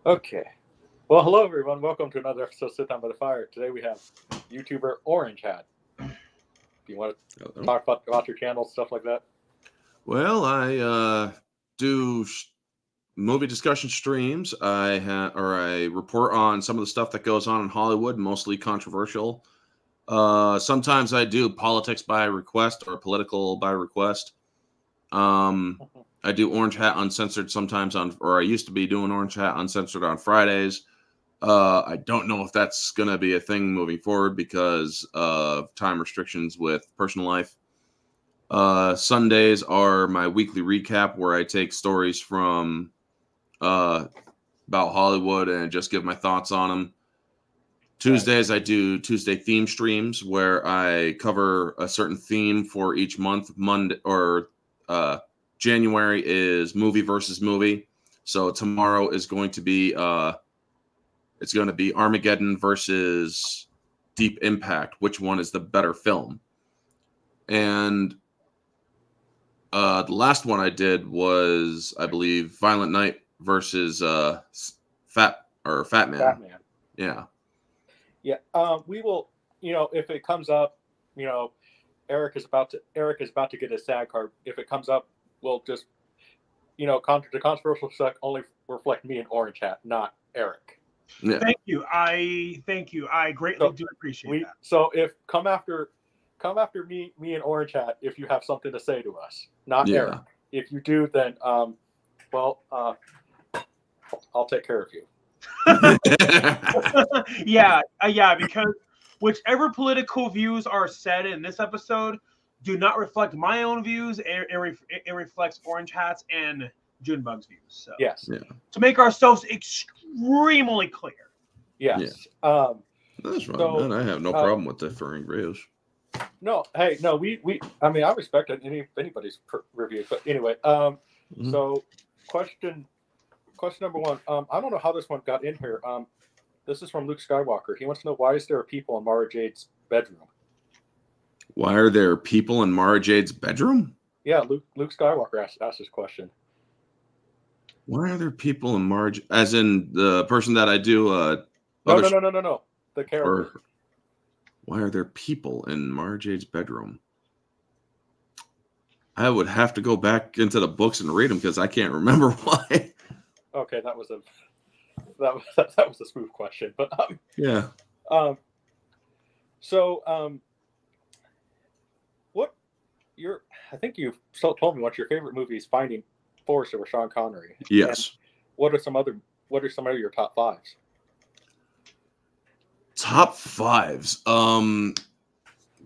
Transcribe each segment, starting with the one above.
Okay. Well, hello everyone. Welcome to another episode of Sit Down by the Fire. Today we have YouTuber Orange Hat. Do you want to talk about your channel, stuff like that? Well, I do movie discussion streams. I report on some of the stuff that goes on in Hollywood, mostly controversial. Sometimes I do politics by request or political by request. I do Orange Hat Uncensored sometimes or I used to be doing Orange Hat Uncensored on Fridays. I don't know if that's going to be a thing moving forward because of time restrictions with personal life. Sundays are my weekly recap where I take stories from about Hollywood and just give my thoughts on them. Tuesdays, I do Tuesday theme streams where I cover a certain theme for each month. January is movie versus movie. So tomorrow is going to be it's going to be Armageddon versus Deep Impact. Which one is the better film? And the last one I did was, I believe, Violent Night versus Fat Man. Fat Man. Yeah. Yeah. We will. If it comes up, Eric is about to get a SAG card. If it comes up, we'll just, the controversial stuff only reflect me and Orange Hat, not Eric. Yeah. Thank you. I greatly do appreciate that. So if come after me and Orange Hat if you have something to say to us, not Eric. If you do, then I'll take care of you. Yeah, because whichever political views are said in this episode do not reflect my own views. It reflects Orange Hat's and Junebug's views. So yes, to make ourselves extremely clear. Yes. Yeah. That's right, man. I have no problem with differing views. No, hey, no, I mean, I respect anybody's review, but anyway, so question number one, I don't know how this one got in here. This is from Luke Skywalker. He wants to know, why is there people in Mara Jade's bedroom? Why are there people in Mara Jade's bedroom? Yeah, Luke Skywalker asked this question. Why are there people in Mara? As in the person that I do? No. The character. Why are there people in Mara Jade's bedroom? I would have to go back into the books and read them because I can't remember why. Okay, that was a smooth question, but yeah. I think you've told me what your favorite movie is, Finding Forrester with Sean Connery. Yes. And what are some of your top fives? Top fives.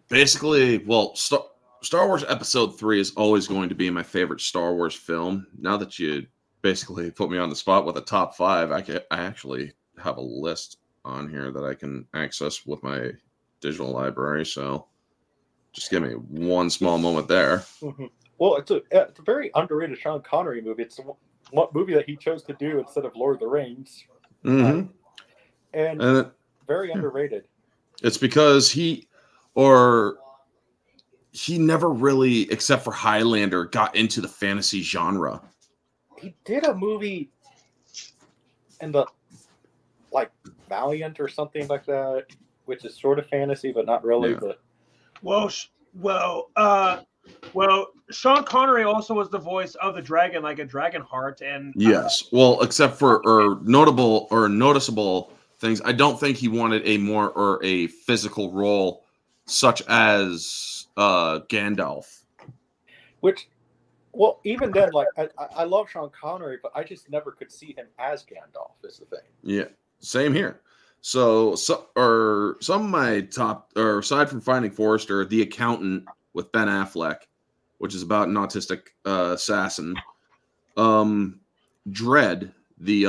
Basically, well, Star Wars Episode 3 is always going to be my favorite Star Wars film. Now that you basically put me on the spot with a top five, I actually have a list on here that I can access with my digital library. So just give me one small moment there. Mm-hmm. Well, it's a very underrated Sean Connery movie. It's one movie that he chose to do instead of Lord of the Rings. Mm-hmm. And very underrated. It's because he never really, except for Highlander, got into the fantasy genre. He did a movie in the Valiant or something like that, which is sort of fantasy but not really. Yeah. But Sean Connery also was the voice of the dragon, like a Dragonheart, and yes. Well, except for noticeable things, I don't think he wanted a physical role such as Gandalf. Well, even then, I love Sean Connery, but I just never could see him as Gandalf. Is the thing. Yeah, same here. So some of my top, or aside from Finding Forrester, The Accountant with Ben Affleck, which is about an autistic assassin. Dread, the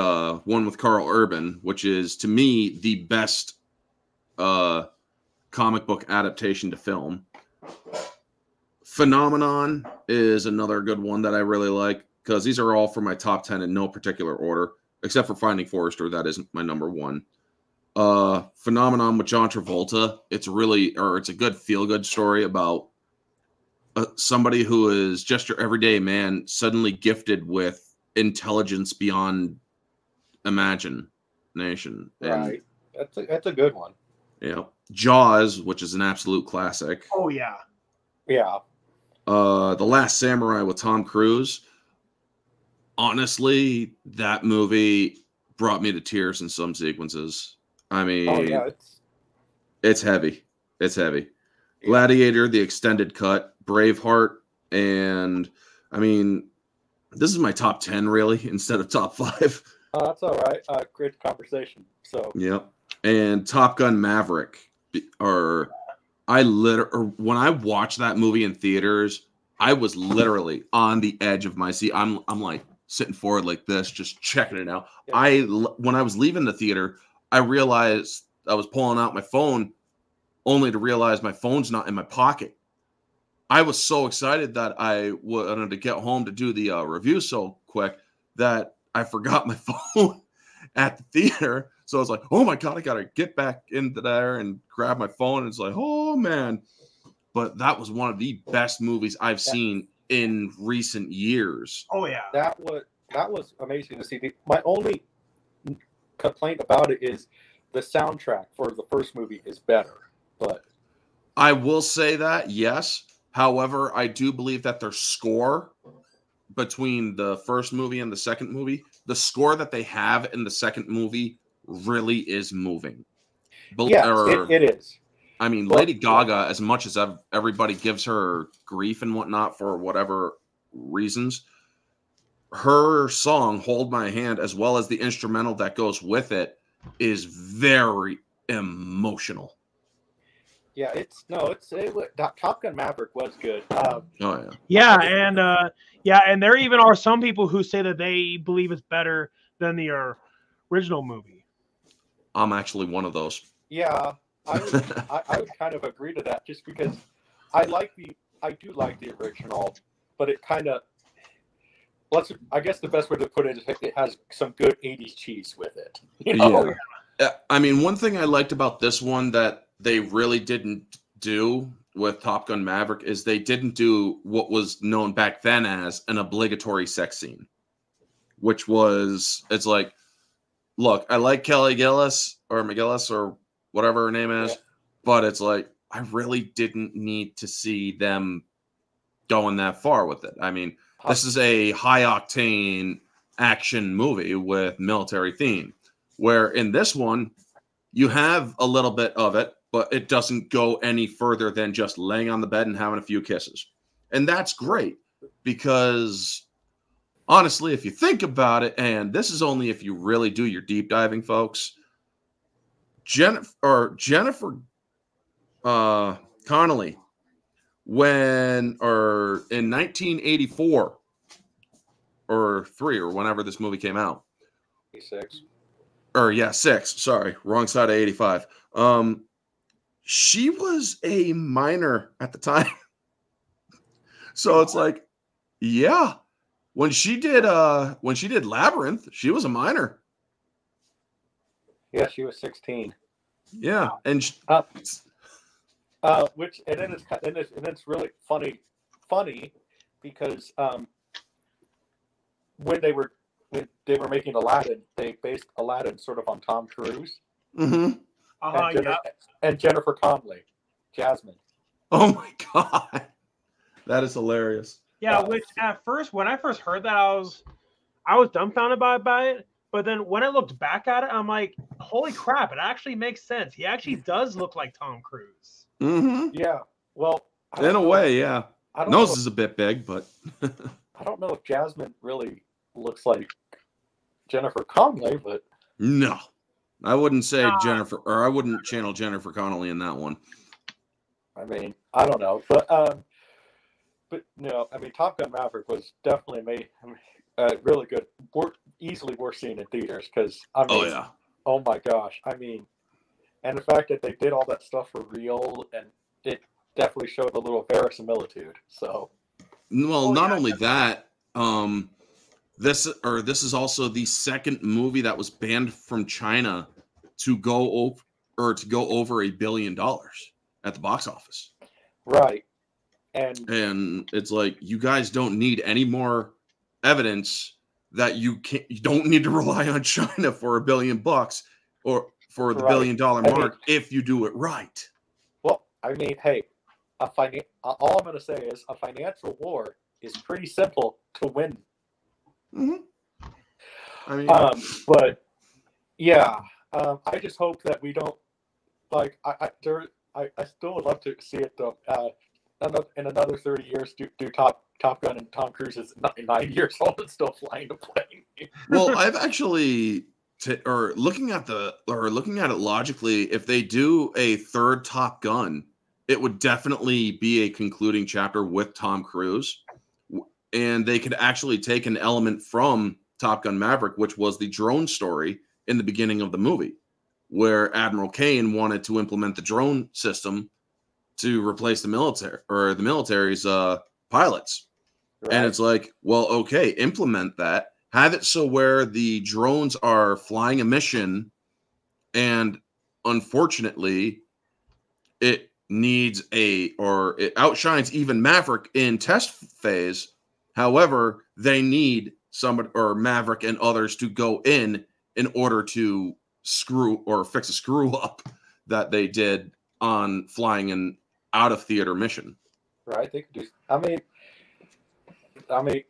one with Carl Urban, which is, to me, the best comic book adaptation to film. Phenomenon is another good one that I really like, because these are all for my top 10 in no particular order, except for Finding Forrester. That isn't my number one. Phenomenon with John Travolta. It's a good feel-good story about somebody who is just your everyday man, suddenly gifted with intelligence beyond imagination. And, Right. That's a good one. yeah. Jaws, which is an absolute classic. Oh yeah. Yeah. The Last Samurai with Tom Cruise. Honestly, that movie brought me to tears in some sequences. I mean, Oh yeah. it's heavy. It's heavy. Yeah. Gladiator, the extended cut, Braveheart, and I mean, this is my top 10 really instead of top 5. Oh, that's all right. Great conversation. So Yep. And Top Gun Maverick. Or when I watched that movie in theaters, I was literally on the edge of my seat. I'm like sitting forward like this, just checking it out. Yeah. When I was leaving the theater, I realized I was pulling out my phone, only to realize my phone's not in my pocket. I was so excited that I wanted to get home to do the review so quick that I forgot my phone at the theater. So I was like, oh my God, I got to get back into there and grab my phone. And it's like, oh man. But that was one of the best movies I've seen in recent years. Oh yeah. that was amazing to see. My only complaint about it is the soundtrack for the first movie is better. But I will say that, yes. However, I do believe that their score between the first movie and the second movie, the score that they have in the second movie really is moving. yeah, it is. I mean, Lady Gaga, as much as everybody gives her grief and whatnot for whatever reasons, her song "Hold My Hand," as well as the instrumental that goes with it, is very emotional. Yeah, Top Gun Maverick was good. Oh yeah. Yeah, and there even are some people who say that they believe it's better than the original movie. I'm actually one of those. Yeah, I would kind of agree to that, just because I do like the original, but it kind of I guess the best way to put it is it has some good 80s cheese with it. You know? Yeah. I mean, one thing I liked about this one that they really didn't do with Top Gun Maverick is they didn't do what was known back then as an obligatory sex scene, which was, it's like, look, I like Kelly Gillis or McGillis or whatever her name is, but it's like, I really didn't need to see them going that far with it. I mean, this is a high octane action movie with military theme, where in this one, you have a little bit of it, but it doesn't go any further than just laying on the bed and having a few kisses. And that's great because, honestly, if you think about it, and this is only if you really do your deep diving, folks, Jennifer Connelly, in 1984 or 3 or whenever this movie came out, 86. or 6, sorry, wrong side of 85. She was a minor at the time. So it's like, yeah, when she did Labyrinth, she was a minor. Yeah, she was 16. Yeah, and which it's really funny because when they were making Aladdin, they based Aladdin sort of on Tom Cruise. Mm-hmm. And Jennifer Connelly, Jasmine. Oh my God, that is hilarious. Yeah, which at first, when I first heard that, I was dumbfounded by it. But then when I looked back at it, I'm like, holy crap! It actually makes sense. He actually does look like Tom Cruise. Mm-hmm. Yeah. Well, in a way, yeah. Nose is a bit big, but I don't know if Jasmine really looks like Jennifer Connelly, but no, I wouldn't say Jennifer, or I wouldn't channel Jennifer Connelly in that one. I mean, I don't know, but no, I mean, Top Gun Maverick was definitely really good. Easily worth seeing in theaters because I mean, oh my gosh, I mean, and the fact that they did all that stuff for real, and it definitely showed a little verisimilitude. So, well, not only that, this is also the second movie that was banned from China to go over $1 billion at the box office. Right. And it's like, you guys don't need any more evidence that you don't need to rely on China for $1 billion or for the $1 billion mark if you do it right. Well, I mean, hey, all I'm going to say is a financial war is pretty simple to win. Mm-hmm. I mean, but yeah, I just hope that we don't like. I still would love to see it though. In another 30 years, do Top Gun, and Tom Cruise is 9 years old and still flying a plane. Well, I've actually, looking at it logically, if they do a third Top Gun, it would definitely be a concluding chapter with Tom Cruise, and they could actually take an element from Top Gun Maverick, which was the drone story in the beginning of the movie, where Admiral Kane wanted to implement the drone system to replace the military's pilots. Right. And it's like, well, okay, implement that. Have it so where the drones are flying a mission, and unfortunately, it outshines even Maverick in test phase. However, they need somebody or Maverick and others to go in order to fix a screw up that they did on flying an out of theater mission. Right. They could do. I mean,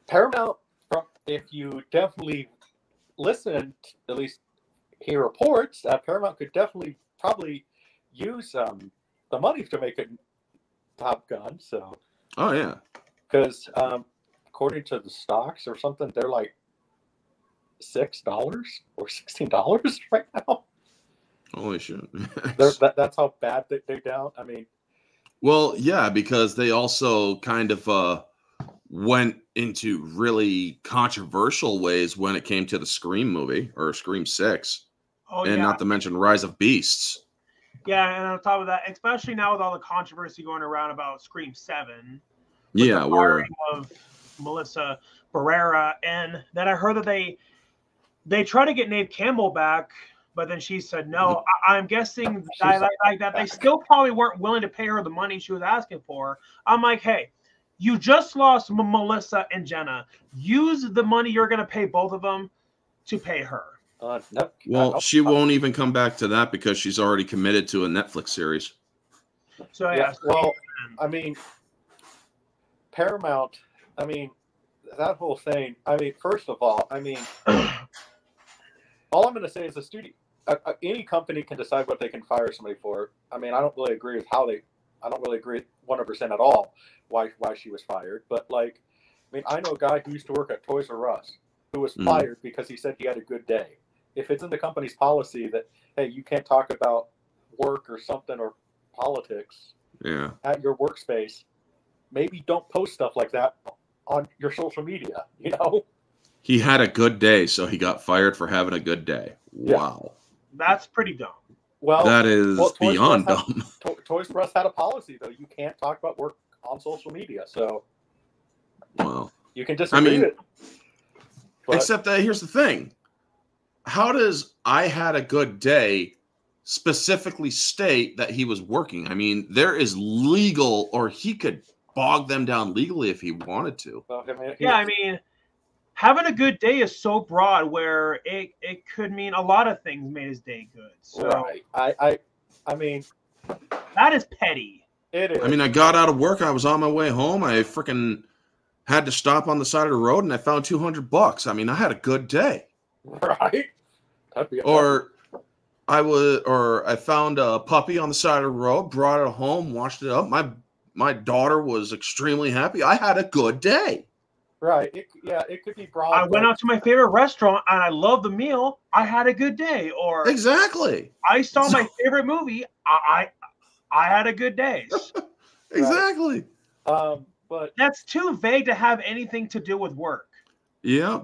Paramount. If you definitely listen, at least hear reports, Paramount could definitely probably use the money to make a Top Gun. So. Oh yeah. Because according to the stocks or something, they're like $6 or $16 right now. Holy shit! That's how bad they're down. I mean. Well, yeah, because they also kind of went into really controversial ways when it came to the Scream movie or Scream 6. Oh, and not to mention Rise of Beasts. Yeah, and on top of that, especially now with all the controversy going around about Scream 7. Yeah, where of Melissa Barrera, and then I heard that they try to get Neve Campbell back, but then she said no. I'm guessing that they still probably weren't willing to pay her the money she was asking for. I'm like, hey, you just lost Melissa and Jenna. Use the money you're going to pay both of them to pay her. No. Well, she won't even come back to that because she's already committed to a Netflix series. So yeah. Well, I mean, Paramount. I mean, that whole thing. I mean, first of all, I mean, all I'm going to say is the studio. Any company can decide what they can fire somebody for. I mean, I don't really agree with I don't really agree 100% at all why she was fired. But like, I mean, I know a guy who used to work at Toys R Us who was fired because he said he had a good day. If it's in the company's policy that, hey, you can't talk about work or something or politics at your workspace, maybe don't post stuff like that on your social media, you know? He had a good day, so he got fired for having a good day. Wow. That's pretty dumb. Well, that is beyond dumb. Toys R Us had a policy, though. You can't talk about work on social media, so you can disagree with it. Except that here's the thing. How does I had a good day specifically state that he was working? I mean, there is legal, or he could bog them down legally if he wanted to. Well, I mean, having a good day is so broad where it could mean a lot of things made his day good. So right. I mean, that is petty. It is. I mean, I got out of work. I was on my way home. I freaking had to stop on the side of the road, and I found $200. I mean, I had a good day. Right. I found a puppy on the side of the road, brought it home, washed it up. My daughter was extremely happy. I had a good day. Right. It could be broad. I went out to my favorite restaurant and I loved the meal. I had a good day. Or exactly. I saw my favorite movie. I had a good day. Exactly. But that's too vague to have anything to do with work. Yeah,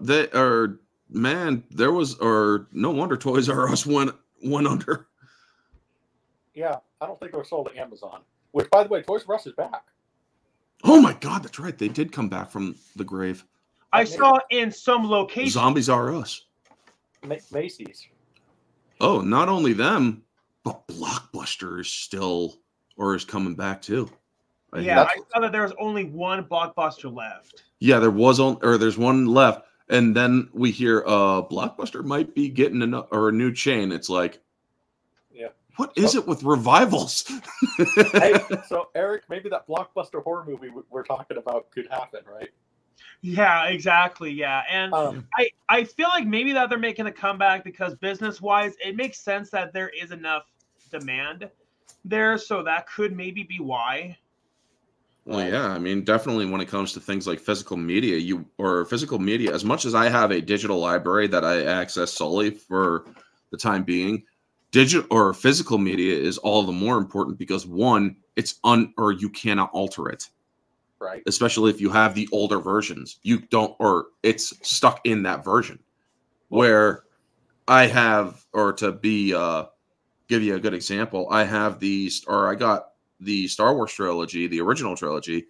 no wonder Toys R Us went under. Yeah, I don't think they were sold to Amazon. Which, by the way, Toys R Us is back. Oh my God, that's right. They did come back from the grave. I saw in some locations. Zombies R Us. Macy's. Oh, not only them, but Blockbuster is still is coming back too. I saw that there was only one Blockbuster left. Yeah, there's one left. And then we hear Blockbuster might be getting a new chain. It's like, Yeah. What is it with revivals? Hey, so Eric, maybe that blockbuster horror movie we're talking about could happen, right? Yeah, exactly. Yeah. And I feel like maybe that they're making a comeback because business wise, it makes sense that there is enough demand there. So that could maybe be why. Well, yeah, I mean, definitely when it comes to things like physical media, as much as I have a digital library that I access solely for the time being, digital or physical media is all the more important because one, or you cannot alter it. Right. Especially if you have the older versions. You don't, or it's stuck in that version. Where I have, or to be give you a good example, I got the Star Wars trilogy, the original trilogy,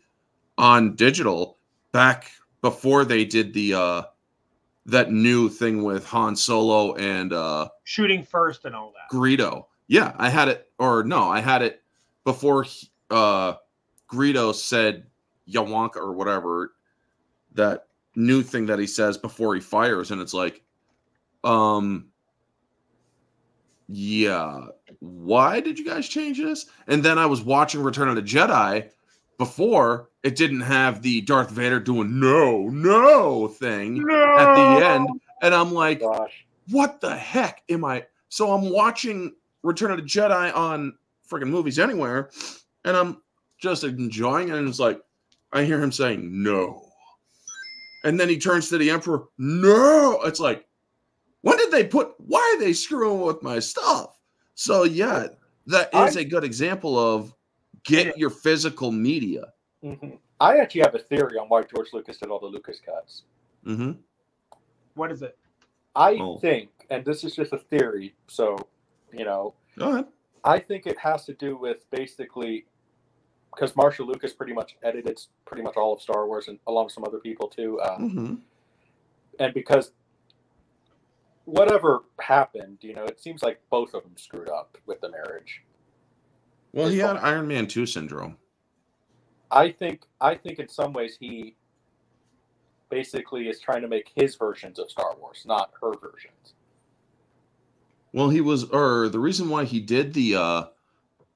on digital back before they did the that new thing with Han Solo and shooting first and all that. Greedo. Yeah, I had it before Greedo said Yawanka or whatever, that new thing that he says before he fires, and it's like, yeah, why did you guys change this? And then I was watching Return of the Jedi before, it didn't have the Darth Vader doing no thing at the end. And I'm like, Gosh, what the heck am I? So I'm watching Return of the Jedi on freaking Movies Anywhere, and I'm just enjoying it. And it's like, I hear him saying no. And then he turns to the Emperor, no. It's like, why are they screwing with my stuff? So yeah, that is a good example of get your physical media. Mm-hmm. I actually have a theory on why George Lucas did all the Lucas cuts. Mm-hmm. What is it? I think, and this is just a theory, so, go ahead. I think it has to do with basically, because Marshall Lucas pretty much edited pretty much all of Star Wars, and along with some other people too. And because whatever happened, it seems like both of them screwed up with the marriage. Well, he had Iron Man 2 syndrome. I think in some ways he basically is trying to make his versions of Star Wars, not her versions. Well, the reason why he did the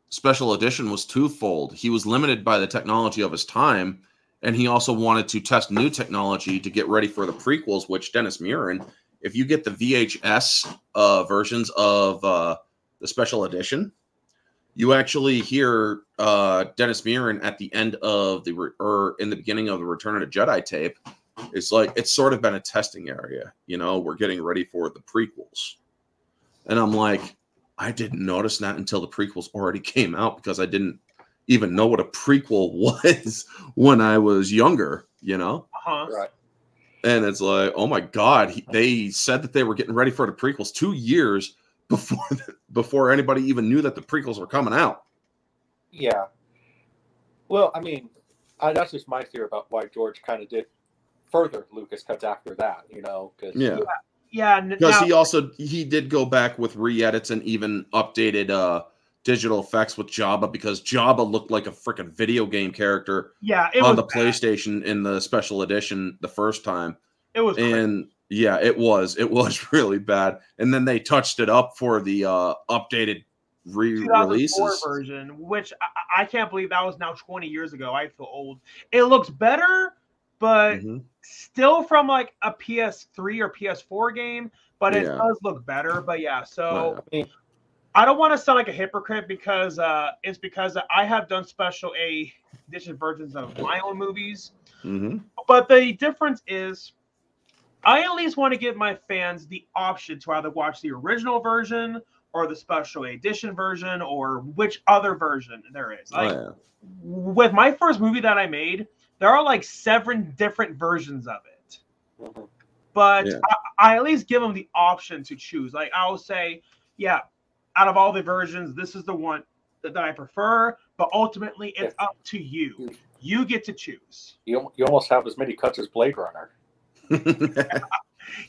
special edition was twofold. He was limited by the technology of his time, and he also wanted to test new technology to get ready for the prequels, which Dennis Muren, if you get the VHS versions of the special edition, you actually hear Dennis Muren at the end of in the beginning of the Return of the Jedi tape. It's like, it's sort of been a testing area. We're getting ready for the prequels. And I'm like, I didn't notice that until the prequels already came out, because I didn't even know what a prequel was when I was younger, Right. And it's like, oh my God, they said that they were getting ready for the prequels 2 years before anybody even knew that the prequels were coming out. Yeah. Well, I mean, that's just my theory about why George kind of did further Lucas cuts after that, Cause, yeah. Because he did go back with re-edits and even updated digital effects with Jabba, because Jabba looked like a freaking video game character. Yeah, on the PlayStation in the special edition the first time. It was, and yeah, it was really bad. And then they touched it up for the updated re-releases version, which I can't believe that was now 20 years ago. I feel old. It looks better, but still from like a PS3 or PS4 game, but it does look better. But yeah, so I don't want to sound like a hypocrite because it's because I have done special edition versions of my own movies. But the difference is, I at least want to give my fans the option to either watch the original version or the special edition version, or which other version there is. With my first movie that I made, there are like 7 different versions of it. But I at least give them the option to choose. Like, I'll say, out of all the versions, this is the one that I prefer, but ultimately it's up to you. You get to choose. You almost have as many cuts as Blade Runner.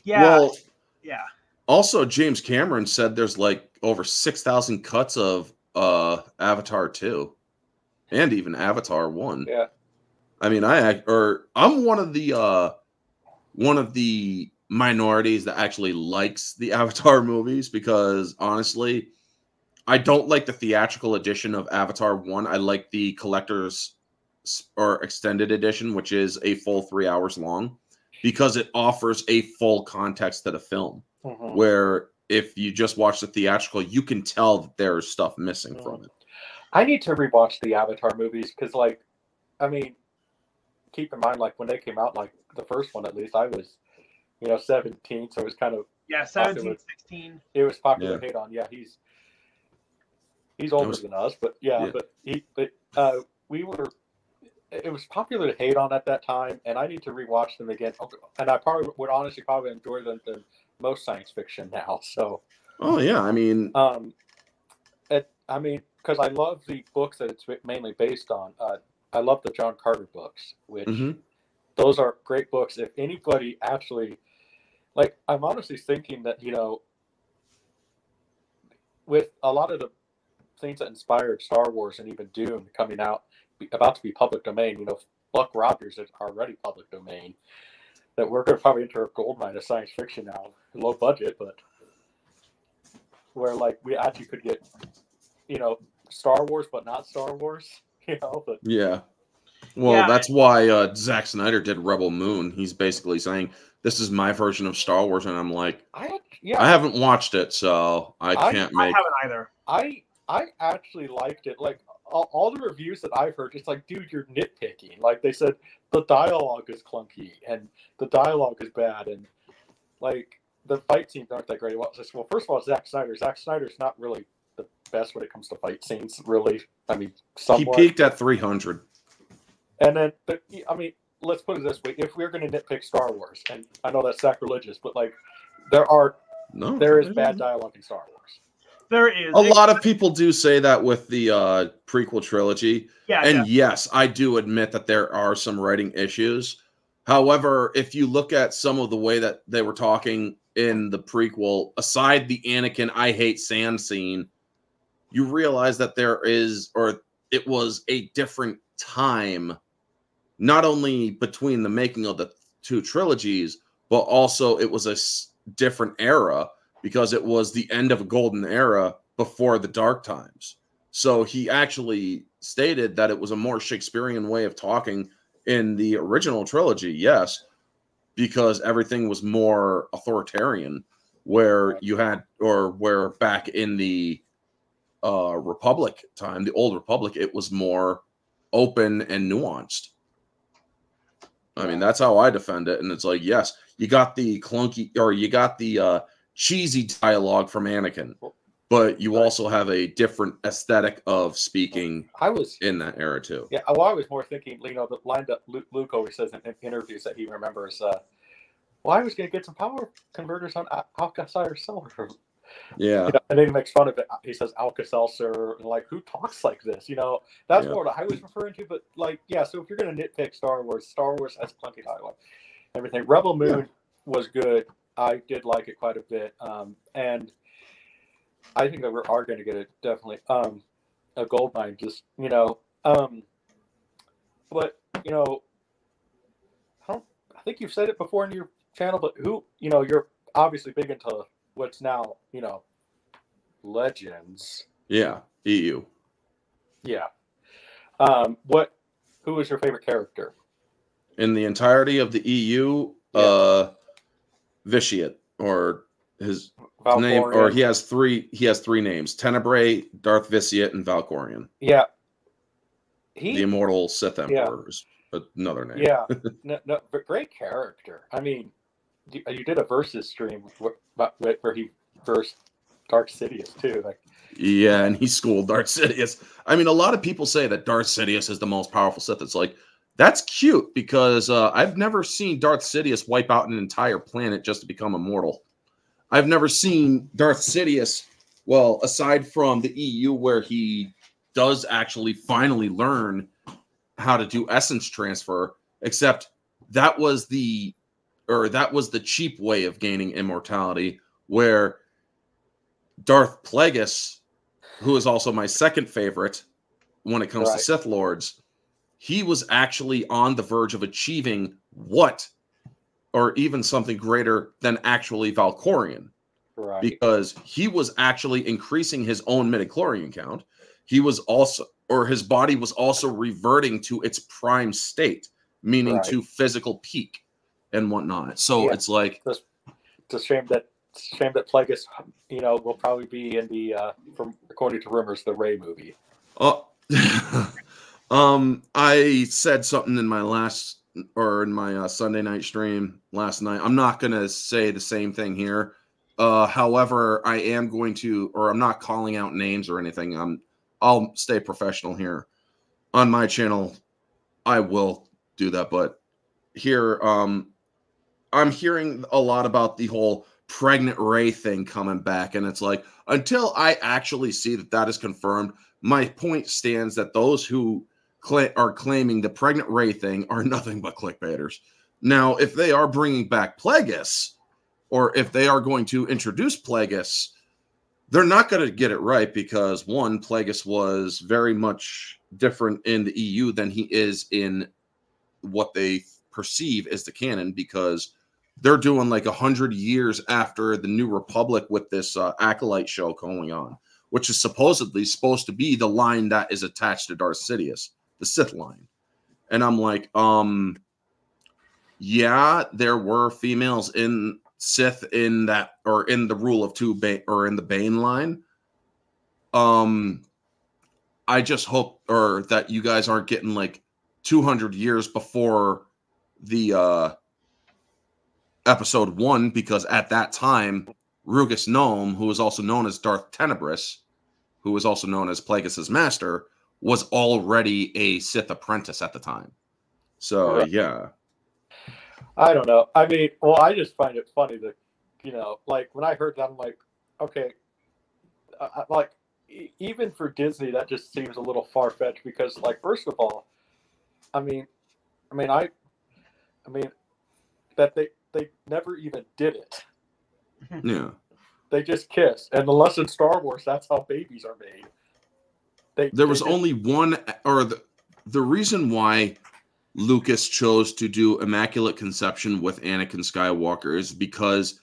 Well, also, James Cameron said there's like over 6,000 cuts of Avatar 2 and even Avatar 1. Yeah. I mean, I'm one of the one of the minorities that actually likes the Avatar movies, because honestly, I don't like the theatrical edition of Avatar 1. I like the collector's or extended edition, which is a full 3 hours long, because it offers a full context to the film. Where if you just watch the theatrical, you can tell that there's stuff missing from it. I need to rewatch the Avatar movies because, like, I mean, keep in mind, like, when they came out, like, the first one, at least, I was, 17, so it was kind of... Yeah, 17, 16. It was popular hate on. Yeah, he's older than us, but we were... It was popular to hate on at that time, and I need to rewatch them again. And I would honestly enjoy them than most science fiction now. So... Oh, yeah, I mean... because I love the books that it's mainly based on. I love the John Carter books, which those are great books. If anybody actually, like, I'm honestly thinking that, with a lot of the things that inspired Star Wars and even Dune coming out, about to be public domain, Buck Rogers is already public domain, that we're going to probably enter a goldmine of science fiction now, low budget, but where, like, we actually could get, Star Wars, but not Star Wars, but yeah. Well, that's why Zack Snyder did Rebel Moon. He's basically saying, this is my version of Star Wars. And I'm like, I haven't watched it, so I can't make... I haven't either. I actually liked it. Like, all the reviews that I've heard, it's like, dude, you're nitpicking. Like, they said the dialogue is clunky and the dialogue is bad. And, like, the fight scenes aren't that great. Well, first of all, Zack Snyder. Zack Snyder's not really the best when it comes to fight scenes, really. I mean, somewhat. He peaked at 300. And then, let's put it this way: if we're going to nitpick Star Wars, and I know that's sacrilegious, but, like, there is bad dialogue in Star Wars. There is. A lot of people do say that with the prequel trilogy. Yeah. And yes, I do admit that there are some writing issues. However, if you look at some of the way that they were talking in the prequel, aside the Anakin "I hate sand" scene, you realize that it was a different time, not only between the making of the two trilogies, but also it was a different era, because it was the end of a golden era before the dark times. So he actually stated that it was a more Shakespearean way of talking in the original trilogy, yes, because everything was more authoritarian, where back in the Republic time, the old Republic, it was more open and nuanced. I mean, that's how I defend it. And it's like, yes, you got the clunky, or you got the cheesy dialogue from Anakin, but you also have a different aesthetic of speaking in that era too. Yeah, well, I was more thinking, the line that Luke always says in interviews that he remembers, well, I was going to get some power converters on Alka-Seltzer. Yeah. And then he makes fun of it. He says Alka-Seltzer, and, like, who talks like this? That's more what I was referring to. But, like, yeah, so if you're going to nitpick Star Wars has plenty of dialogue. Everything. Rebel Moon was good. I did like it quite a bit. And I think that we are going to get definitely a gold mine. Just, but, I think you've said it before in your channel, but you're obviously big into what's now, Legends. Yeah, EU. Yeah. Who is your favorite character? In the entirety of the EU, Vitiate, or his name, or he has three names: Tenebrae, Darth Vitiate, and Valkorion. Yeah. The immortal Sith Emperor is another name. Yeah. No, but great character. I mean, you did a versus stream where he versed Darth Sidious too. Like, yeah, and he schooled Darth Sidious. I mean, a lot of people say that Darth Sidious is the most powerful Sith. It's like, that's cute, because I've never seen Darth Sidious wipe out an entire planet just to become immortal. I've never seen Darth Sidious, well, aside from the EU, where he does actually finally learn how to do essence transfer, except that was the cheap way of gaining immortality, where Darth Plagueis, who is also my second favorite when it comes to Sith Lords, he was actually on the verge of achieving what or even something greater than actually Valkorion. Right. Because he was actually increasing his own midichlorian count. He was also, or his body was also reverting to its prime state, meaning Right. to physical peak and whatnot. So Yeah. it's like, It's a shame that Plagueis, will probably be in the from according to rumors, the Rey movie. I said something in my Sunday night stream last night. I'm not gonna say the same thing here. However, I am going to, or I'm not calling out names or anything. I'll stay professional here. On my channel, I will do that, but here, I'm hearing a lot about the whole pregnant Rey thing coming back, and it's like, until I actually see that is confirmed, my point stands that those who are claiming the pregnant Rey thing are nothing but clickbaiters. Now, if they are bringing back Plagueis, or if they are going to introduce Plagueis, they're not going to get it right because, one, Plagueis was very much different in the EU than he is in what they perceive as the canon, because they're doing like 100 years after the New Republic with this Acolyte show going on, which is supposedly supposed to be the line that is attached to Darth Sidious, the Sith line. And I'm like, yeah, there were females in Sith in that, or in the Rule of Two, or in the Bane line. I just hope, or that you guys aren't getting like 200 years before the episode 1, because at that time, Rugus Gnome, who was also known as Darth Tenebris, who was also known as Plagueis' master, was already a Sith apprentice at the time. So, Right. yeah. I don't know. I mean, well, I just find it funny that, like when I heard that, I'm like, okay, like even for Disney, that just seems a little far fetched because, like, first of all, I mean, that they never even did it. Yeah. They just kissed, and unless in Star Wars, that's how babies are made. There was only one, or the reason why Lucas chose to do Immaculate Conception with Anakin Skywalker is because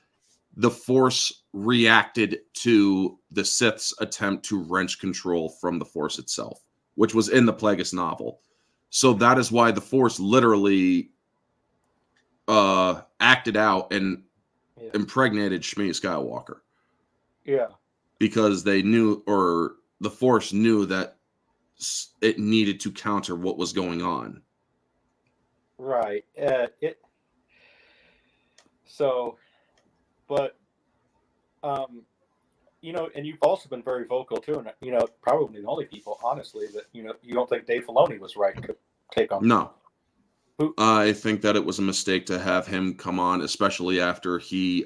the Force reacted to the Sith's attempt to wrench control from the Force itself, which was in the Plagueis novel. So that is why the Force literally acted out and impregnated Shmi Skywalker. Yeah. Because they knew, or the Force knew, that it needed to counter what was going on. Right. And you've also been very vocal too, and probably the only people, honestly, that you don't think Dave Filoni was right to take on. No, I think that it was a mistake to have him come on, especially after he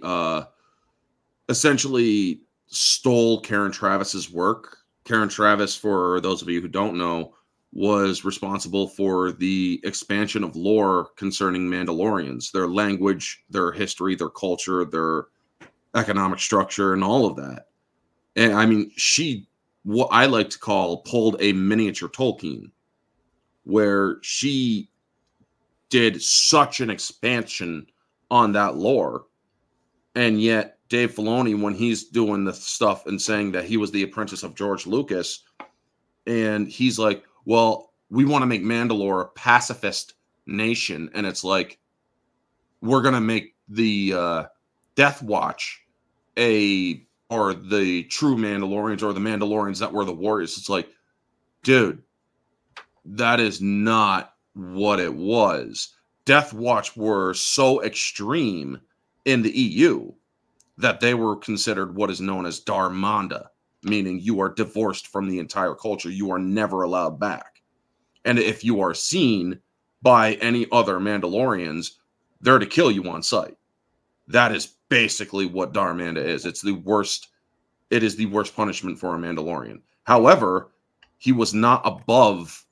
essentially stole Karen Travis's work. Karen Travis, for those of you who don't know, was responsible for the expansion of lore concerning Mandalorians, their language, their history, their culture, their economic structure, and all of that. And I mean, she, what I like to call, pulled a miniature Tolkien, where she did such an expansion on that lore. And yet Dave Filoni, when he's doing the stuff and saying that he was the apprentice of George Lucas, and he's like, well, we want to make Mandalore a pacifist nation. And it's like, we're going to make the Death Watch or the true Mandalorians, or the Mandalorians that were the warriors. It's like, dude, that is not what it was. Death Watch were so extreme in the EU that they were considered what is known as Darmanda, meaning you are divorced from the entire culture. You are never allowed back. And if you are seen by any other Mandalorians, they're to kill you on sight. That is basically what Darmanda is. It's the worst. It is the worst punishment for a Mandalorian. However, he was not above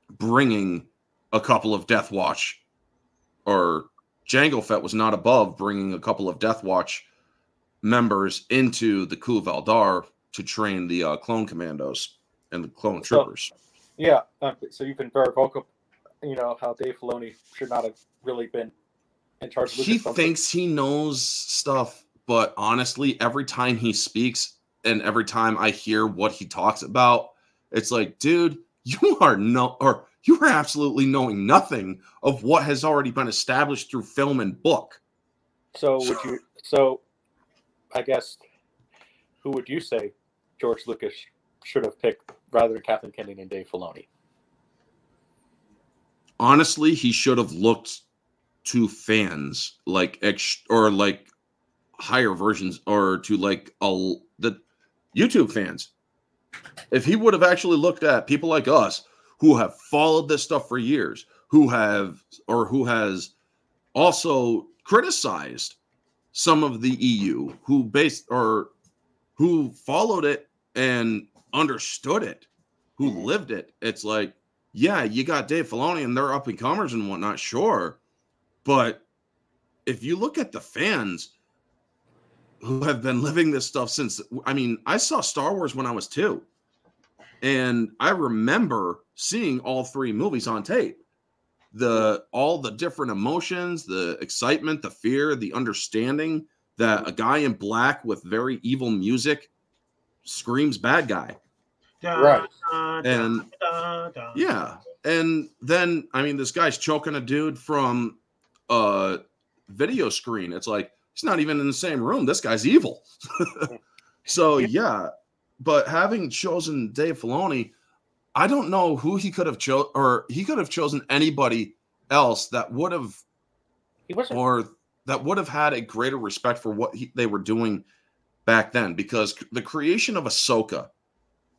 bringing a couple of Death Watch, or Jango Fett was not above bringing a couple of Death Watch members into the Ku Valdar to train the clone commandos and the clone troopers. Yeah, so you've been very vocal, how Dave Filoni should not have really been And George he Lucas thinks he knows stuff, but honestly, every time he speaks and every time I hear what he talks about, it's like, dude, you are absolutely knowing nothing of what has already been established through film and book. So I guess, who would you say George Lucas should have picked rather than Kathleen Kennedy and Dave Filoni? Honestly, he should have looked to fans like higher versions, or to the YouTube fans. If he would have actually looked at people like us who have followed this stuff for years, who has also criticized some of the EU, who followed it and understood it, who lived it. It's like, yeah, you got Dave Filoni and they're up and comers and whatnot, sure. But if you look at the fans who have been living this stuff since, I saw Star Wars when I was 2. And I remember seeing all 3 movies on tape. All the different emotions, the excitement, the fear, the understanding that a guy in black with very evil music screams bad guy. Right. Yeah. And then, this guy's choking a dude from a video screen. It's like, he's not even in the same room. This guy's evil. So, yeah. But having chosen Dave Filoni, I don't know who he could have chosen, or he could have chosen anybody else that would have, that would have had a greater respect for what they were doing back then. Because the creation of Ahsoka,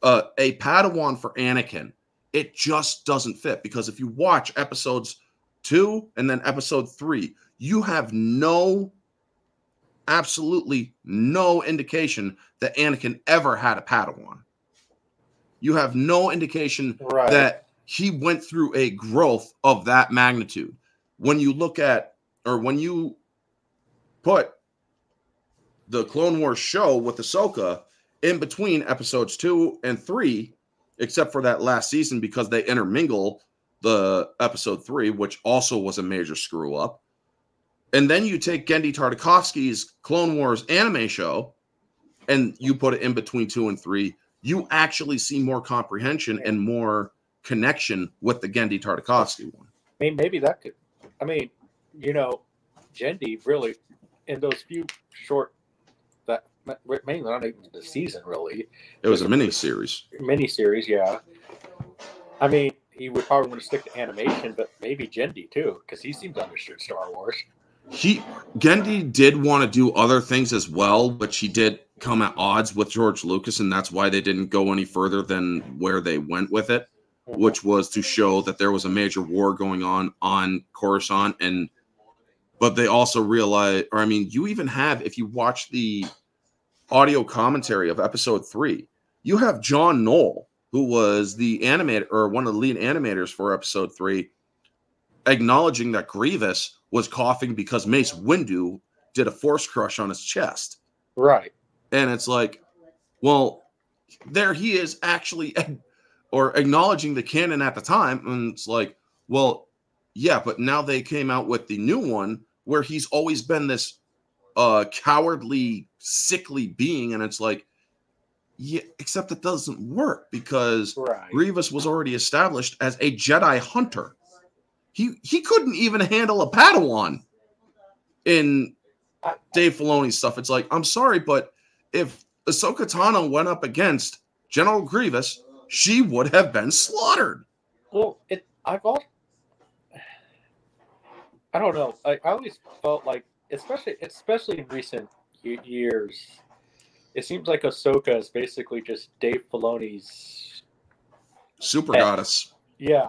a Padawan for Anakin, it just doesn't fit. Because if you watch episodes 2 and then episode 3, you have absolutely no indication that Anakin ever had a Padawan. You have no indication that he went through a growth of that magnitude. When you look at, or when you put the Clone Wars show with Ahsoka in between episodes 2 and 3, except for that last season because they intermingle the episode 3, which also was a major screw up. And then you take Genndy Tartakovsky's Clone Wars anime show and you put it in between 2 and 3, you actually see more comprehension and more connection with the Genndy Tartakovsky one. Maybe that could, Genndy really, in those few short, that mainly not even the season really. It was a mini-series. Mini-series, yeah. He would probably want to stick to animation, but maybe Genndy too, because he seems to understand Star Wars. Genndy did want to do other things as well, but he did come at odds with George Lucas, and that's why they didn't go any further than where they went with it, which was to show that there was a major war going on Coruscant. But they also realized, you even have, if you watch the audio commentary of episode 3, you have John Knoll, who was the animator, or one of the lead animators for episode 3, acknowledging that Grievous was coughing because Mace Windu did a force crush on his chest. Right. And it's like, well, there he is actually, or acknowledging the canon at the time. And it's like, well, yeah, but now they came out with the new one where he's always been this cowardly, sickly being. And it's like, yeah, except it doesn't work because Grievous was already established as a Jedi hunter. He couldn't even handle a Padawan in Dave Filoni's stuff. It's like, I'm sorry, but if Ahsoka Tano went up against General Grievous, she would have been slaughtered. Well, I don't know. I always felt like, especially in recent years, it seems like Ahsoka is basically just Dave Filoni's super goddess. Yeah.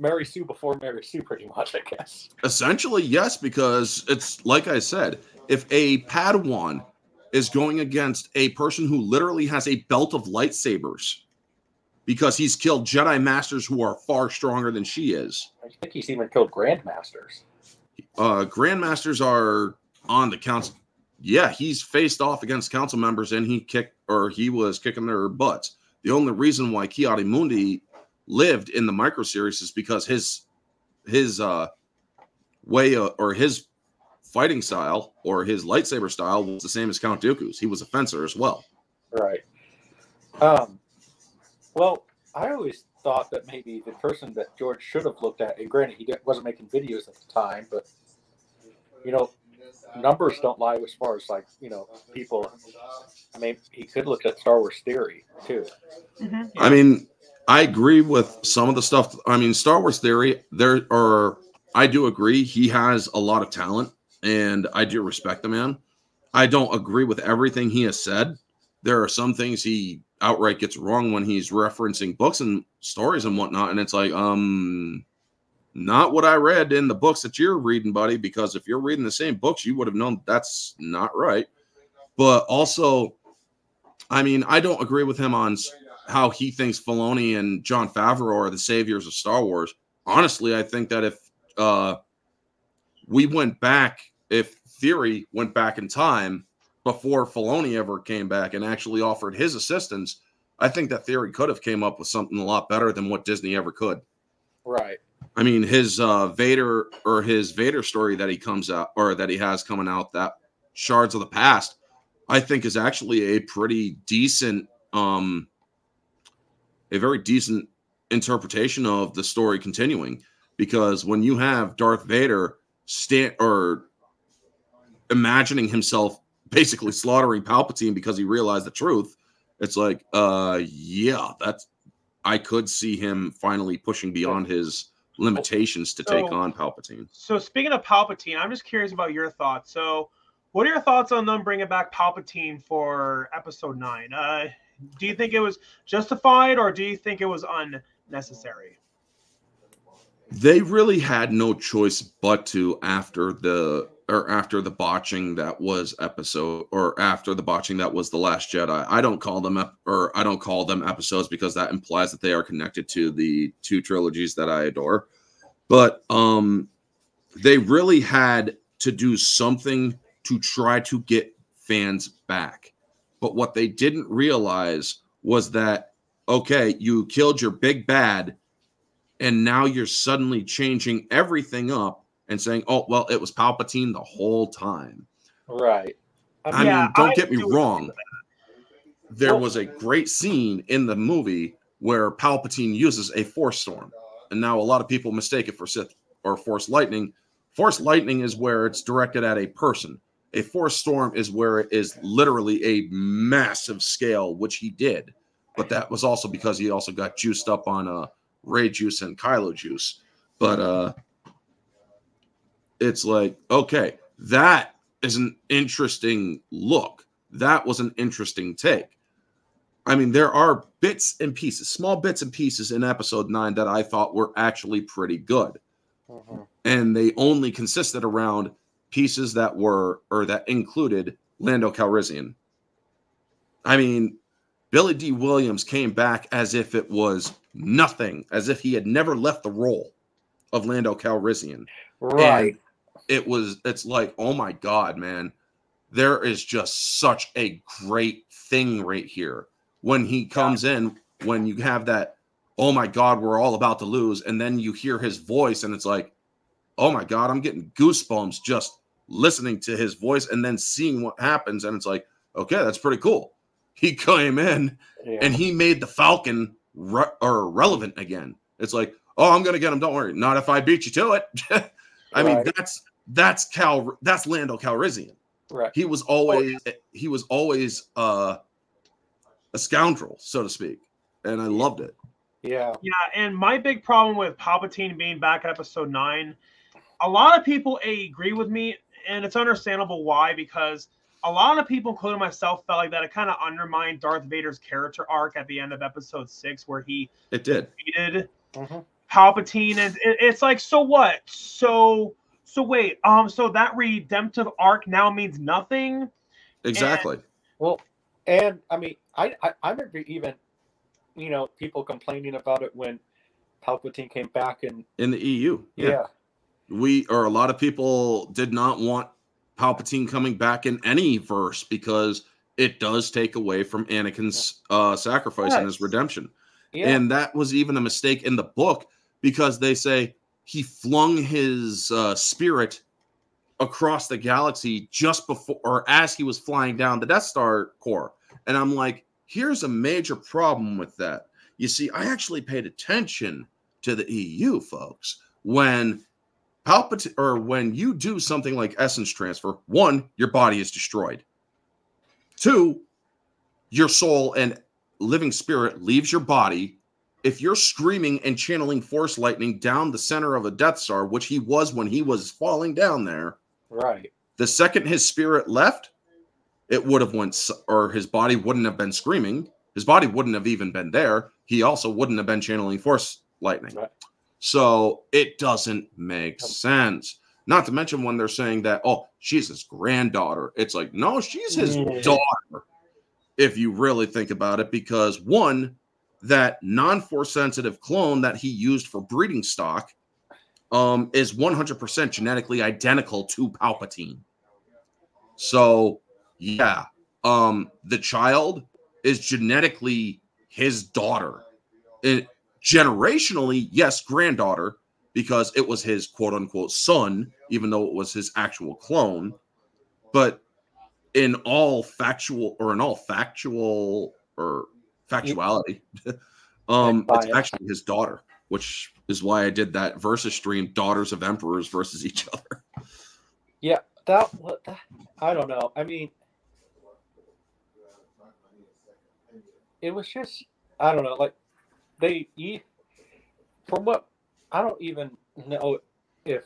Mary Sue before Mary Sue, pretty much, I guess. Essentially, yes, because it's like I said, if a Padawan is going against a person who literally has a belt of lightsabers because he's killed Jedi Masters who are far stronger than she is. I think he's even killed Grandmasters. Grandmasters are on the council. Yeah, he's faced off against council members and he was kicking their butts. The only reason why Ki-Adi-Mundi lived in the micro series is because his way or his fighting style or his lightsaber style was the same as Count Dooku's. He was a fencer as well. Right. Well, I always thought that maybe the person that George should have looked at, and granted, he wasn't making videos at the time, but, you know, numbers don't lie as far as, like, you know, people. I mean, he could look at Star Wars Theory, too. Mm-hmm. Yeah. I mean, I agree with some of the stuff. I mean, Star Wars Theory, I do agree he has a lot of talent, and I do respect the man. I don't agree with everything he has said. There are some things he outright gets wrong when he's referencing books and stories and whatnot, and it's like, not what I read in the books that you're reading, buddy, because if you're reading the same books, you would have known that's not right. But also, I mean, I don't agree with him on how he thinks Filoni and Jon Favreau are the saviors of Star Wars. Honestly, I think that if if Theory went back in time before Filoni ever came back and actually offered his assistance, I think that Theory could have came up with something a lot better than what Disney ever could. Right. I mean, his Vader story that he has coming out, that Shards of the Past, I think is actually a pretty decent, a very decent interpretation of the story continuing, because when you have Darth Vader imagining himself basically slaughtering Palpatine because he realized the truth, it's like, yeah, I could see him finally pushing beyond his limitations to take on Palpatine. So speaking of Palpatine, I'm just curious about your thoughts. So what are your thoughts on them bringing back Palpatine for Episode 9? Do you think it was justified, or do you think it was unnecessary? They really had no choice but to after the botching that was after the botching that was The Last Jedi. I don't call them episodes because that implies that they are connected to the two trilogies that I adore. But they really had to do something to try to get fans back. But what they didn't realize was that, okay, you killed your big bad, and now you're suddenly changing everything up and saying, oh, well, it was Palpatine the whole time. Right. I mean, don't get me wrong. There was a great scene in the movie where Palpatine uses a Force Storm. And now a lot of people mistake it for Sith or Force Lightning. Force Lightning is where it's directed at a person. A Force Storm is where it is literally a massive scale, which he did. But that was also because he also got juiced up on Ray juice and Kylo juice. But it's like, okay, that is an interesting look. That was an interesting take. I mean, there are bits and pieces, small bits and pieces in Episode 9 that I thought were actually pretty good. Mm-hmm. And they only consisted around pieces that included Lando Calrissian. I mean, Billy D. Williams came back as if it was nothing, as if he had never left the role of Lando Calrissian. Right. And it's like, oh my God, man, there is just such a great thing right here. When he comes in, when you have that, oh my God, we're all about to lose. And then you hear his voice and it's like, oh my God, I'm getting goosebumps just listening to his voice and then seeing what happens. And it's like, okay, that's pretty cool. He came in and he made the Falcon relevant again. It's like, oh, I'm going to get him. Don't worry. Not if I beat you to it. I mean, that's Lando Calrissian. Right. He was always a scoundrel, so to speak. And I loved it. Yeah. Yeah. And my big problem with Palpatine being back at Episode 9, a lot of people agree with me, and it's understandable why, because a lot of people, including myself, felt like that it kind of undermined Darth Vader's character arc at the end of Episode 6, where he defeated Palpatine. And it's like, so what? So wait, so that redemptive arc now means nothing? Exactly. And I mean, I remember even, people complaining about it when Palpatine came back in the EU. Yeah. A lot of people did not want Palpatine coming back in any verse because it does take away from Anakin's sacrifice and his redemption. Yeah. And that was even a mistake in the book because they say he flung his spirit across the galaxy just before or as he was flying down the Death Star core. And I'm like, here's a major problem with that. You see, I actually paid attention to the EU, folks. When Palpatine, or when you do something like essence transfer, 1, your body is destroyed. 2, your soul and living spirit leaves your body. If you're screaming and channeling force lightning down the center of a Death Star, which he was when he was falling down there, Right. the second his spirit left, it would have went, or his body wouldn't have been screaming. His body wouldn't have even been there. He also wouldn't have been channeling force lightning. Right. So it doesn't make sense. Not to mention when they're saying that, oh, she's his granddaughter. It's like, no, she's his daughter. If you really think about it, because 1, that non-force sensitive clone that he used for breeding stock is 100% genetically identical to Palpatine. So yeah, the child is genetically his daughter. Generationally, yes, granddaughter, because it was his quote unquote son, even though it was his actual clone. But in all factuality, it's actually his daughter, which is why I did that versus stream, Daughters of Emperors versus each other. Yeah, I don't know. I mean, it was just, I don't know, like from what, I don't even know if,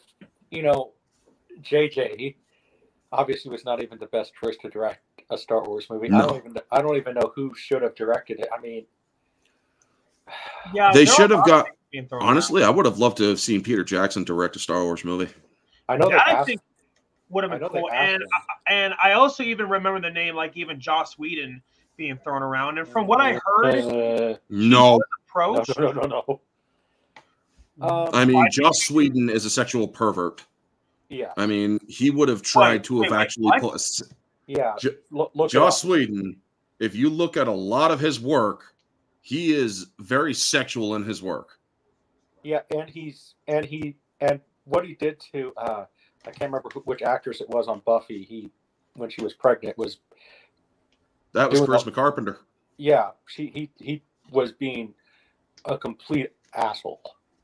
JJ obviously was not even the best choice to direct a Star Wars movie. No. I don't even know who should have directed it. I mean, Yeah, they should have got. Honestly, I would have loved to have seen Peter Jackson direct a Star Wars movie. I know I think would have been cool. And I also even remember the name, like even Joss Whedon being thrown around. And from what I heard, no. I mean, Joss Whedon is a sexual pervert. Yeah. I mean, he would have tried to have actually put. Yeah. Joss Whedon, if you look at a lot of his work, he is very sexual in his work. Yeah, and what he did to I can't remember which actress it was on Buffy. When she was pregnant was Charisma Carpenter. Yeah, he was being a complete asshole.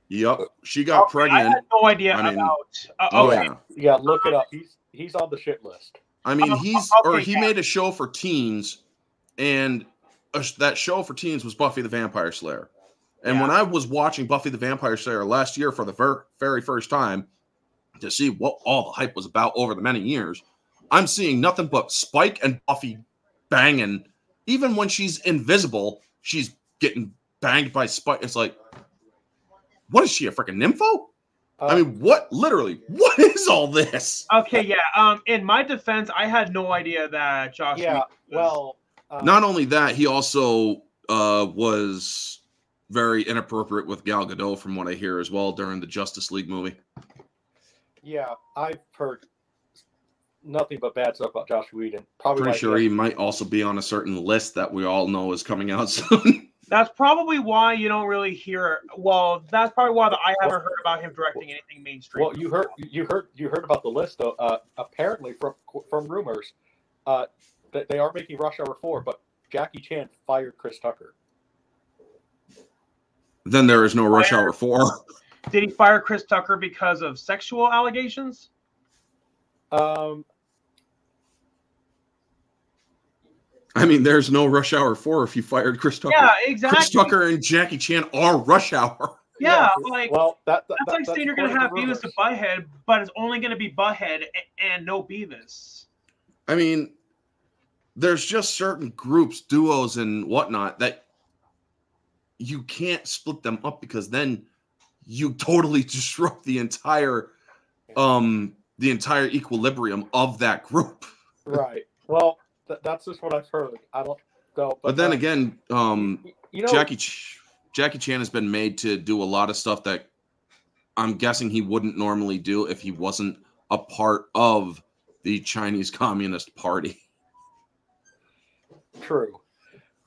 Yep, she got pregnant. I had no idea about. Yeah, look it up. He's on the shit list. I mean, he made a show for teens, and that show for teens was Buffy the Vampire Slayer. And when I was watching Buffy the Vampire Slayer last year for the very first time to see what all the hype was about over the many years, I'm seeing nothing but Spike and Buffy banging. Even when she's invisible, she's getting banged by Spike. It's like, what is she, a freaking nympho? I mean, what is all this? Okay, yeah. In my defense, I had no idea that Josh. Yeah, not only that, he also was very inappropriate with Gal Gadot, from what I hear as well, during the Justice League movie. Yeah, I've heard nothing but bad stuff about Josh Whedon. Pretty sure he might also be on a certain list that we all know is coming out soon. That's probably why you don't really hear. Well, that's probably why I haven't heard about him directing anything mainstream. Well, you heard about the list though. Apparently, from rumors, that they are making Rush Hour 4, but Jackie Chan fired Chris Tucker. Then there is no Rush Hour 4. Did he fire Chris Tucker because of sexual allegations? I mean, there's no Rush Hour 4 if you fired Chris Tucker. Yeah, exactly. Chris Tucker and Jackie Chan are Rush Hour. Yeah, like, well, that's like saying you're going to have Beavis and Butthead, but it's only going to be Butthead and no Beavis. I mean, there's just certain groups, duos, and whatnot that you can't split them up, because then you totally disrupt the entire equilibrium of that group. Right. Well, that's just what I've heard. I don't know. But then again, Jackie Chan has been made to do a lot of stuff that I'm guessing he wouldn't normally do if he wasn't a part of the Chinese Communist Party. True.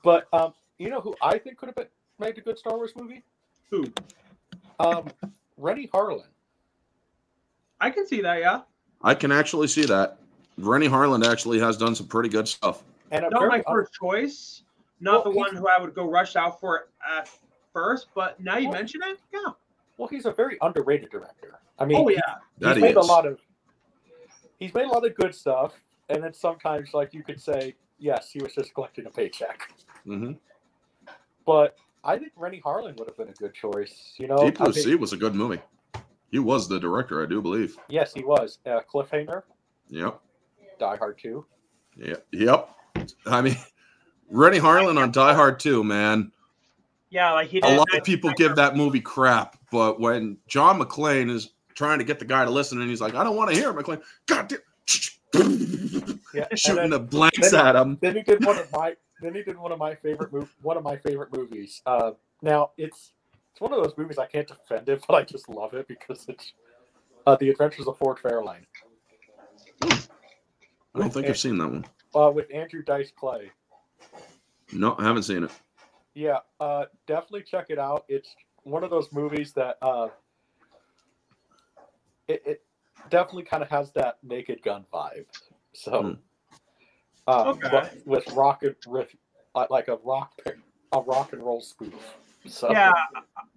But you know who I think could have made a good Star Wars movie? Who? Rennie Harlan. I can see that. Yeah. I can actually see that. Rennie Harlan actually has done some pretty good stuff. And Not my first choice. Not the one who I would go rush out for at first, but now you mention it, yeah. Well, he's a very underrated director. I mean, oh yeah, he's made a lot of good stuff, and then sometimes, like, you could say, yes, he was just collecting a paycheck. Mm-hmm. But I think Rennie Harlan would have been a good choice. You know, Deep Blue Sea was a good movie. He was the director, I do believe. Yes, he was. Cliffhanger. Yep. Die Hard 2. Yeah. Yep. I mean, Rennie Harlan on Die Hard 2, man. Yeah, like a lot of people give that movie crap, but when John McClane is trying to get the guy to listen, and he's like, "I don't want to hear it," McClane, God damn, shooting the blanks at him. Then he did one of my favorite movies. Now it's one of those movies I can't defend it, but I just love it because it's The Adventures of Ford Fairlane. I don't think I've seen that one. With Andrew Dice Clay. No, I haven't seen it. Yeah, definitely check it out. It's one of those movies that it definitely kind of has that Naked Gun vibe. So, with rock and like a rock and roll spoof. So. Yeah,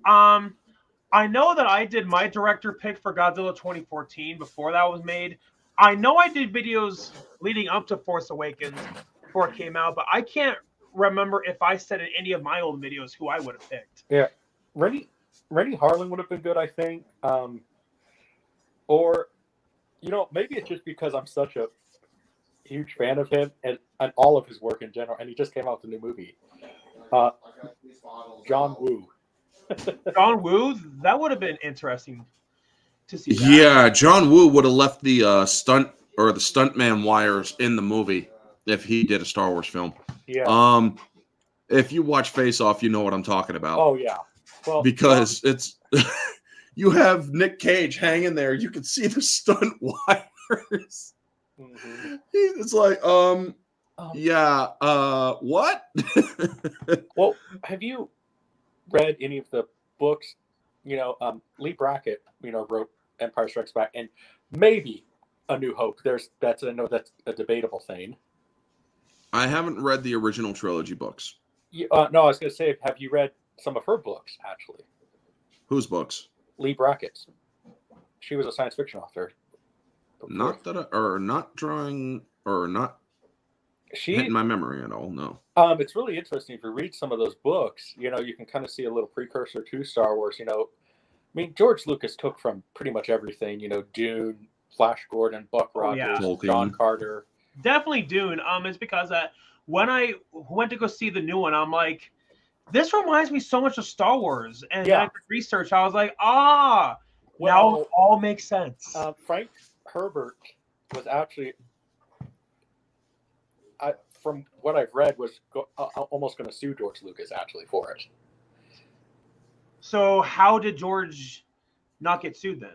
I know that I did my director pick for Godzilla 2014 before that was made. I know I did videos leading up to Force Awakens before it came out, but I can't remember if I said in any of my old videos who I would have picked. Yeah, Rennie Harlan would have been good, I think. Or, you know, maybe it's just because I'm such a huge fan of him and all of his work in general, and he just came out with a new movie. John Woo. John Woo, that would have been interesting to see. That. Yeah, John Woo would have left the stuntman wires in the movie if he did a Star Wars film. Yeah. If you watch Face Off, you know what I'm talking about. Oh yeah. Well, because it's you have Nick Cage hanging there. You can see the stunt wires. Mm-hmm. It's like, what? Well, have you read any of the books? You know, Lee Brackett, wrote Empire Strikes Back and maybe A New Hope. I know that's a debatable thing. I haven't read the original trilogy books. No, I was going to say, have you read some of her books, actually? Whose books? Lee Brackett's. She was a science fiction author. Not hitting my memory at all, no. It's really interesting. If you read some of those books, you can kind of see a little precursor to Star Wars. I mean, George Lucas took from pretty much everything, Dune, Flash Gordon, Buck Rogers, John Carter. Definitely Dune. It's because when I went to go see the new one, I'm like, this reminds me so much of Star Wars. And then I did research. I was like, now it all makes sense. Frank Herbert was actually, from what I've read, was almost going to sue George Lucas actually for it. So how did George not get sued then?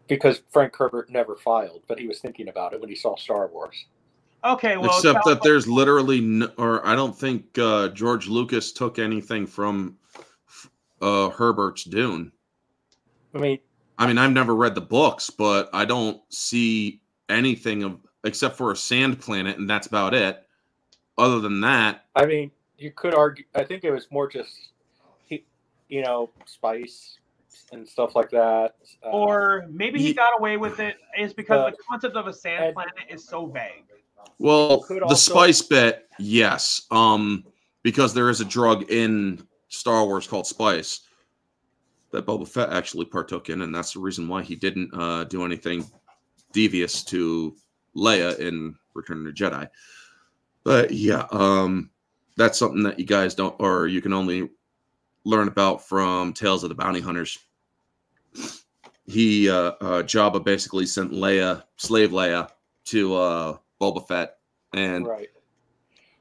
Because Frank Herbert never filed, but he was thinking about it when he saw Star Wars. Okay, well, except that there's literally I don't think George Lucas took anything from Herbert's Dune. I mean, I've never read the books, but I don't see anything except for a sand planet, and that's about it. Other than that, I mean, you could argue. I think it was more just spice and stuff like that. Or maybe he got away with it is because the concept of a sand planet is so vague. Well, the spice bit, yes. Because there is a drug in Star Wars called spice that Boba Fett actually partook in, and that's the reason why he didn't do anything devious to Leia in Return of the Jedi. But yeah, that's something that you guys don't, or you can only learn about from Tales of the Bounty Hunters. Jabba basically sent slave Leia, to Boba Fett, and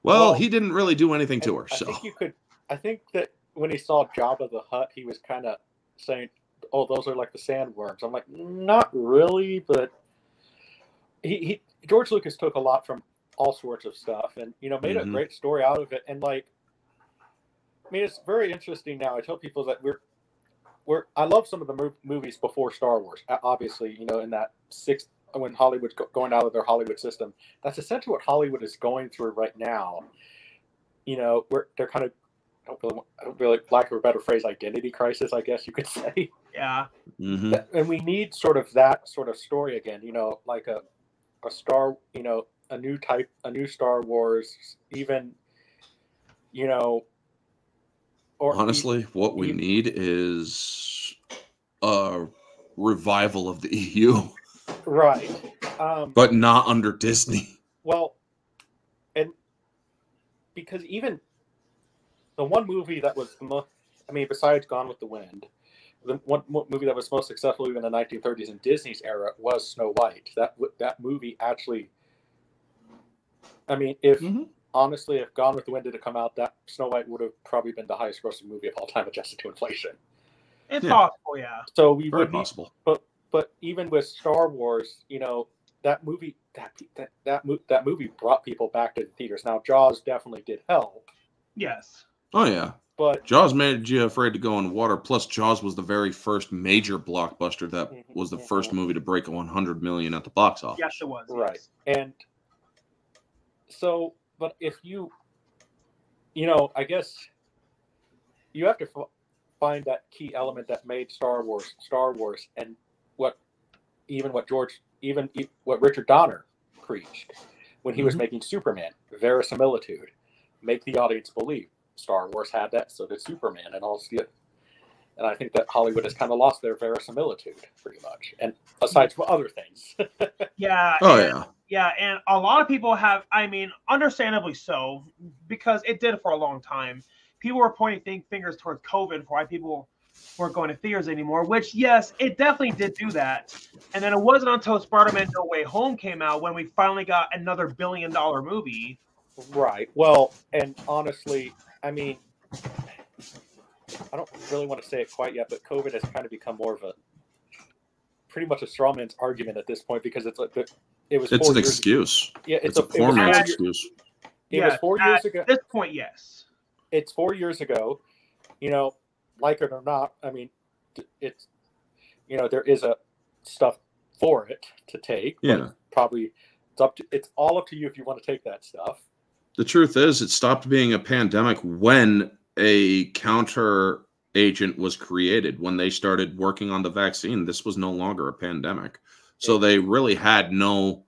well, he didn't really do anything to her. I think that when he saw Jabba the Hutt, he was kind of saying, "Oh, those are like the sandworms." I'm like, not really, but George Lucas took a lot from all sorts of stuff, and made a great story out of it. And it's very interesting now. I tell people that I love some of the movies before Star Wars. Obviously, you know, in that when Hollywood's going out of their Hollywood system, that's essentially what Hollywood is going through right now. You know, they're kind of, I don't really, lack of a better phrase, identity crisis, I guess you could say. Yeah. Mm-hmm. And we need sort of that sort of story again. You know, like a Star, you know, a new Star Wars, even, you know. Or honestly, what we need is a revival of the EU, right? But not under Disney. Well, and because even the one movie that was the most, I mean, besides Gone with the Wind, the one movie that was most successful even in the 1930s in Disney's era was Snow White. That movie actually, I mean, if honestly, if Gone with the Wind did come out, that Snow White would have probably been the highest grossing movie of all time, adjusted to inflation. It's possible, yeah. So we Very would possible. But even with Star Wars, you know, that movie brought people back to the theaters. Now Jaws definitely did help. Yes. Oh yeah. But Jaws made you afraid to go in water. Plus, Jaws was the very first major blockbuster that was the first movie to break 100 million at the box office. Yes, it was. Right. Yes. And so, but if you know, I guess you have to find that key element that made Star Wars, and what Richard Donner preached when he was making Superman, verisimilitude, make the audience believe. Star Wars had that, so did Superman, and I think that Hollywood has kind of lost their verisimilitude pretty much, and aside from other things. Yeah. Yeah, and a lot of people have, I mean, understandably so, because it did for a long time. People were pointing fingers towards COVID for why people weren't going to theaters anymore, which, yes, it definitely did do that. And then it wasn't until Spider-Man No Way Home came out when we finally got another billion-dollar movie. Right. Well, and honestly, I mean, I don't really want to say it quite yet, but COVID has kind of become more of pretty much a straw man's argument at this point, because it's like it's an excuse. Yeah, it's a poor man's excuse. It was 4 years ago. At this point, yes. It's 4 years ago. You know, like it or not, I mean, it's, you know, there is a stuff for it to take. Yeah. Probably it's all up to you if you want to take that stuff. The truth is, it stopped being a pandemic when a counter agent was created. When they started working on the vaccine, this was no longer a pandemic. So they really had no,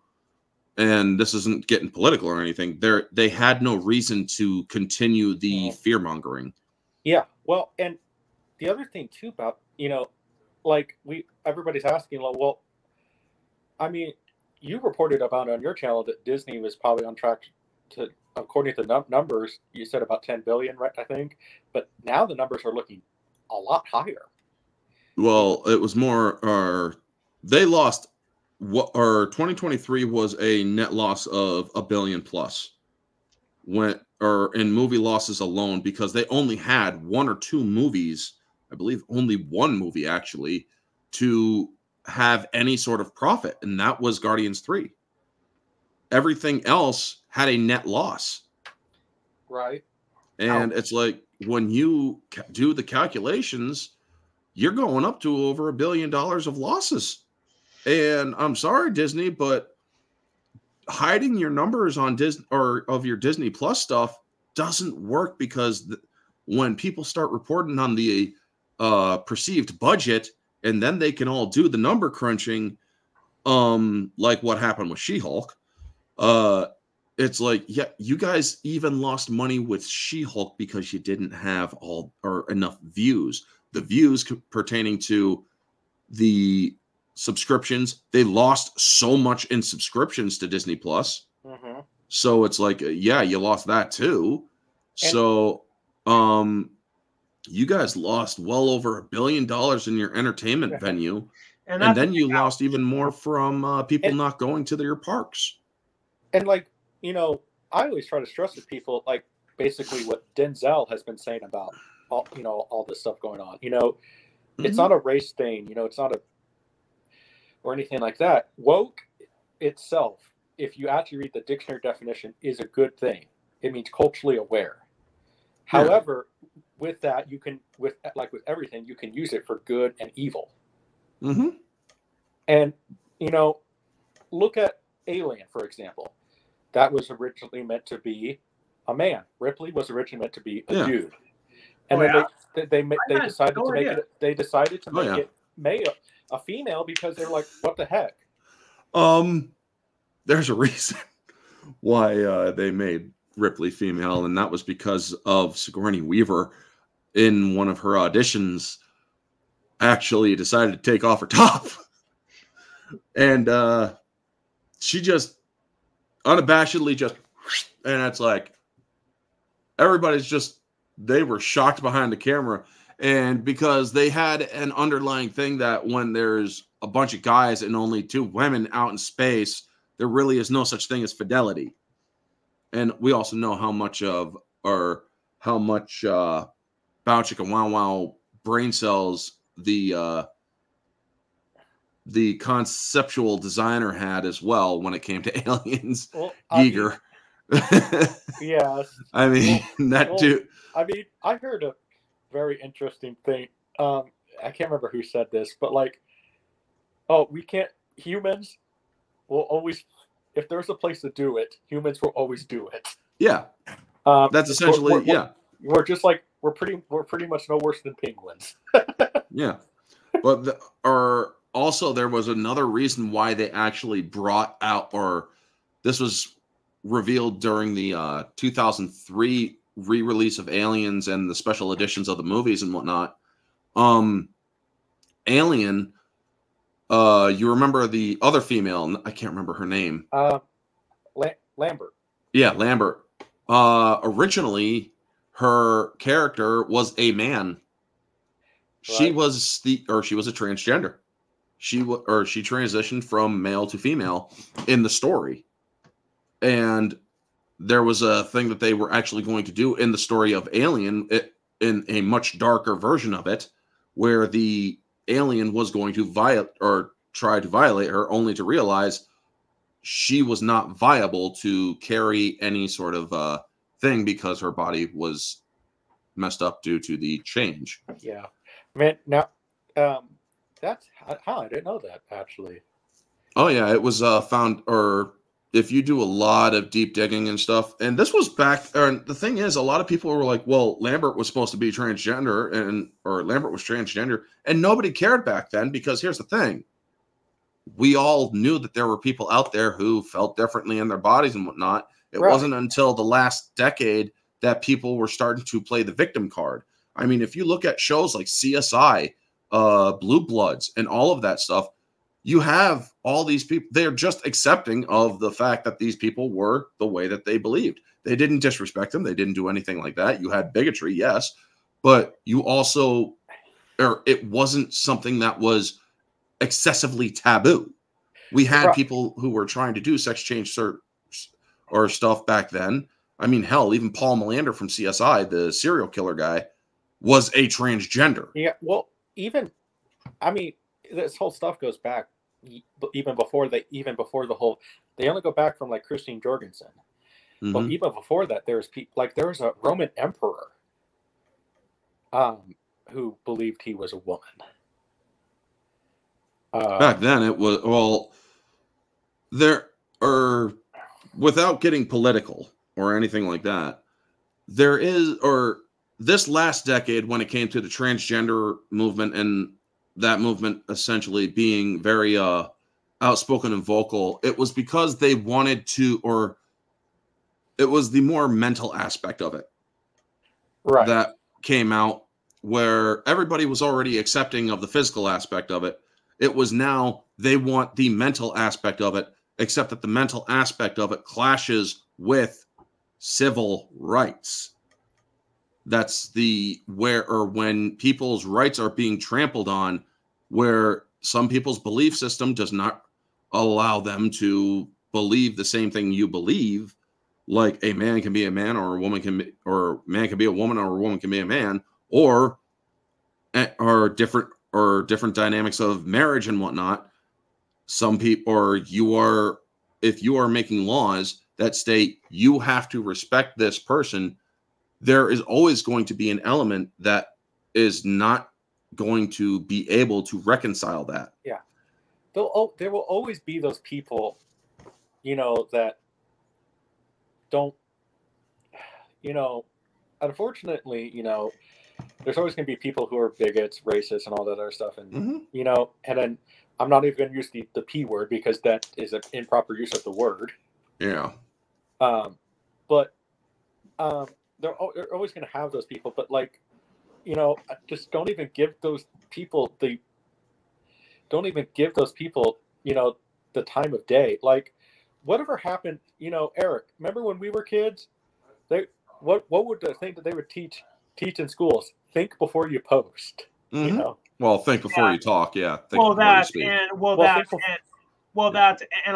and this isn't getting political or anything, they had no reason to continue the fear-mongering. Yeah. Well, and the other thing too about, you know, like everybody's asking, well, I mean, you reported about on your channel that Disney was probably on track to, according to the numbers, you said about 10 billion, right? I think, but now the numbers are looking a lot higher. Well, it was more, they lost, or 2023 was a net loss of $1 billion plus, in movie losses alone, because they only had 1 or 2 movies, I believe only 1 movie actually, to have any sort of profit, and that was Guardians 3. Everything else had a net loss. Right. And it's like, when you do the calculations, you're going up to over $1 billion of losses. And I'm sorry, Disney, but hiding your numbers on Disney or of your Disney Plus stuff doesn't work, because when people start reporting on the perceived budget, and then they can all do the number crunching, like what happened with She-Hulk, it's like, yeah, you guys even lost money with She-Hulk because you didn't have enough views. The views pertaining to the subscriptions, they lost so much in subscriptions to Disney Plus. So it's like, yeah, you lost that too. So you guys lost well over $1 billion in your entertainment venue, and then you lost even more from people not going to their parks. And like, you know, I always try to stress with people, like, basically what Denzel has been saying about all this stuff going on. You know, it's not a race thing. You know, it's not or anything like that. Woke itself, if you actually read the dictionary definition, is a good thing. It means culturally aware. However, with that, you can, with everything, you can use it for good and evil. Mm-hmm. And, you know, look at Alien, for example. That was originally meant to be a man. Ripley was originally meant to be a dude. And then they decided to make it. They decided to make it male, a female, because they're like, what the heck? There's a reason why they made Ripley female, and that was because of Sigourney Weaver in one of her auditions actually decided to take off her top. And she just unabashedly just, and it's like everybody's just, they were shocked behind the camera. And because they had an underlying thing that when there's a bunch of guys and only 2 women out in space, there really is no such thing as fidelity. And we also know how much Bow Chicka Wow Wow brain cells the conceptual designer had as well when it came to Aliens. Well, Giger. Yeah. I mean, too. I mean, I heard a very interesting thing. I can't remember who said this, but like, humans will always, if there's a place to do it, humans will always do it. Yeah. That's essentially, We're just like, we're pretty much no worse than penguins. Yeah. But also there was another reason why they actually brought out, or this was revealed during the 2003 re-release of Aliens and the special editions of the movies and whatnot. Alien, you remember the other female, I can't remember her name. Lambert. Yeah, Lambert. Originally her character was a man. Right. She was a transgender. She transitioned from male to female in the story. And there was a thing that they were actually going to do in the story of Alien, in a much darker version of it, where the alien was going to try to violate her, only to realize she was not viable to carry any sort of thing because her body was messed up due to the change. Yeah. Man, now, that's how I didn't know that, actually. Oh, yeah, it was found, or if you do a lot of deep digging and stuff, and this was back, and the thing is, a lot of people were like, well, Lambert was supposed to be transgender, or Lambert was transgender, and nobody cared back then, because here's the thing. We all knew that there were people out there who felt differently in their bodies and whatnot. It wasn't until the last decade that people were starting to play the victim card. I mean, if you look at shows like CSI, Blue Bloods, and all of that stuff, you have all these people. They're just accepting of the fact that these people were the way that they believed. They didn't disrespect them. They didn't do anything like that. You had bigotry, yes, but you also, it wasn't something that was excessively taboo. We had people who were trying to do sex change or stuff back then. I mean, hell, even Paul Melander from CSI, the serial killer guy, was a transgender. Yeah, well, I mean, this whole stuff goes back even before the whole. They only go back from like Christine Jorgensen, but even before that, there's people like there was a Roman emperor, who believed he was a woman. Back then, it was without getting political or anything like that. This last decade, when it came to the transgender movement and that movement essentially being very outspoken and vocal, it was because they wanted to, or it was the more mental aspect of it that came out, where everybody was already accepting of the physical aspect of it. It was now they want the mental aspect of it, except that the mental aspect of it clashes with civil rights. That's when people's rights are being trampled on, where some people's belief system does not allow them to believe the same thing you believe, like a man can be a man, or a woman can be, or a man can be a woman, or a woman can be a man, or different dynamics of marriage and whatnot. Some people, if you are making laws that state you have to respect this person there is always going to be an element that is not going to be able to reconcile that. Yeah. There will always be those people, that don't, unfortunately, there's always going to be people who are bigots, racists, and all that other stuff. And, and then I'm not even going to use the P word because that is an improper use of the word. Yeah. But they're always going to have those people. But, just don't even give those people the time of day. Like, whatever happened, Eric, remember when we were kids? What would the thing that they would teach in schools? Think before you post. Well, think before you talk. Yeah. And on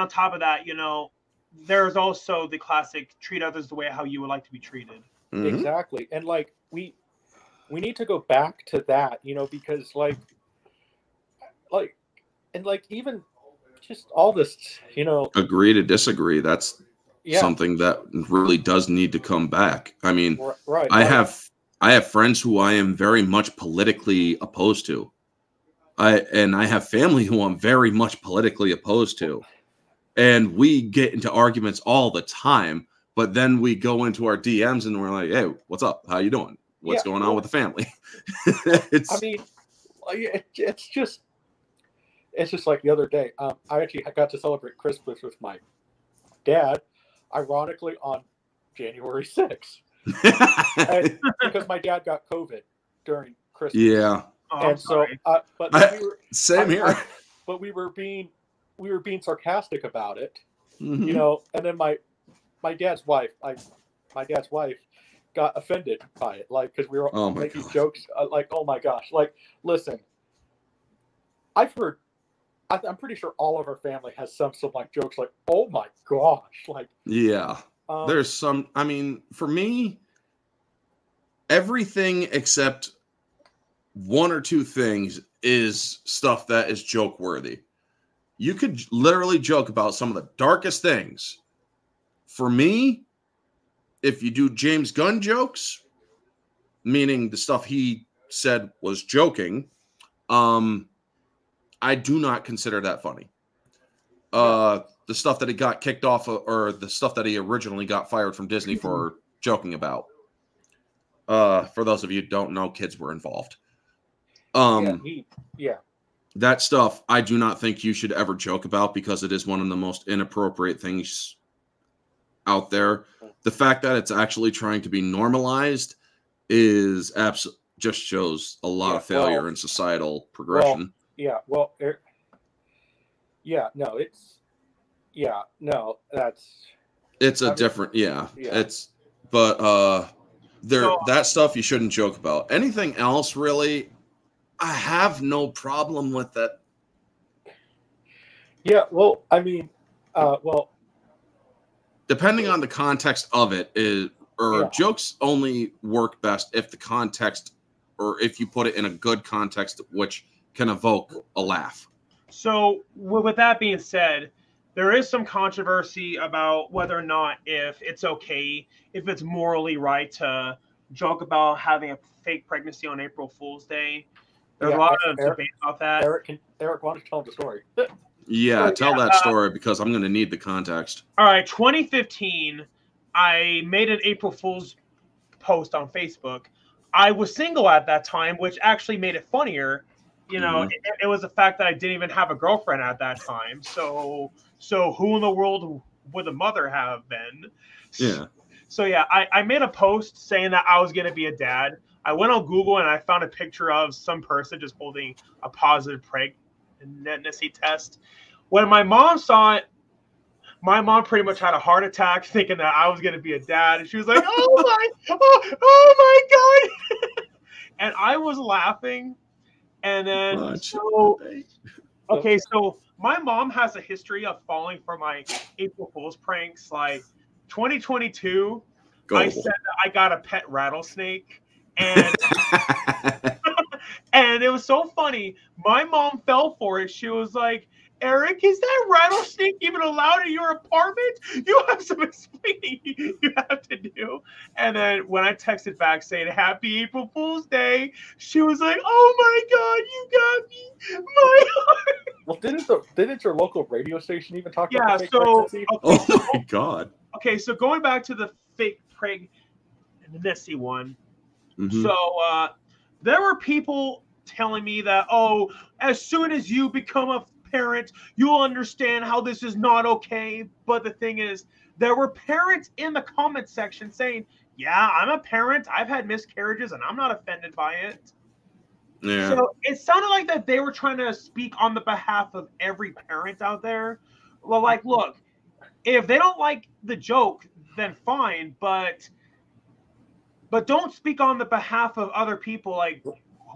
top of that, there's also the classic treat others the way how you would like to be treated. Exactly. And we need to go back to that, because even just all this, agree to disagree. That's something that really does need to come back. I mean, right. I have friends who I am very much politically opposed to. I have family who I'm very much politically opposed to. And we get into arguments all the time, but then we go into our DMs and we're like, hey, what's up? How you doing? What's going on with the family? It's just like the other day. I actually got to celebrate Christmas with my dad, ironically, on January 6th. Because my dad got COVID during Christmas. Yeah. And so, same here. But we were being sarcastic about it, Mm-hmm. And then my dad's wife, got offended by it, because we were making jokes, oh my gosh, listen, I'm pretty sure all of our family has some jokes oh my gosh, yeah. There's some. I mean, for me, everything except one or two things is stuff that is joke worthy. You could literally joke about some of the darkest things. For me, if you do James Gunn jokes, meaning the stuff he said was joking, I do not consider that funny. The stuff that he got kicked off or the stuff that he originally got fired from Disney for joking about. For those of you who don't know, kids were involved. That stuff I do not think you should ever joke about because it is one of the most inappropriate things out there. The fact that it's actually trying to be normalized is just shows a lot of failure in societal progression. That stuff you shouldn't joke about. Anything else, really, I have no problem with that. Yeah, well, I mean, depending on the context of it, jokes only work best if the context, or if you put it in a good context, which can evoke a laugh. So, with that being said, there is some controversy about whether or not if it's morally right to joke about having a fake pregnancy on April Fool's Day. There's a lot of debate about that. Eric, why don't you tell the story? Tell that story because I'm going to need the context. All right, 2015, I made an April Fool's post on Facebook. I was single at that time, which actually made it funnier. It was the fact that I didn't even have a girlfriend at that time. So who in the world would the mother have been? Yeah. So I made a post saying that I was going to be a dad. I went on Google and I found a picture of some person just holding a positive pregnancy test. When my mom saw it, my mom pretty much had a heart attack thinking that I was going to be a dad. And she was like, oh my God. And I was laughing. And then, so my mom has a history of falling for my April Fool's pranks. 2022, I said that I got a pet rattlesnake. And and it was so funny. My mom fell for it. She was like, Eric, is that rattlesnake even allowed in your apartment? You have some explaining you have to do. you. And then when I texted back saying Happy April Fool's Day, she was like, "Oh my God, you got me, my heart." Well, didn't your local radio station even talk about Yeah. the fake So pregnancy? Oh my God. okay, so going back to the fake pregnancy one. Mhm. So there were people telling me that, oh, as soon as you become a parent, you'll understand how this is not okay. But the thing is, there were parents in the comment section saying, yeah, I'm a parent. I've had miscarriages and I'm not offended by it. Yeah. So it sounded like that they were trying to speak on the behalf of every parent out there. Well, like, look, if they don't like the joke, then fine, but don't speak on the behalf of other people. Like,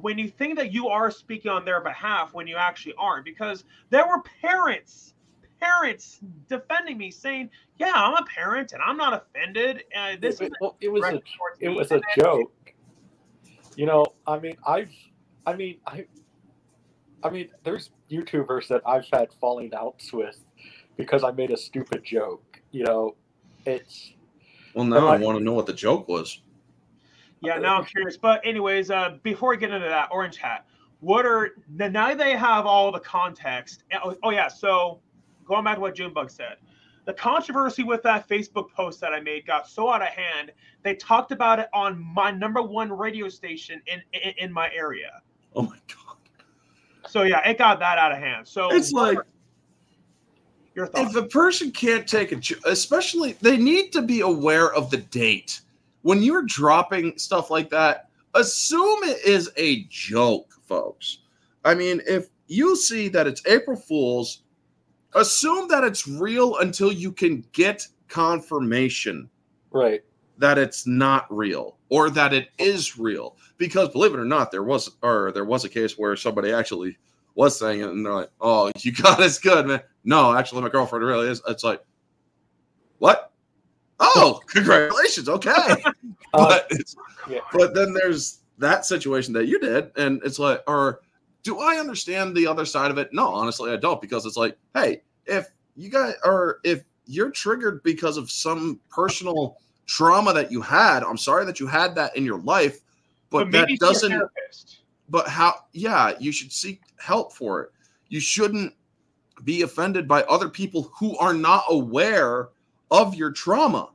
when you think that you are speaking on their behalf when you actually aren't, because there were parents defending me saying, yeah, I'm a parent and I'm not offended. This is it was a joke. You know, I mean, there's YouTubers that I've had falling outs with because I made a stupid joke. You know, it's. Well, now I want to know what the joke was. Yeah, now I'm curious. But anyways, before we get into that, Orange Hat, what are now they have all the context? Oh yeah, so going back to what Junebug said, the controversy with that Facebook post that I made got so out of hand. They talked about it on my #1 radio station in my area. Oh my God. So yeah, it got that out of hand. So It's like, your thoughts? if a person can't take a, especially, they need to be aware of the date. When you're dropping stuff like that, assume it is a joke, folks. I mean, if you see that it's April Fool's, assume that it's real until you can get confirmation, right, that it's not real or that it is real. Because believe it or not, there was a case where somebody actually was saying it, and they're like, "Oh, you got us good, man." No, actually, my girlfriend really is. It's like, what? Oh, congratulations. Okay. But then there's that situation that you did, and it's like, or do I understand the other side of it? No, honestly, I don't, because it's like, hey, if you're triggered because of some personal trauma that you had, I'm sorry that you had that in your life, but that doesn't. But you should seek help for it. You shouldn't be offended by other people who are not aware of your trauma.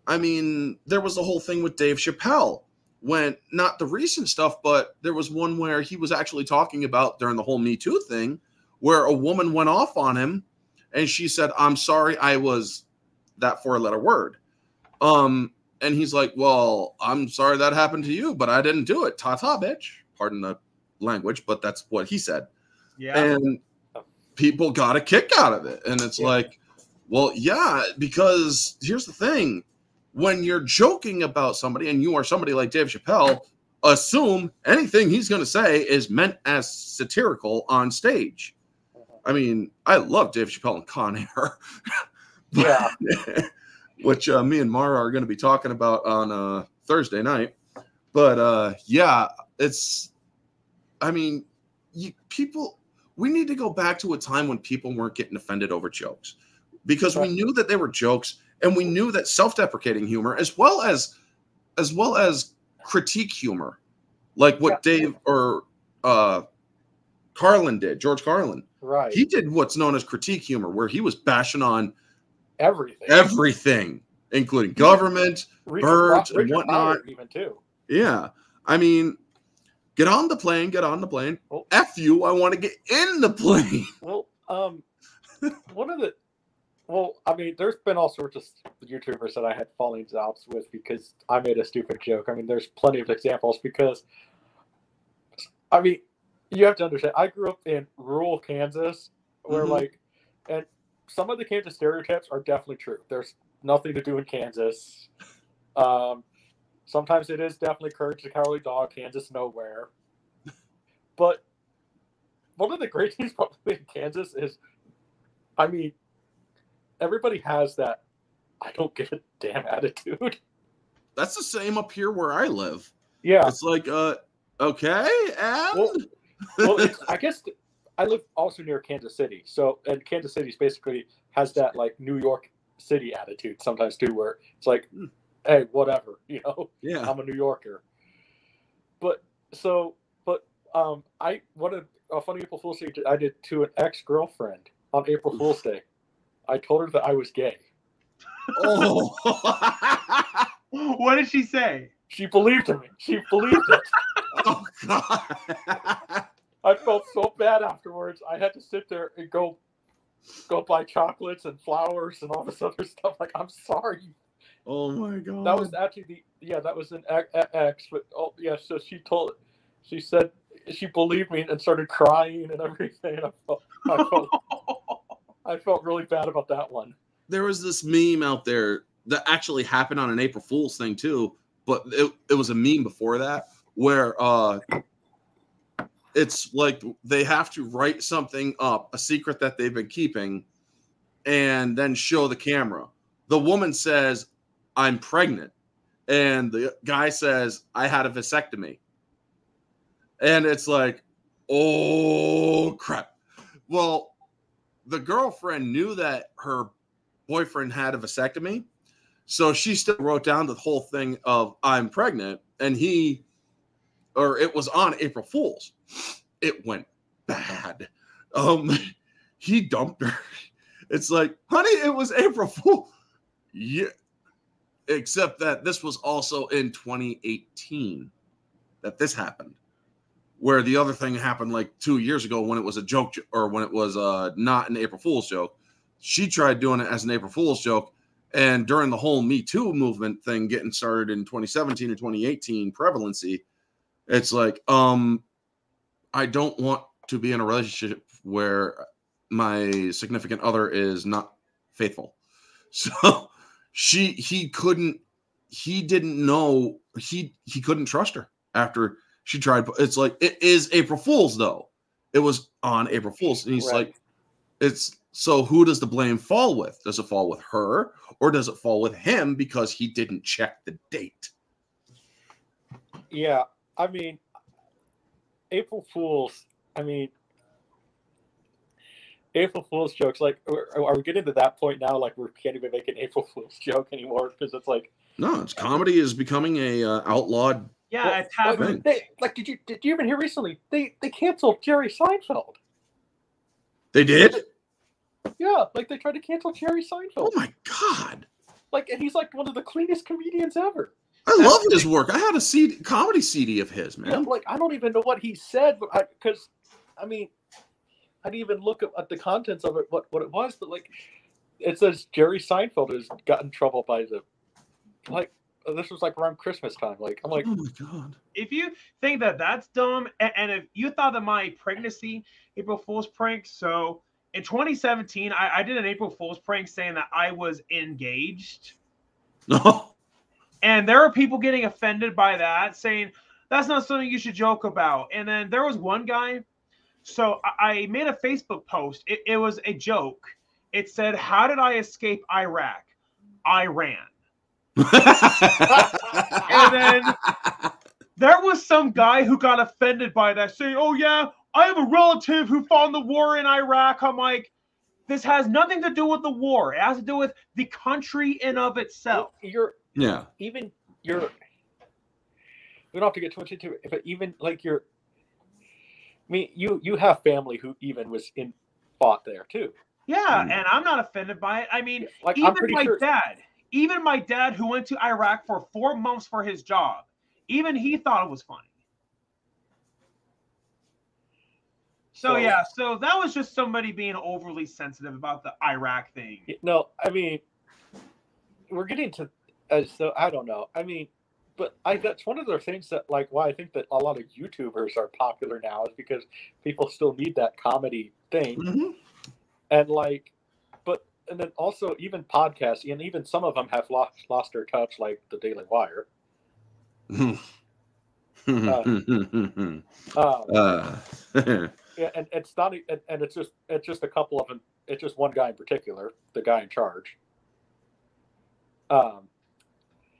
I mean, there was the whole thing with Dave Chappelle, when not the recent stuff, but there was one where he was actually talking about during the whole Me Too thing, where a woman went off on him and she said, "I'm sorry, I was," that 4-letter word. And he's like, "Well, I'm sorry that happened to you, but I didn't do it. Ta-ta, bitch." Pardon the language, but that's what he said. Yeah. And people got a kick out of it. And it's like, well, yeah, because here's the thing. When you're joking about somebody and you are somebody like Dave Chappelle, assume anything he's going to say is meant as satirical on stage. I mean, I love Dave Chappelle and Con Air. Yeah. Which me and Mara are going to be talking about on Thursday night. But it's, I mean, we need to go back to a time when people weren't getting offended over jokes, because we knew that they were jokes, and we knew that self-deprecating humor, as well as critique humor, like what Dave or Carlin did, George Carlin. Right. He did what's known as critique humor, where he was bashing on everything, including government, birds, and whatnot. Even too. Yeah. I mean, get on the plane. Well, F you, I want to get in the plane. Well, I mean, there's been all sorts of YouTubers that I had fallings outs with because I made a stupid joke. I mean, there's plenty of examples because, I mean, you have to understand, I grew up in rural Kansas where and some of the Kansas stereotypes are definitely true. There's nothing to do in Kansas. Sometimes it is definitely Courage the Cowardly Dog, Kansas nowhere. But one of the great things about living in Kansas is, I mean, everybody has that I don't give a damn attitude. That's the same up here where I live. Yeah. It's like, okay, and? Well, I guess I live also near Kansas City. So, and Kansas City basically has that like New York City attitude sometimes too, where it's like hey, whatever, you know. Yeah. I'm a New Yorker. But I what a funny April Fool's Day I did to an ex-girlfriend on April Fool's Day. I told her that I was gay. Oh. What did she say? She believed me. She believed it. Oh God. I felt so bad afterwards. I had to sit there and go buy chocolates and flowers and all this other stuff. Like, I'm sorry. Oh my God. That was actually that was an ex. But so she said she believed me and started crying and everything. And I felt really bad about that one. There was this meme out there that actually happened on an April Fool's thing too, but it was a meme before that where it's like they have to write something up, a secret that they've been keeping, and then show the camera. The woman says, "I'm pregnant," and the guy says, "I had a vasectomy." And it's like, oh crap. Well, the girlfriend knew that her boyfriend had a vasectomy, so she still wrote down the whole thing of "I'm pregnant," and it was on April Fool's. It went bad. He dumped her. It's like, honey, it was April Fool. Yeah. Except that this was also in 2018 that this happened, where the other thing happened like 2 years ago when it was a joke or when it was not an April Fool's joke. She tried doing it as an April Fool's joke. And during the whole Me Too movement thing getting started in 2017 or 2018 prevalency, it's like, I don't want to be in a relationship where my significant other is not faithful. So he didn't know, he couldn't trust her after she tried. It's like, it is April Fool's though. It was on April Fool's. And he's Right. like, so who does the blame fall with? Does it fall with her or does it fall with him because he didn't check the date? Yeah. I mean, April Fool's jokes, like, are we getting to that point now? Like, we can't even make an April Fool's joke anymore because it's like, No, it's comedy is becoming a outlawed. Yeah, it's happening. did you even hear recently? They canceled Jerry Seinfeld. They did? Yeah, like they tried to cancel Jerry Seinfeld. Oh my God. Like, and he's like one of the cleanest comedians ever. I love his work. I had a comedy CD of his, man. Yeah, like, I don't even know what he said, but I didn't even look at the contents of it, what it was, but like, it says Jerry Seinfeld has got in trouble by this was like around Christmas time. Like, I'm like, oh my God. If you think that that's dumb, and if you thought that my pregnancy April Fool's prank, so in 2017, I did an April Fool's prank saying that I was engaged. No. And there were people getting offended by that, saying that's not something you should joke about. And then there was one guy. So I made a Facebook post. It was a joke. It said, "How did I escape Iraq? I ran." And then there was some guy who got offended by that, saying, "Oh yeah, I have a relative who fought in the war in Iraq." I'm like, this has nothing to do with the war. It has to do with the country in of itself. we don't have to get too much into it, but even like you have family who even was fought there too. Yeah, and I'm not offended by it. I mean, like, even my dad who went to Iraq for 4 months for his job, even he thought it was funny. So that was just somebody being overly sensitive about the Iraq thing. No, I mean, we're getting to, so I don't know. I mean, but that's one of the things that, like, why I think that a lot of YouTubers are popular now is because people still need that comedy thing. Mm-hmm. And like, and then also even podcasts, and even some of them have lost their touch, like the Daily Wire. Yeah, and it's not, and it's just a couple of them. It's just one guy in particular, the guy in charge.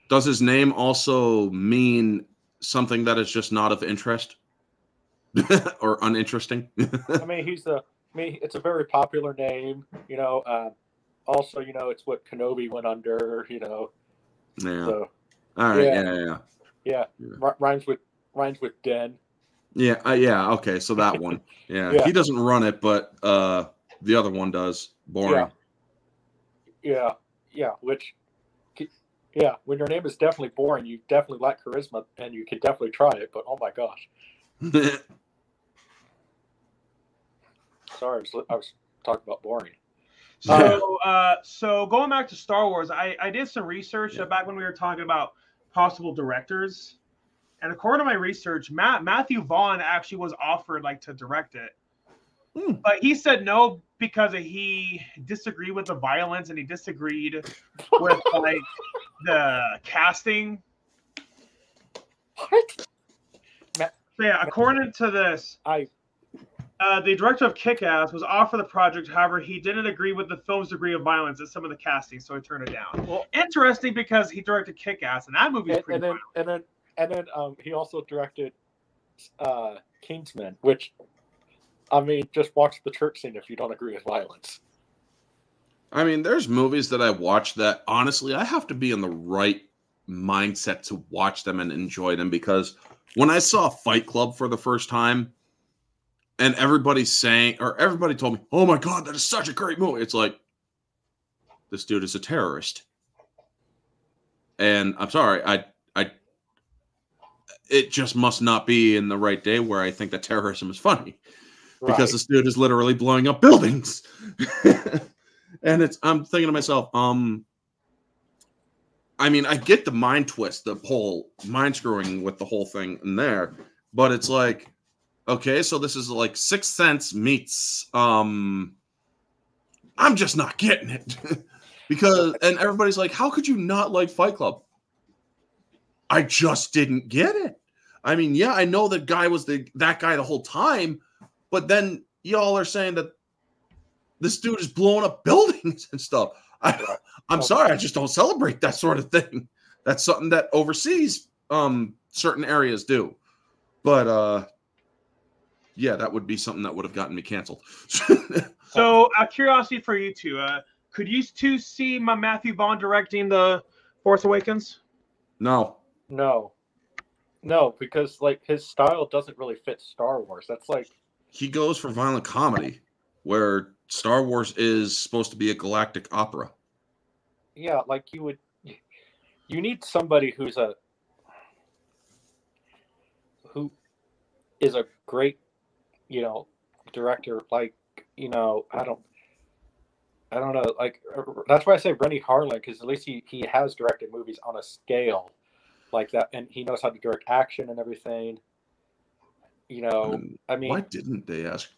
Does his name also mean something that is just not of interest or uninteresting? I mean, it's a very popular name, also, it's what Kenobi went under, Yeah. So All right. Yeah. Yeah. Yeah. Yeah. Rhymes with den. Yeah. Yeah. Okay. So that one. Yeah. Yeah. He doesn't run it, but the other one does. Boring. Yeah. Which, yeah, when your name is definitely boring, you definitely lack charisma, and you could definitely try it. But oh my gosh, sorry, I was talking about boring. So going back to Star Wars, I did some research back when we were talking about possible directors, and according to my research, Matthew Vaughn actually was offered like to direct it, but he said no because he disagreed with the violence and he disagreed with like the casting. What? So yeah, according to this, the director of Kick-Ass was offered the project. However, he didn't agree with the film's degree of violence and some of the casting, so he turned it down. Well, interesting because he directed Kick-Ass, and that movie is pretty violent. And then he also directed Kingsman, which, I mean, just watch the church scene if you don't agree with violence. I mean, there's movies that I watch that honestly I have to be in the right mindset to watch them and enjoy them, because when I saw Fight Club for the first time and everybody told me, "Oh my God, that is such a great movie." It's like, this dude is a terrorist. And I'm sorry, it just must not be in the right day where I think that terrorism is funny. Right. Because this dude is literally blowing up buildings. And I'm thinking to myself, I mean, I get the mind twist, the whole mind screwing with the whole thing in there, but it's like, okay, so this is like Sixth Sense meets, I'm just not getting it. Because, and everybody's like, how could you not like Fight Club? I just didn't get it. I mean, yeah, I know that guy was that guy the whole time, but then y'all are saying that this dude is blowing up buildings and stuff. I'm sorry, I just don't celebrate that sort of thing. That's something that overseas certain areas do. But yeah, that would be something that would have gotten me canceled. So, curiosity for you two, could you two see Matthew Vaughn directing The Force Awakens? No, because like his style doesn't really fit Star Wars. That's like, he goes for violent comedy, where Star Wars is supposed to be a galactic opera. Yeah, like you need somebody who is a great, director. Like, I don't know. Like, that's why I say Renny Harlin, because at least he has directed movies on a scale like that, and he knows how to direct action and everything. I mean, why didn't they ask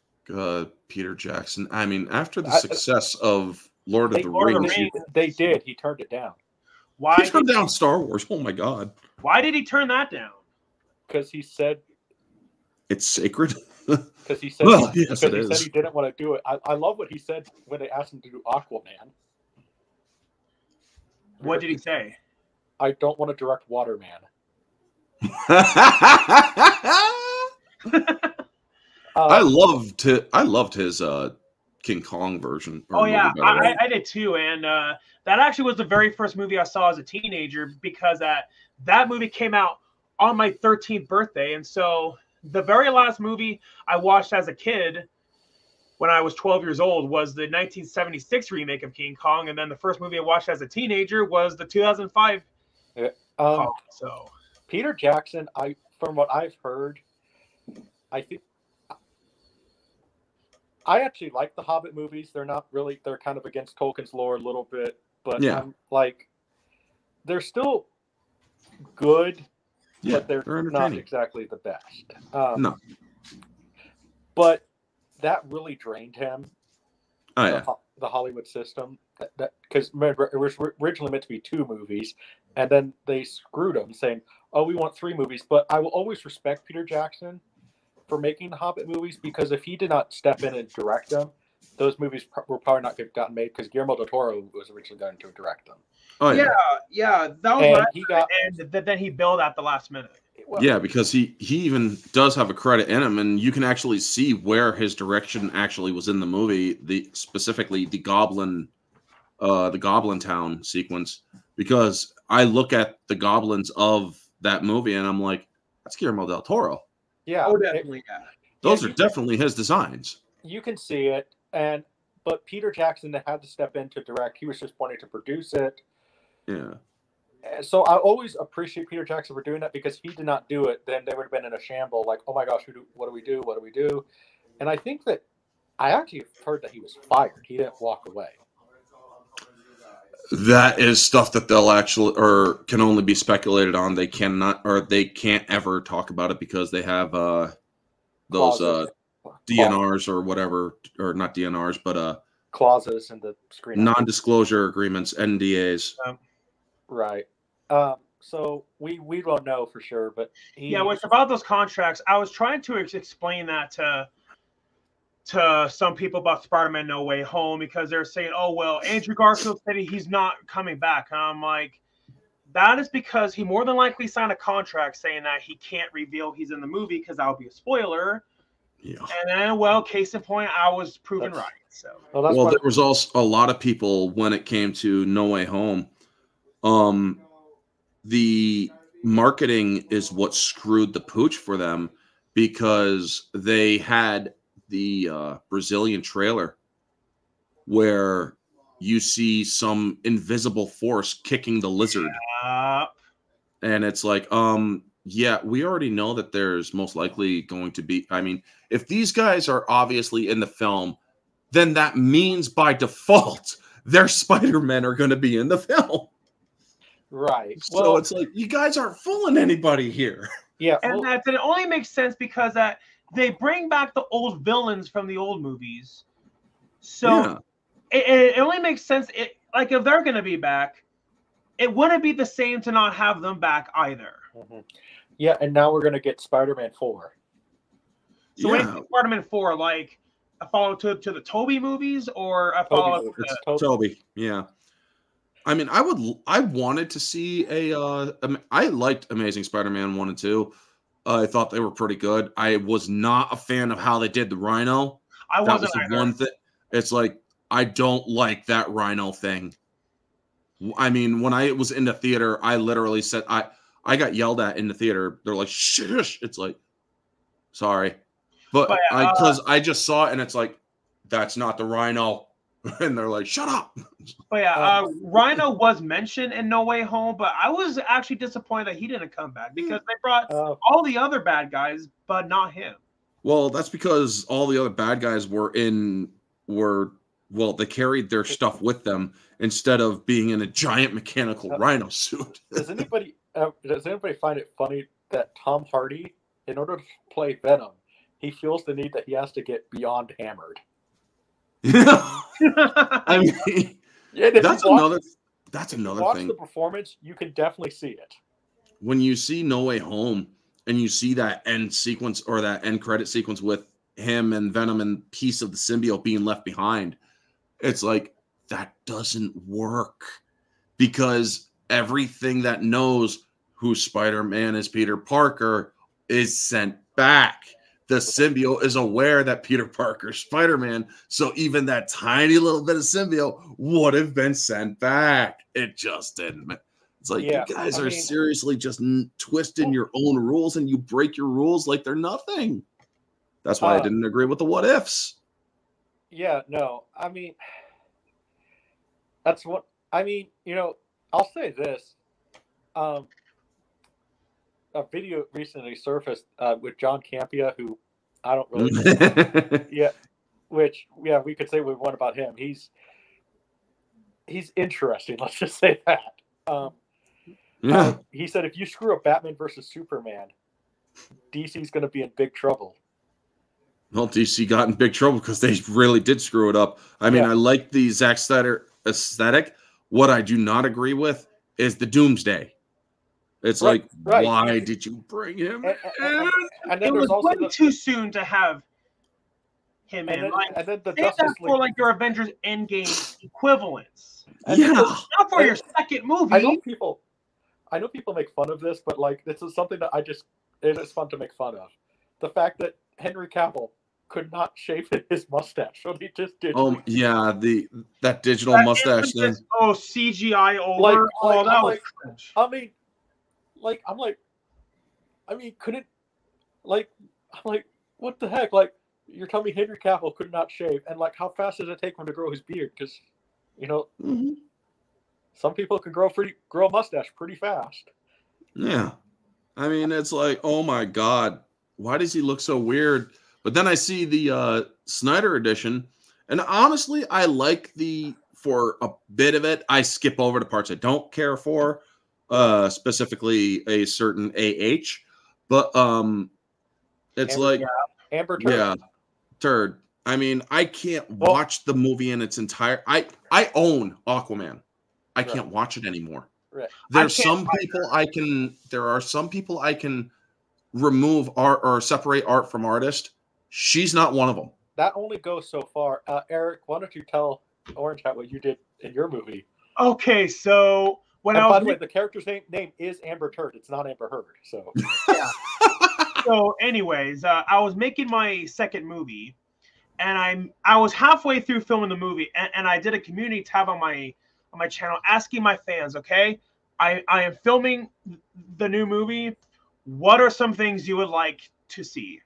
Peter Jackson? I mean, after the success of Lord of the Rings, they did. He turned it down. Why? He turned down Star Wars. Oh my God! Why did he turn that down? Because he said it's sacred. Because he said, well, yes, it is. He said he didn't want to do it. I love what he said when they asked him to do Aquaman. What did he say? I don't want to direct Waterman. I loved his King Kong version. Oh yeah, I did too, and that actually was the very first movie I saw as a teenager, because that movie came out on my 13th birthday, and so the very last movie I watched as a kid when I was 12 years old was the 1976 remake of King Kong, and then the first movie I watched as a teenager was the 2005. Kong, so Peter Jackson, from what I've heard, I think I actually like the Hobbit movies. They're kind of against Tolkien's lore a little bit, but yeah, they're still good. Yeah, but they're not exactly the best. No. But that really drained him. Oh, yeah. The Hollywood system. Because it was originally meant to be 2 movies, and then they screwed him, saying, "Oh, we want 3 movies." But I will always respect Peter Jackson for making the Hobbit movies, because if he did not step in and direct them, those movies were probably not gotten made, because Guillermo del Toro was originally going to direct them. Oh yeah, that was and then he bailed at the last minute. Well, yeah, because he even does have a credit in him, and you can actually see where his direction actually was in the movie. Specifically the Goblin Town sequence, because I look at the goblins of that movie and I'm like, that's Guillermo del Toro. Yeah, Oh, definitely. Yeah. Those Yeah, are definitely his designs. you can see it, but Peter Jackson had to step in to direct. He was just wanting to produce it. Yeah. So I always appreciate Peter Jackson for doing that, because if he did not do it, then they would have been in a shamble. Like, oh my gosh, what do we do? What do we do? And I think that I actually heard that he was fired. He didn't walk away. That is stuff that they'll actually, or can only be speculated on. They cannot, or they can't ever talk about it because they have those Clauses. DNRs or whatever, or not DNRs, but Clauses in the screen. non-disclosure agreements, NDAs. Right. So we don't know for sure, but which about those contracts, I was trying to explain that to some people about Spider-Man No Way Home, because they're saying, oh, well, Andrew Garfield said he's not coming back. And I'm like, that is because he more than likely signed a contract saying that he can't reveal he's in the movie, because that would be a spoiler. Yeah. And then, well, case in point, I was proven right. So, well, there was also a lot of people when it came to No Way Home. The marketing is what screwed the pooch for them, because they had the Brazilian trailer where you see some invisible force kicking the lizard. And it's like, yeah, we already know that there's most likely going to be, I mean, if these guys are obviously in the film, then that means by default their Spider-Men are going to be in the film. Right. So it's like, you guys aren't fooling anybody here. Yeah. And it only makes sense because they bring back the old villains from the old movies. So it only makes sense. Like, if they're going to be back, it wouldn't be the same to not have them back either. Mm-hmm. Yeah, and now we're going to get Spider-Man 4. So when it's Spider-Man 4, like a follow to the Tobey movies, or a follow to Tobey? Yeah. I mean, I wanted to see I liked Amazing Spider-Man 1 and 2. I thought they were pretty good. I was not a fan of how they did the Rhino. I wasn't the one thing. It's like, I don't like that Rhino thing. I mean, when I was in the theater, I literally said, I got yelled at in the theater. They're like, shush. It's like, sorry. But because I just saw it and it's like, that's not the Rhino. And they're like, shut up. But Rhino was mentioned in No Way Home, but I was actually disappointed that he didn't come back, because they brought all the other bad guys, but not him. Well, that's because all the other bad guys they carried their stuff with them instead of being in a giant mechanical rhino suit. Does anybody find it funny that Tom Hardy, in order to play Venom, he feels the need that he has to get beyond hammered? I mean, that's another thing. The performance, you can definitely see it. When you see No Way Home and you see that end sequence, or that end credit sequence with him and Venom and piece of the symbiote being left behind, it's like, that doesn't work, because everything that knows who Spider-Man is, Peter Parker, is sent back. The symbiote is aware that Peter Parker's Spider-Man, so even that tiny little bit of symbiote would have been sent back. It just didn't. It's like, you guys are seriously just twisting your own rules, and you break your rules like they're nothing. That's why I didn't agree with the what ifs. Yeah, no, I mean, that's what I mean. I'll say this. A video recently surfaced with John Campea, who I don't really know. We could say we want about him. He's interesting. Let's just say that. He said, if you screw up Batman versus Superman, DC's going to be in big trouble. Well, DC got in big trouble because they really did screw it up. I mean, I like the Zack Snyder aesthetic. What I do not agree with is the Doomsday. It's why did you bring him in? And then it was way too soon to have him in. And then the Justice League, for like your Avengers Endgame equivalents. Not for your second movie. I know people make fun of this, but like, this is something that it is fun to make fun of. The fact that Henry Cavill could not shave his mustache, so they just did. Yeah, that digital mustache thing. CGI over. Like, oh, that I'm was like, cringe. I mean, couldn't like, I'm like, what the heck? Like, you're telling me Henry Cavill could not shave, and like, how fast does it take him to grow his beard? Because, you know, some people can grow a mustache pretty fast. Yeah, I mean, it's like, oh my god, why does he look so weird? But then I see the Snyder edition, and honestly, I like for a bit of it. I skip over the parts I don't care for, specifically a certain AH. But it's Amber Turd. Yeah, turd. I mean, I can't watch the movie in its entire. I own Aquaman. I can't watch it anymore. Right. There are some people I can remove art or separate art from artist. She's not one of them. That only goes so far. Eric, why don't you tell Orange Hat what you did in your movie? Okay, so by the way, the character's name is Amber Turd. It's not Amber Heard. So yeah. So, anyways, I was making my second movie, and I was halfway through filming the movie, and I did a community tab on my channel asking my fans, okay, I am filming the new movie. What are some things you would like to see?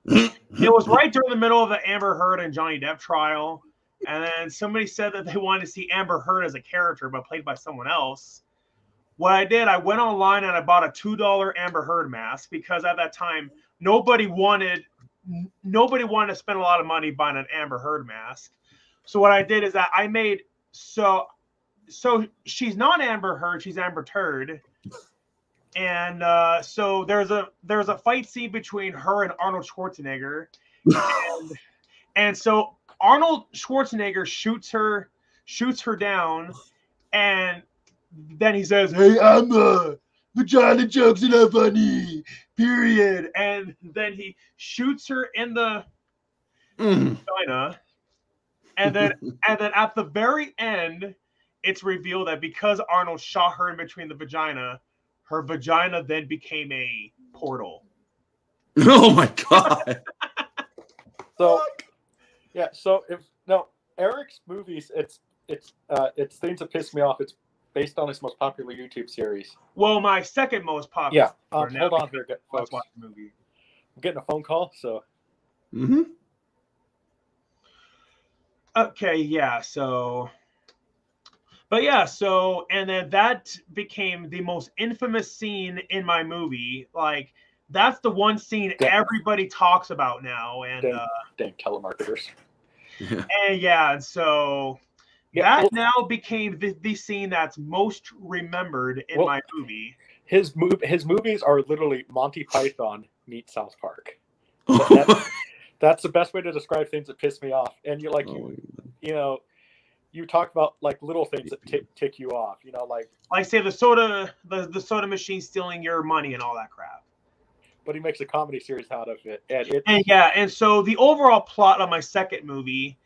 It was right during the middle of the Amber Heard and Johnny Depp trial, and then somebody said that they wanted to see Amber Heard as a character, but played by someone else. What I did, I went online and I bought a $2 Amber Heard mask because at that time nobody wanted to spend a lot of money buying an Amber Heard mask. So what I did is that I made so she's not Amber Heard, she's Amber Turd. And so there's a fight scene between her and Arnold Schwarzenegger, and so Arnold Schwarzenegger shoots her down, and then he says, "Hey, Emma, vagina jokes are not funny, period." And then he shoots her in the vagina, and then at the very end, it's revealed that because Arnold shot her in between the vagina, her vagina then became a portal. Oh my god! So Eric's movies, it's things that piss me off. It's based on his most popular YouTube series. Well, my second most popular. Yeah. Hold on here, folks. Watch the movie. I'm getting a phone call, so. Okay, yeah. So. But yeah, so, and then that became the most infamous scene in my movie. Like, that's the one scene everybody talks about now. And dang telemarketers. And so that now became the scene that's most remembered in my movie. His movies are literally Monty Python meets South Park. That's the best way to describe things that piss me off. And you're like, you know. You talk about like little things that tick you off, you know, like say the soda machine stealing your money and all that crap. But he makes a comedy series out of it, and so the overall plot of my second movie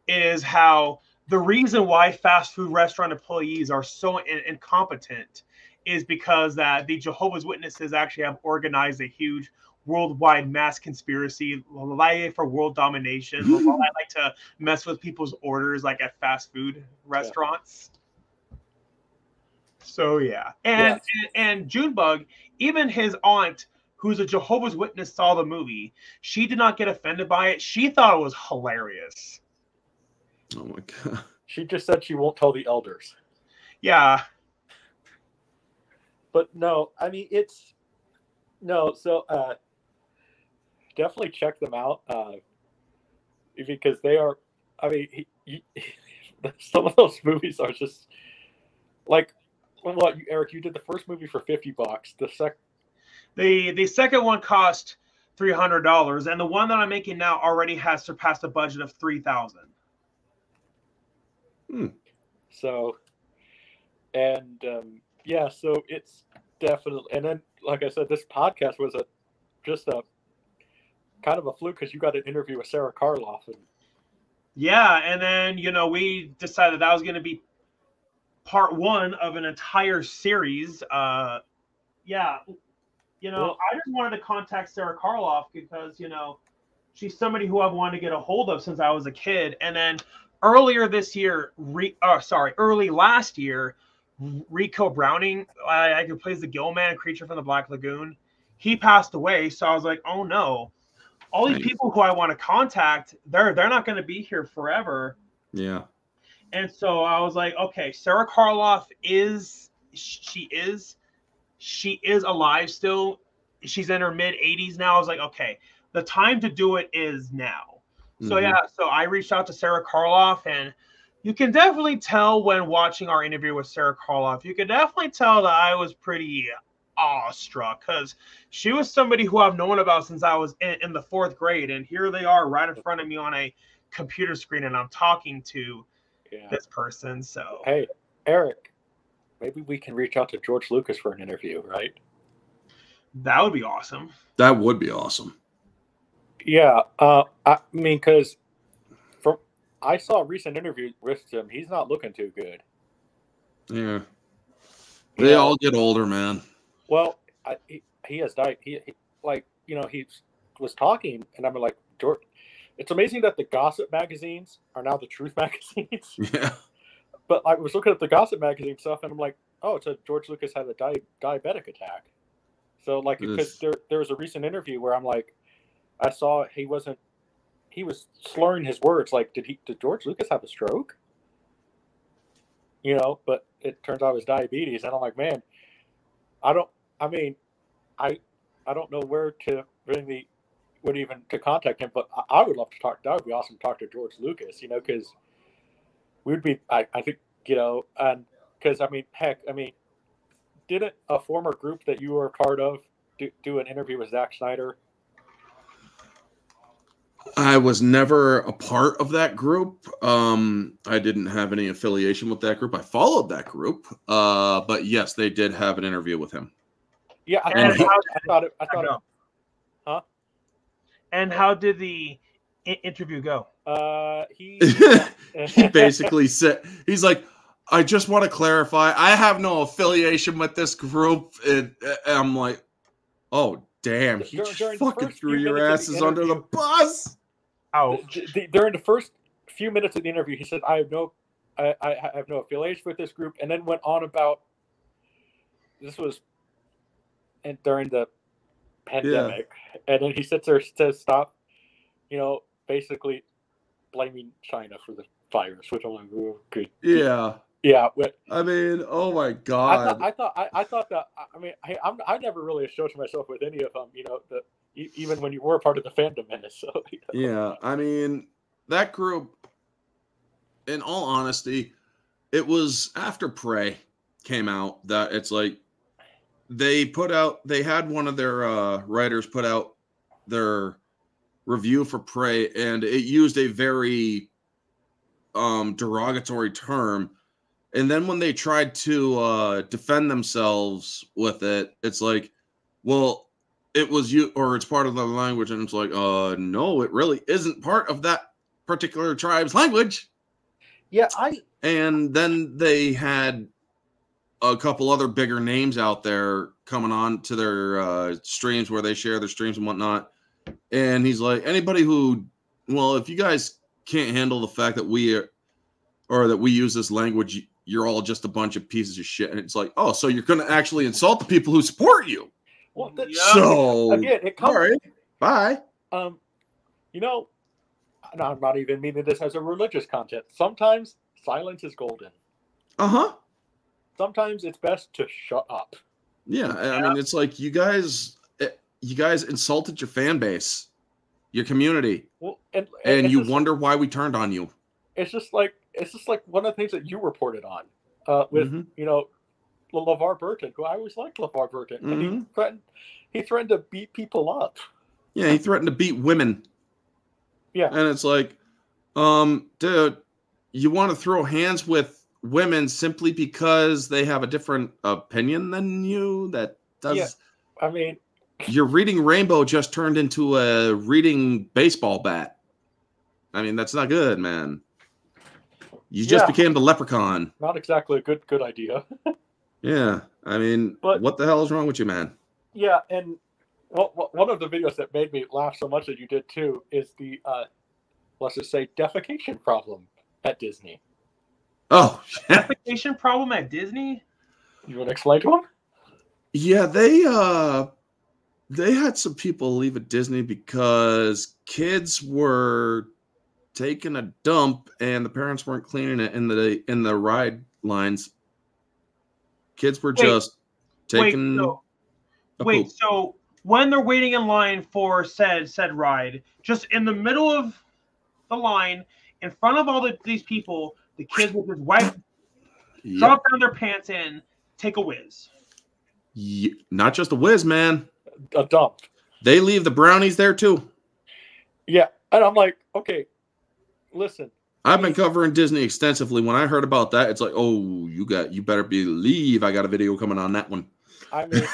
is how the reason why fast food restaurant employees are so incompetent is because that the Jehovah's Witnesses actually have organized a huge worldwide mass conspiracy for world domination. I like to mess with people's orders like at fast food restaurants. So yeah. And Junebug, even his aunt, who's a Jehovah's Witness, saw the movie. She did not get offended by it. She thought it was hilarious. Oh my god. She just said she won't tell the elders. Yeah. But no, I mean definitely check them out because they are. I mean, some of those movies are just like, what, Eric? You did the first movie for $50. The second one cost $300, and the one that I'm making now already has surpassed a budget of $3,000. So, and so it's definitely. And then, like I said, this podcast was just a kind of a fluke because you got an interview with Sarah Karloff. Yeah, and then we decided that was going to be part one of an entire series. I just wanted to contact Sarah Karloff because she's somebody who I've wanted to get a hold of since I was a kid. And then earlier this year, early last year, Rico Browning, who plays the Gillman creature from the Black Lagoon, he passed away. So I was like, oh no, all these people who I want to contact, they're not going to be here forever. Yeah. And so I was like, okay, Sarah Karloff is alive still. She's in her mid 80s now. I was like, okay, the time to do it is now. So yeah, so I reached out to Sarah Karloff, and you can definitely tell when watching our interview with Sarah Karloff, you can definitely tell that I was pretty awestruck, because she was somebody who I've known about since I was in the 4th grade, and here they are right in front of me on a computer screen, and I'm talking to this person. So hey, Eric, maybe we can reach out to George Lucas for an interview, right? That would be awesome. That would be awesome. Yeah, I mean, because I saw a recent interview with him. He's not looking too good. Yeah, they all get older, man. Well, he has died. He was talking, and I'm like, George. It's amazing that the gossip magazines are now the truth magazines. Yeah. But I was looking at the gossip magazine stuff, and I'm like, oh, it said George Lucas had a diabetic attack. So, like, because there was a recent interview where I'm like, I saw he was slurring his words. Like, did George Lucas have a stroke? But it turns out it was diabetes. And I'm like, man, I don't know where to really to contact him, but I would love to talk. That would be awesome to talk to George Lucas, because we'd be, I think, and because, heck, didn't a former group that you were a part of do an interview with Zack Snyder? I was never a part of that group. I didn't have any affiliation with that group. I followed that group, but yes, they did have an interview with him. Yeah, I thought it. Huh? And how did the interview go? He basically said, he's like, I just want to clarify, I have no affiliation with this group. And I'm like, oh, damn. He just fucking threw your asses under the bus. Oh, during the first few minutes of the interview, he said, I have no affiliation with this group. And then went on about, this was during the pandemic, and then he sits there to stop, basically blaming China for the virus, which I'm like, oh, good. Yeah. Oh my god. I thought that. I never really associated myself with any of them. Even when you were part of the Fandom Menace. So. Yeah, that group. In all honesty, it was after Prey came out that it's like. They had one of their writers put out their review for Prey, and it used a very derogatory term. And then when they tried to defend themselves with it, it's like, well, it was you, or it's part of the language. And it's like, no, it really isn't part of that particular tribe's language. Yeah, And then they had a couple other bigger names out there coming on to their streams where they share their streams and whatnot. And he's like, anybody if you guys can't handle the fact that we use this language, you're all just a bunch of pieces of shit. And it's like, oh, so you're going to actually insult the people who support you. Well, so again, it comes. All right, bye. I'm not even meaning this as a religious content. Sometimes silence is golden. Sometimes it's best to shut up. Yeah, it's like you guys insulted your fan base, your community, and you wonder why we turned on you. It's just like one of the things that you reported on with LeVar Burton, who I always liked LeVar Burton, and he threatened to beat people up. Yeah, he threatened to beat women. Yeah, and it's like, dude, you want to throw hands with women simply because they have a different opinion than you? That does. Yeah. Your reading rainbow just turned into a reading baseball bat. That's not good, man. You just became the leprechaun. Not exactly a good idea. Yeah, but what the hell is wrong with you, man? Yeah, and Well, one of the videos that made me laugh so much that you did too is the let's just say defecation problem at Disney. Oh, yeah. Defecation problem at Disney? You want to explain to him? Yeah, they had some people leave at Disney because kids were taking a dump and the parents weren't cleaning it in the ride lines. Kids were just taking a poop. So when they're waiting in line for said ride, just in the middle of the line, in front of all these people, the kids will just wipe, drop down their pants and take a whiz. Not just a whiz, man. A dump. They leave the brownies there too. Yeah, and I'm like, okay, listen. I've been covering Disney extensively. When I heard about that, it's like, oh, you better believe I got a video coming on that one. I mean,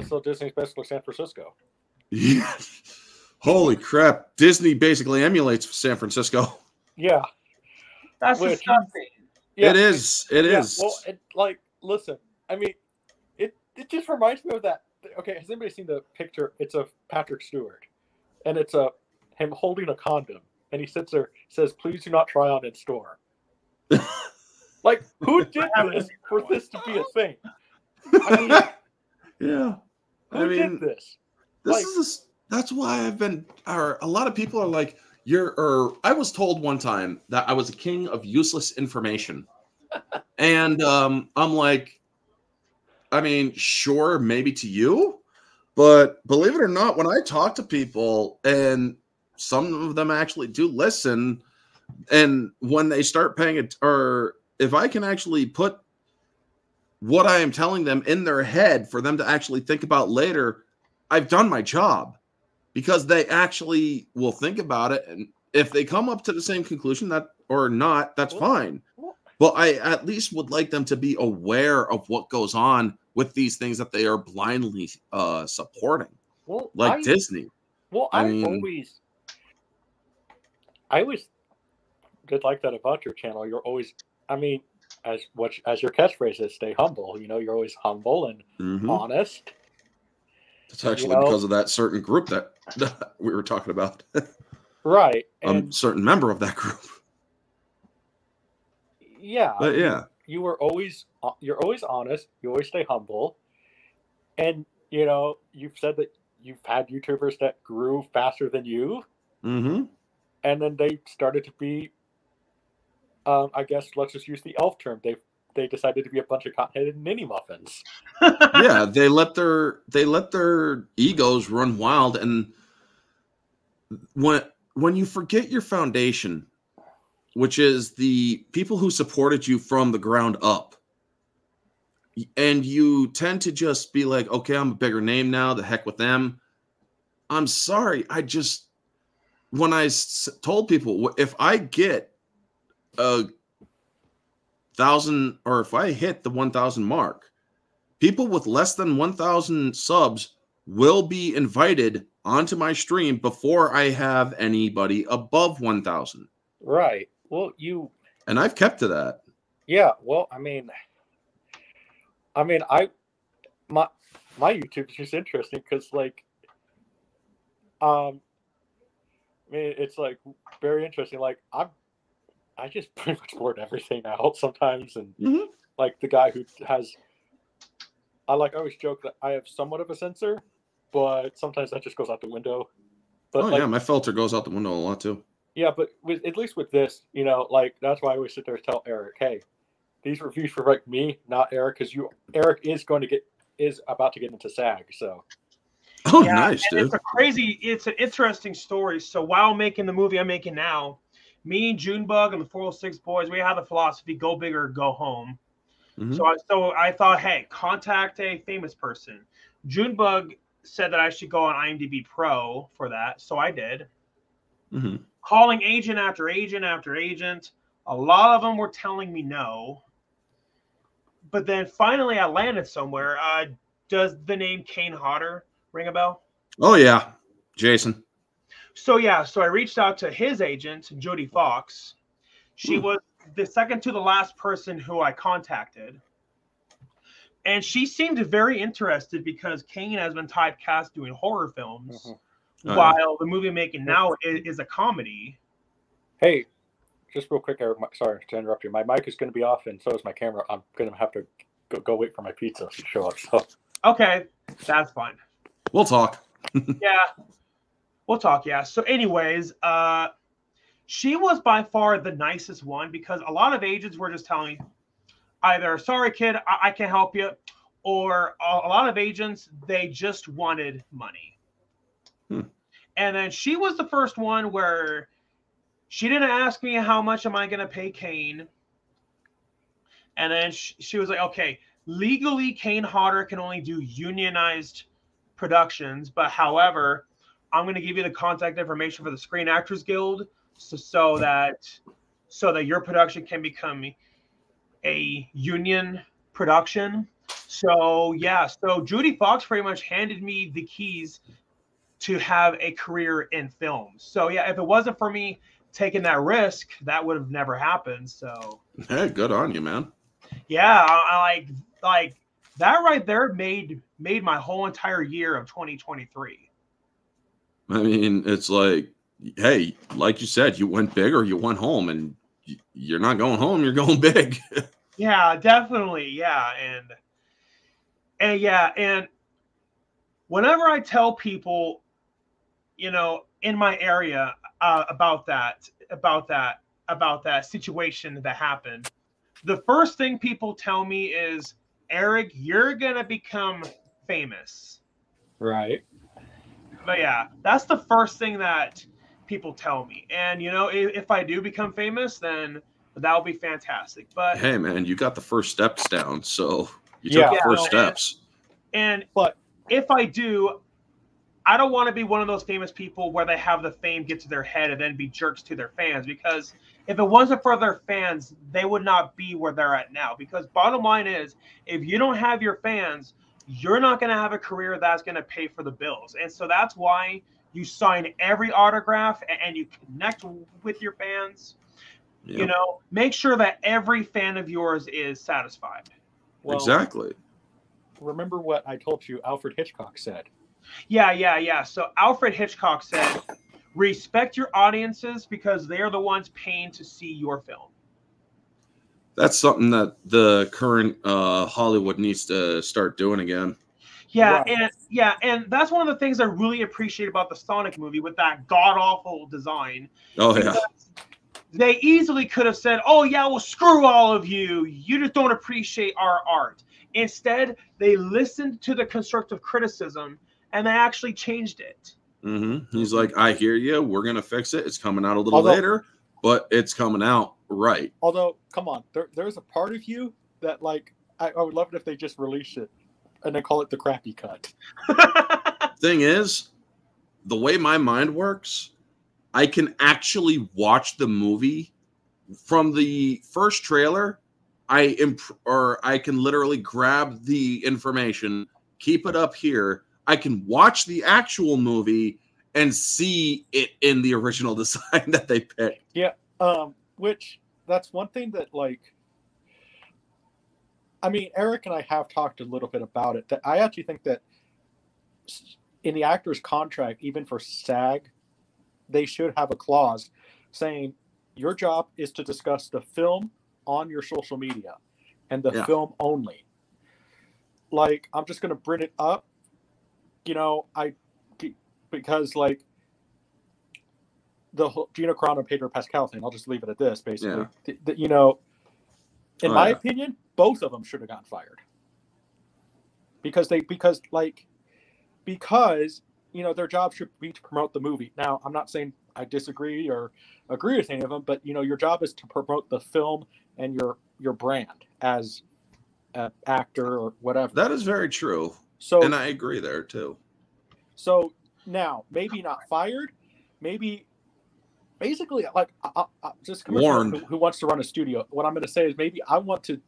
so Disney's basically San Francisco. Yeah. Holy crap! Disney basically emulates San Francisco. Yeah, that's disgusting. Yeah, it is. It is. Well, listen. I mean, it just reminds me of that. Okay, has anybody seen the picture? It's of Patrick Stewart, and it's him holding a condom, and he sits there, says, "Please do not try on in store." Like, who did this for this to be a thing? I mean, yeah. Who did this? That's why a lot of people are like, I was told one time that I was a king of useless information. And I'm like, I mean, sure, maybe to you, but believe it or not, when I talk to people and some of them actually do listen, and when they start paying it, or if I can actually put what I am telling them in their head for them to actually think about later, I've done my job, because they actually will think about it. And if they come up to the same conclusion or not, that's fine. But I at least would like them to be aware of what goes on with these things that they are blindly supporting, Disney. Well, I always did like that about your channel. You're always, I mean, as your catchphrase is, stay humble. You know, you're always humble and honest. It's actually because of that certain group that we were talking about. Right. And certain member of that group. Yeah. But yeah. You're always honest. You always stay humble. And, you've said that you've had YouTubers that grew faster than you. Mm-hmm. And then they started to be, I guess, let's just use the elf term. They decided to be a bunch of cotton-headed ninny muffins. Yeah, they let their egos run wild, and when you forget your foundation, which is the people who supported you from the ground up, and you tend to just be like, okay, I'm a bigger name now, the heck with them. I'm sorry, when I told people, if I get 1,000, or if I hit the 1,000 mark, people with less than 1,000 subs will be invited onto my stream before I have anybody above 1,000. Right. Well, and I've kept to that. Yeah. Well, my YouTube is just interesting because, it's very interesting. I just pretty much blurt everything out sometimes, and the guy who has, I always joke that I have somewhat of a censor, but sometimes that just goes out the window. But yeah, my filter goes out the window a lot too. Yeah, but at least with this, that's why I always sit there and tell Eric, hey, these reviews for me, not Eric, because Eric is about to get into SAG, so. Oh, yeah, nice, dude. It's an interesting story. So while making the movie I'm making now, me, Junebug, and the 406 boys, we have the philosophy: go big or go home. Mm-hmm. So I thought, hey, contact a famous person. Junebug said that I should go on IMDb Pro for that, so I did. Mm-hmm. Calling agent after agent after agent. A lot of them were telling me no. But then finally I landed somewhere. Does the name Kane Hodder ring a bell? Oh, yeah. Jason. So I reached out to his agent, Jody Fox. She was the second to the last person who I contacted. And she seemed very interested because Kane has been typecast doing horror films, while the movie making now is a comedy. Hey, just real quick, Eric, sorry to interrupt you. My mic is going to be off, and so is my camera. I'm going to have to go wait for my pizza to show up. So. Okay, that's fine. We'll talk. Yeah, we'll talk. Yeah. So, anyways, she was by far the nicest one because a lot of agents were just telling me either, sorry, kid, I can't help you, or a lot of agents, they just wanted money. And then she was the first one where she didn't ask me how much am I going to pay Kane. And then she was like, okay, legally, Kane Hodder can only do unionized productions, but however, I'm going to give you the contact information for the Screen Actors Guild so that your production can become a union production. So yeah, so Judy Fox pretty much handed me the keys to have a career in film. So yeah, if it wasn't for me taking that risk, that would have never happened. So hey, good on you, man. Yeah, I like that right there made my whole entire year of 2023. I mean, it's like, hey, like you said, you went big or you went home, and you're not going home, you're going big. Yeah, definitely. Yeah. And whenever I tell people, you know, in my area about that situation that happened, the first thing people tell me is, Eric, you're going to become famous. Right. But yeah, that's the first thing that people tell me. And, you know, if I do become famous, then that'll be fantastic. But hey, man, you got the first steps down. So you took the first steps. But if I do, I don't want to be one of those famous people where they have the fame get to their head and then be jerks to their fans, because if it wasn't for their fans, they would not be where they're at now. Because bottom line is, if you don't have your fans, you're not going to have a career that's going to pay for the bills. And so that's why you sign every autograph and you connect with your fans. Yep. You know, make sure that every fan of yours is satisfied. Well, exactly. Remember what I told you Alfred Hitchcock said. Yeah. So Alfred Hitchcock said, respect your audiences because they're the ones paying to see your film. That's something that the current Hollywood needs to start doing again. Yeah, right. And that's one of the things I really appreciate about the Sonic movie with that god-awful design. Oh, yeah. They easily could have said, oh, yeah, well, screw all of you. You just don't appreciate our art. Instead, they listened to the constructive criticism and they actually changed it. Mm-hmm. He's like, I hear you. We're going to fix it. It's coming out a little later, but it's coming out right. Although, come on, there's a part of you that, like, I would love it if they just released it and then call it the crappy cut. Thing is, the way my mind works, I can actually watch the movie from the first trailer. I can literally grab the information, keep it up here. I can watch the actual movie and see it in the original design that they picked. Yeah, which that's one thing that, like, I mean, Eric and I have talked a little bit about it. That I actually think that in the actor's contract, even for SAG, they should have a clause saying your job is to discuss the film on your social media and the film only. Like, I'm just going to bring it up, you know, because like the whole Gina Carano and Pedro Pascal thing, I'll just leave it at this, basically. Yeah. You know, in my opinion, both of them should have gotten fired because you know, their job should be to promote the movie. Now, I'm not saying I disagree or agree with any of them, but, you know, your job is to promote the film and your brand as an actor or whatever. That is very true. So, and I agree there too. So now, maybe not fired, maybe basically like just warned. Who wants to run a studio. What I'm going to say is maybe I want to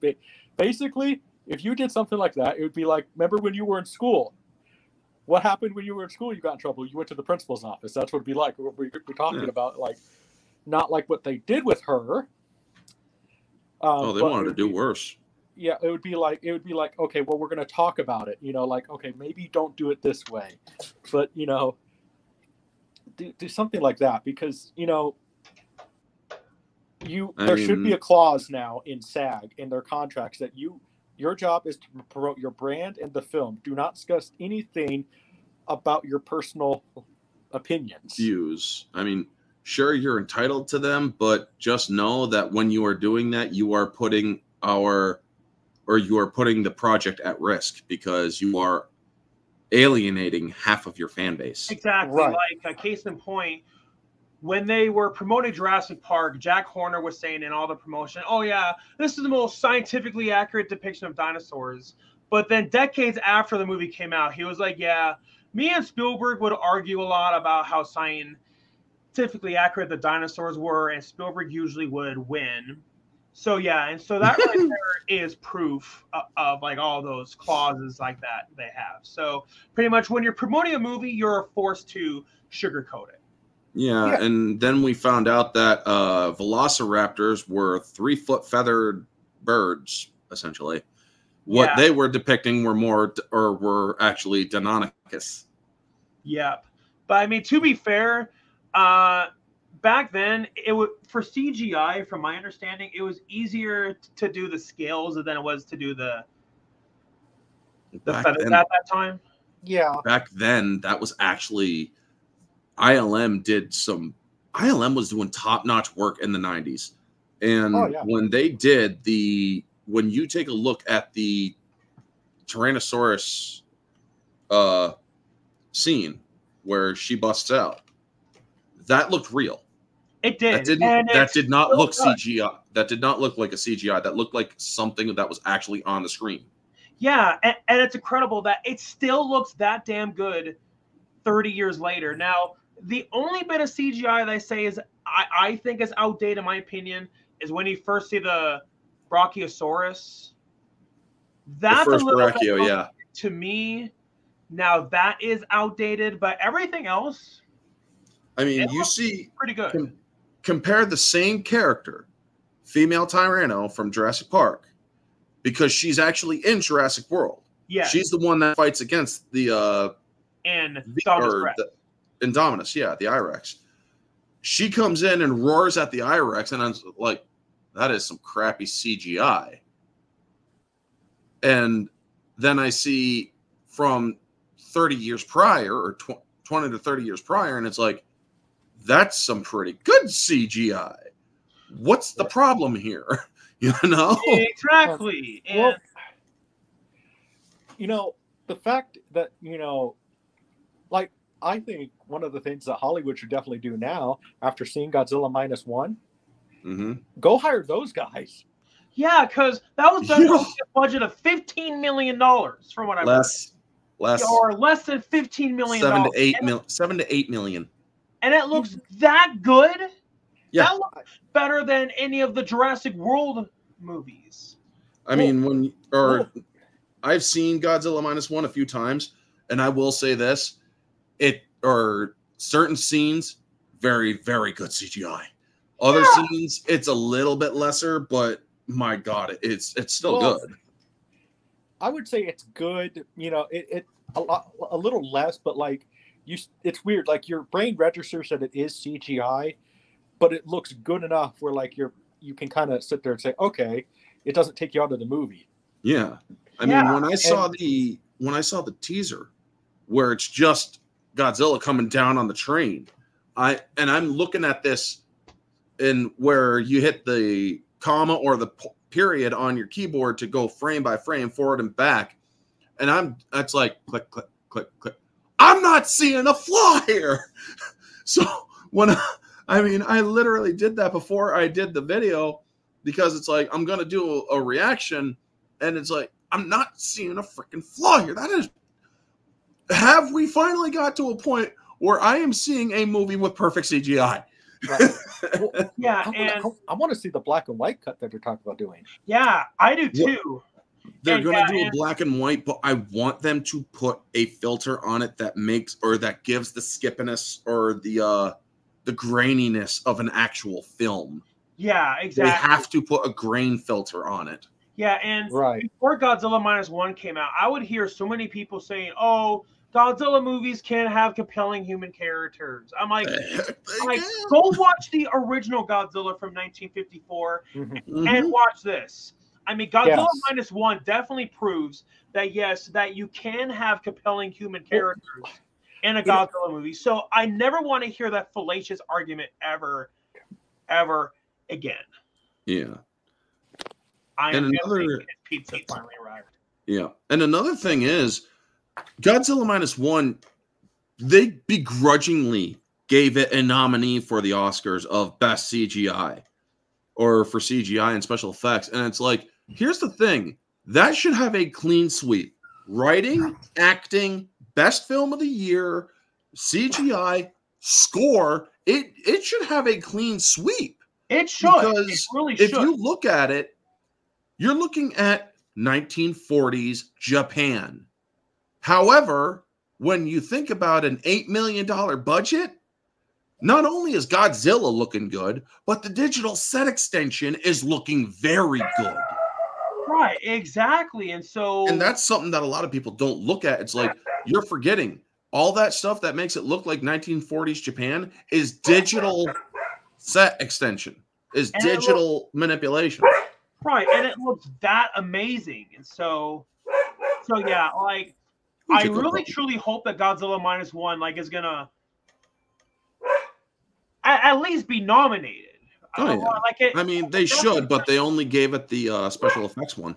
basically, if you did something like that, it would be like, remember when you were in school? What happened when you were in school? You got in trouble. You went to the principal's office. That's what it'd be like. We're talking about, like, not like what they did with her. They wanted to do worse. yeah, it would be like okay, well, we're going to talk about it, like, okay, maybe don't do it this way, but do something like that, because there should be a clause now in SAG in their contracts that your job is to promote your brand and the film. Do not discuss anything about your personal opinions. Views. I mean, sure, you're entitled to them, but just know that when you are doing that, you are putting the project at risk, because you are alienating half of your fan base. Exactly. Right. Like a case in point, when they were promoting Jurassic Park, Jack Horner was saying in all the promotion, oh yeah, this is the most scientifically accurate depiction of dinosaurs. But then decades after the movie came out, he was like, yeah, me and Spielberg would argue a lot about how scientifically accurate the dinosaurs were, and Spielberg usually would win. So yeah, and so that right there is proof of like all those clauses like that they have. So pretty much when you're promoting a movie, you're forced to sugarcoat it. Yeah, and then we found out that velociraptors were 3-foot feathered birds, essentially. What they were depicting were actually Deinonychus. Yep. But I mean, to be fair, back then it was for CGI, from my understanding, it was easier to do the scales than it was to do the feathers at that time. Yeah. Back then, that was actually ILM was doing top-notch work in the 90s. And when they did when you take a look at the Tyrannosaurus scene where she busts out, that looked real. It did. That did not look CGI. That did not look like a CGI. That looked like something that was actually on the screen. Yeah, and it's incredible that it still looks that damn good 30 years later. Now, the only bit of CGI they say is I think is outdated, in my opinion, is when you first see the Brachiosaurus. That's the first a little Brachio, yeah. To me, now that is outdated, but everything else, I mean, you see, pretty good. Compare the same character, female Tyranno from Jurassic Park, because she's actually in Jurassic World. Yeah, she's the one that fights against the Indominus, yeah, the I-Rex. She comes in and roars at the I-Rex, and I'm like, that is some crappy CGI. And then I see from 30 years prior, or 20 to 30 years prior, and it's like, that's some pretty good CGI. What's the problem here? Exactly. And well, the fact that, like, I think one of the things that Hollywood should definitely do now, after seeing Godzilla -1, go hire those guys. Yeah, because that was done with a budget of $15 million, from what I heard. Less, or less than $15 million. 7 to 8 million. And it looks that good. Yeah, that looks better than any of the Jurassic World movies. I mean, I've seen Godzilla -1 a few times, and I will say this: certain scenes, very, very good CGI. Other scenes, it's a little bit lesser, but my God, it's still good. I would say it's good. It a little less, but like it's weird. Like your brain registers that it is CGI, but it looks good enough where like you can kind of sit there and say, okay, it doesn't take you out of the movie. Yeah, I mean, when I saw the teaser where it's just Godzilla coming down on the train, I'm looking at this, and where you hit the comma or the period on your keyboard to go frame by frame, forward and back, and it's like click, click, click, click. I'm not seeing a flaw here. So I literally did that before I did the video, because it's like I'm gonna do a reaction, and it's like I'm not seeing a freaking flaw here. Have we finally got to a point where I am seeing a movie with perfect CGI? Right. Well, yeah, I want to see the black and white cut that they're talking about doing. Yeah, I do too. They're going to do a black and white, but I want them to put a filter on it that gives the skippiness or the graininess of an actual film. Yeah, exactly. They have to put a grain filter on it. Yeah, and Right. before Godzilla minus one came out, I would hear so many people saying, "Oh, Godzilla movies can't have compelling human characters." I'm like, go watch the original Godzilla from 1954 and watch this. I mean, Godzilla Yes. minus one definitely proves that yes, that you can have compelling human characters in a Godzilla movie. So I never want to hear that fallacious argument ever again. Yeah. I am another pizza finally arrived. Yeah. And another thing is Godzilla minus one, they begrudgingly gave it a nominee for the Oscars of best CGI or for CGI and special effects. And it's like, here's the thing. That should have a clean sweep. Writing, acting, best film of the year, CGI, score. It should have a clean sweep. It should. Because it really if should. you look at it, you're looking at 1940s Japan. However, when you think about an $8 million budget, not only is Godzilla looking good, but the digital set extension is looking very good. Right, exactly. And that's something that a lot of people don't look at. It's like, you're forgetting all that stuff that makes it look like 1940s Japan is digital set extension, is digital manipulation. Right, and it looks that amazing. And so yeah, like I really truly hope that Godzilla minus one is gonna at least be nominated. Oh, yeah. I mean, they should, but they only gave it the special effects one.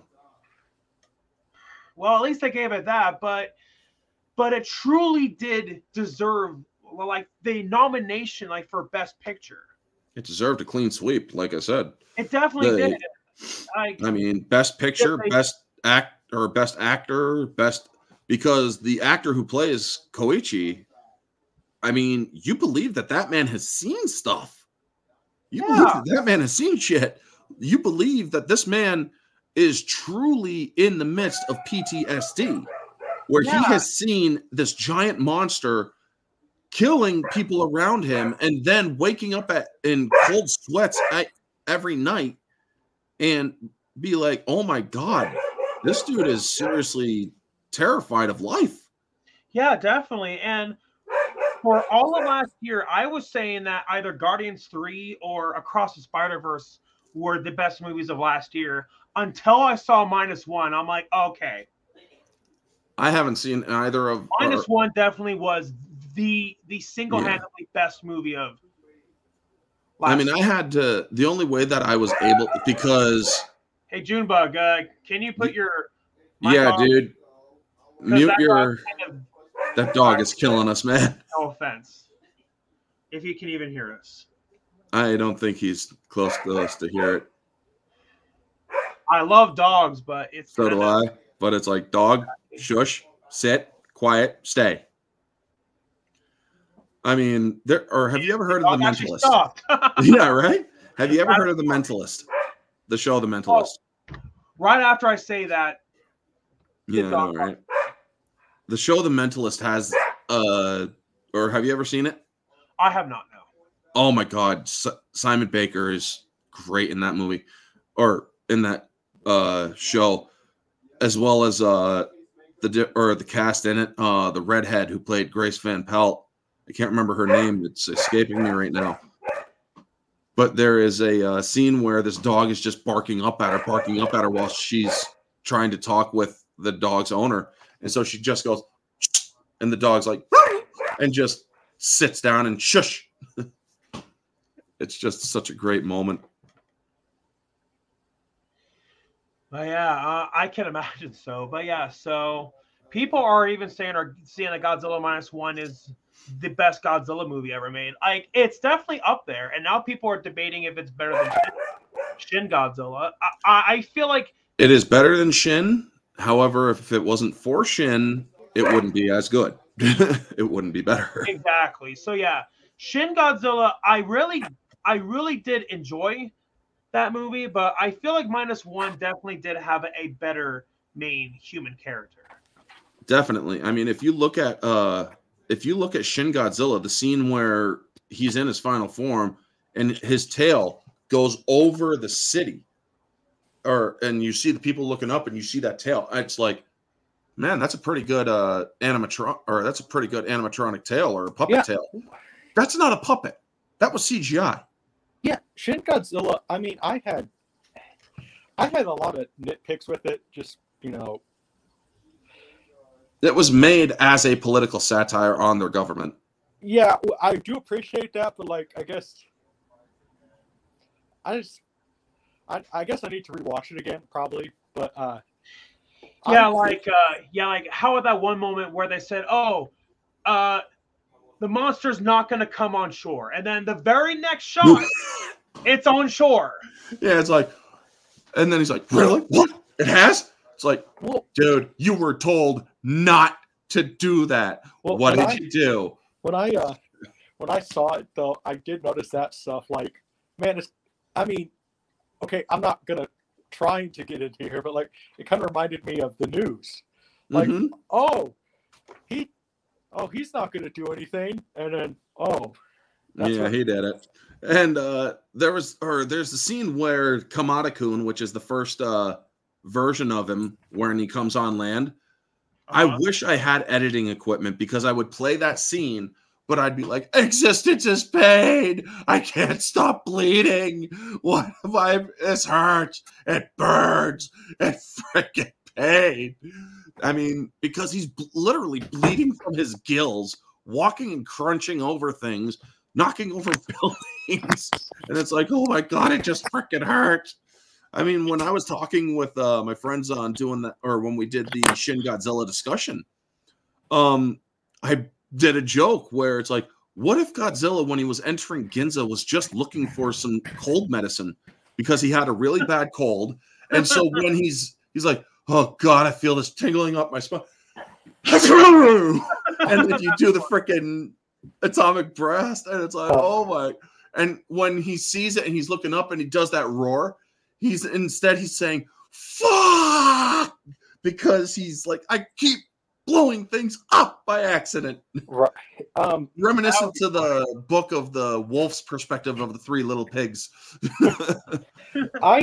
Well, at least they gave it that, but it truly did deserve the nomination for best picture. It deserved a clean sweep, like I said. It definitely did. I mean, best picture, best actor, because the actor who plays Koichi, I mean, you believe that man has seen stuff. You believe that man has seen shit. You believe that this man is truly in the midst of PTSD, where he has seen this giant monster killing people around him and then waking up in cold sweats every night and be like, oh my God, this dude is seriously terrified of life. Yeah, definitely. And for all of last year, I was saying that either Guardians 3 or Across the Spider-Verse were the best movies of last year until I saw minus one. I'm like, okay. I haven't seen either of minus one definitely was the single-handedly best movie of last year. I had to, the only way that I was able, because hey Junebug, can you put your dude, mute your that dog is killing us, man. No offense, if he can even hear us. I don't think he's close to us to hear it. I love dogs, but it's so do I. But it's like, dog, shush, sit, quiet, stay. I mean, have you ever heard of The Mentalist? Yeah, right? Have you ever heard of The Mentalist? The show The Mentalist. Right after I say that. Yeah, I know, right? The show The Mentalist has, or have you ever seen it? I have not, no. Oh my God. Simon Baker is great in that movie, or in that show, as well as the cast in it. The redhead who played Grace Van Pelt. I can't remember her name. It's escaping me right now. But there is a scene where this dog is just barking up at her while she's trying to talk with the dog's owner. And so she just goes, and the dog's like, and just sits down and shush. It's just such a great moment. But yeah, I can imagine so. But yeah, so people are even saying that Godzilla minus one is the best Godzilla movie ever made. It's definitely up there. And now people are debating if it's better than Shin Godzilla. I feel like it is better than Shin. However, if it wasn't for Shin, it wouldn't be as good. It wouldn't be better. Exactly. So yeah, Shin Godzilla, I really did enjoy that movie, but I feel like minus one definitely did have a better main human character. Definitely. I mean, if you look at Shin Godzilla, the scene where he's in his final form and his tail goes over the city, and you see the people looking up, and you see that tail. It's like, man, that's a pretty good that's a pretty good animatronic tail or a puppet tail. That's not a puppet. That was CGI. Yeah, Shin Godzilla. I mean, I had a lot of nitpicks with it. Just it was made as a political satire on their government. Yeah, I do appreciate that, but like, I guess I guess I need to rewatch it again, probably. But like how about that one moment where they said, "Oh, the monster's not going to come on shore," and then the very next shot, it's on shore. Yeah, it's like, and then he's like, "Really? What? It has?" It's like, well, dude, you were told not to do that. Well, what did you do? When I saw it, though, I did notice that stuff. Like, man, okay, I'm not trying to get into here, but like, it kind of reminded me of the news. Like, he's not gonna do anything, and then he did it. And there's the scene where Kamada-kun, which is the first version of him, when he comes on land. I wish I had editing equipment because I would play that scene, but I'd be like, existence is pain. I can't stop bleeding. What if this hurts? It burns. It freaking pain. I mean, because he's literally bleeding from his gills, walking and crunching over things, knocking over buildings. And it's like, oh my God, it just freaking hurts. I mean, when I was talking with my friends on doing that, or when we did the Shin Godzilla discussion, I did a joke where it's like, what if Godzilla, when he was entering Ginza, was just looking for some cold medicine because he had a really bad cold, and so when he's like, oh God, I feel this tingling up my spine, and then you do the freaking atomic blast, and it's like, oh my! And when he sees it and he's looking up and he does that roar. He's saying, fuck, because he's like, I keep blowing things up by accident. Right. Reminiscent to the book of the wolf's perspective of the three little pigs. I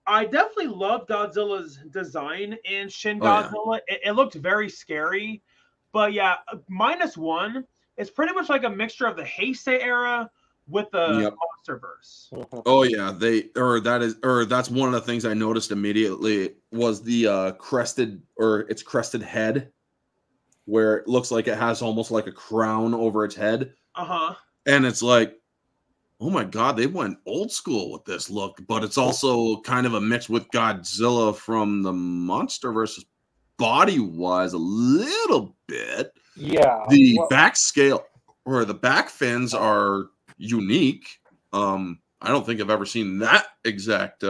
definitely love Godzilla's design in Shin Godzilla. Yeah. It looked very scary. But yeah, -1 is pretty much like a mixture of the Heisei era with the MonsterVerse. Oh yeah, that's one of the things I noticed immediately was the crested head, where it looks like it has almost like a crown over its head. And it's like, oh my God, they went old school with this look, but it's also kind of a mix with Godzilla from the MonsterVerse body wise a little bit. Yeah. The back scale or the back fins are unique. I don't think I've ever seen that exact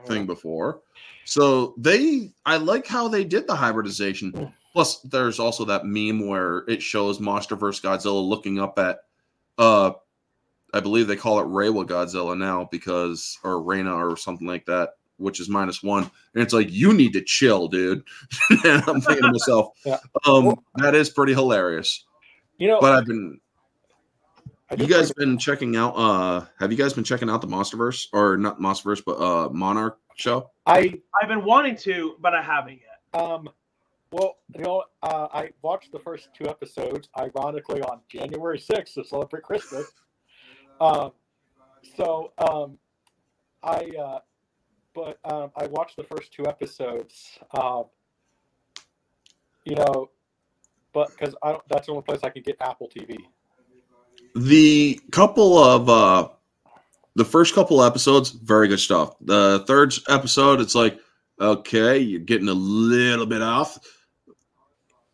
thing before. So I like how they did the hybridization. Plus, there's also that meme where it shows MonsterVerse Godzilla looking up at, I believe they call it Reiwa Godzilla now or Reina or something like that, which is -1. And it's like, you need to chill, dude. And I'm thinking to myself, that is pretty hilarious. But have you guys been checking out the MonsterVerse, or not MonsterVerse, but Monarch show? I've been wanting to, but I haven't yet. Well, I watched the first 2 episodes, ironically, on January 6th to celebrate Christmas. I watched the first 2 episodes, but because that's the only place I could get Apple TV. The first couple episodes, very good stuff. The third episode, it's like, okay, you're getting a little bit off.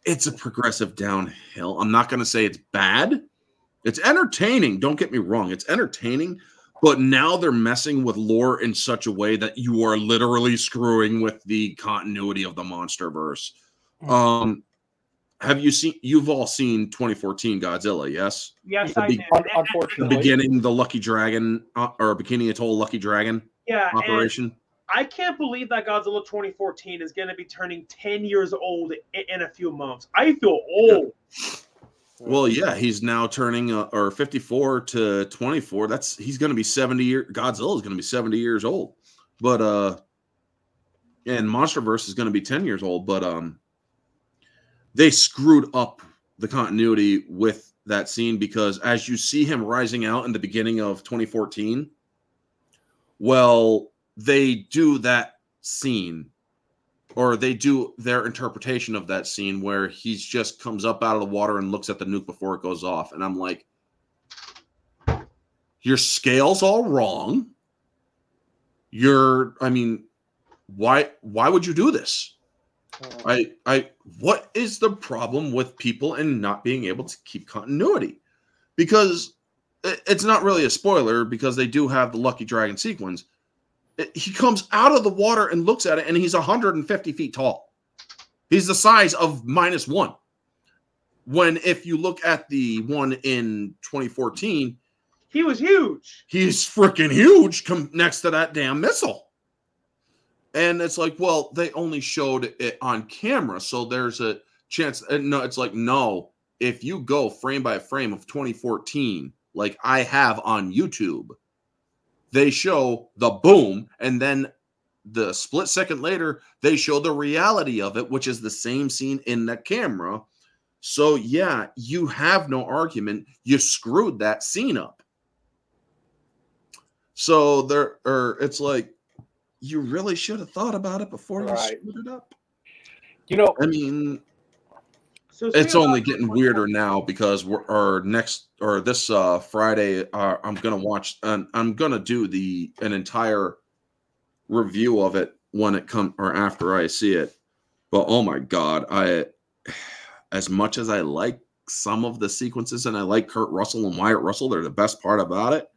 It's a progressive downhill. I'm not going to say it's bad. It's entertaining. Don't get me wrong. It's entertaining. But now they're messing with lore in such a way that you are literally screwing with the continuity of the MonsterVerse. You've all seen 2014 Godzilla, yes? Yes, I did. Unfortunately. The beginning, the Lucky Dragon, or Bikini Atoll Lucky Dragon operation. I can't believe that Godzilla 2014 is going to be turning 10 years old in a few months. I feel old. Yeah. Well, yeah, he's now turning 54 to 24. He's going to be 70 years. Godzilla is going to be 70 years old. But and MonsterVerse is going to be 10 years old, but they screwed up the continuity with that scene, because as you see him rising out in the beginning of 2014, well, they do that scene, or they do their interpretation of that scene where he's just comes up out of the water and looks at the nuke before it goes off. And I'm like, your scale's all wrong. Why would you do this? What is the problem with people and not being able to keep continuity? Because it's not really a spoiler, because they do have the Lucky Dragon sequence. He comes out of the water and looks at it, and he's 150 feet tall. He's the size of -1. When if you look at the one in 2014, he was huge. He's freaking huge next to that damn missile. And it's like, well, they only showed it on camera, so there's a chance. No, it's like, no, if you go frame by frame of 2014, like I have on YouTube, they show the boom, and then the split second later, they show the reality of it, which is the same scene in the camera. So yeah, you have no argument. You screwed that scene up. So it's like, you really should have thought about it before you screwed it up. You know, I mean, it's only getting weirder now, because this Friday, I'm gonna watch, and I'm gonna do an entire review of it when it comes, or after I see it. But oh my god, as much as I like some of the sequences, and I like Kurt Russell and Wyatt Russell, they're the best part about it.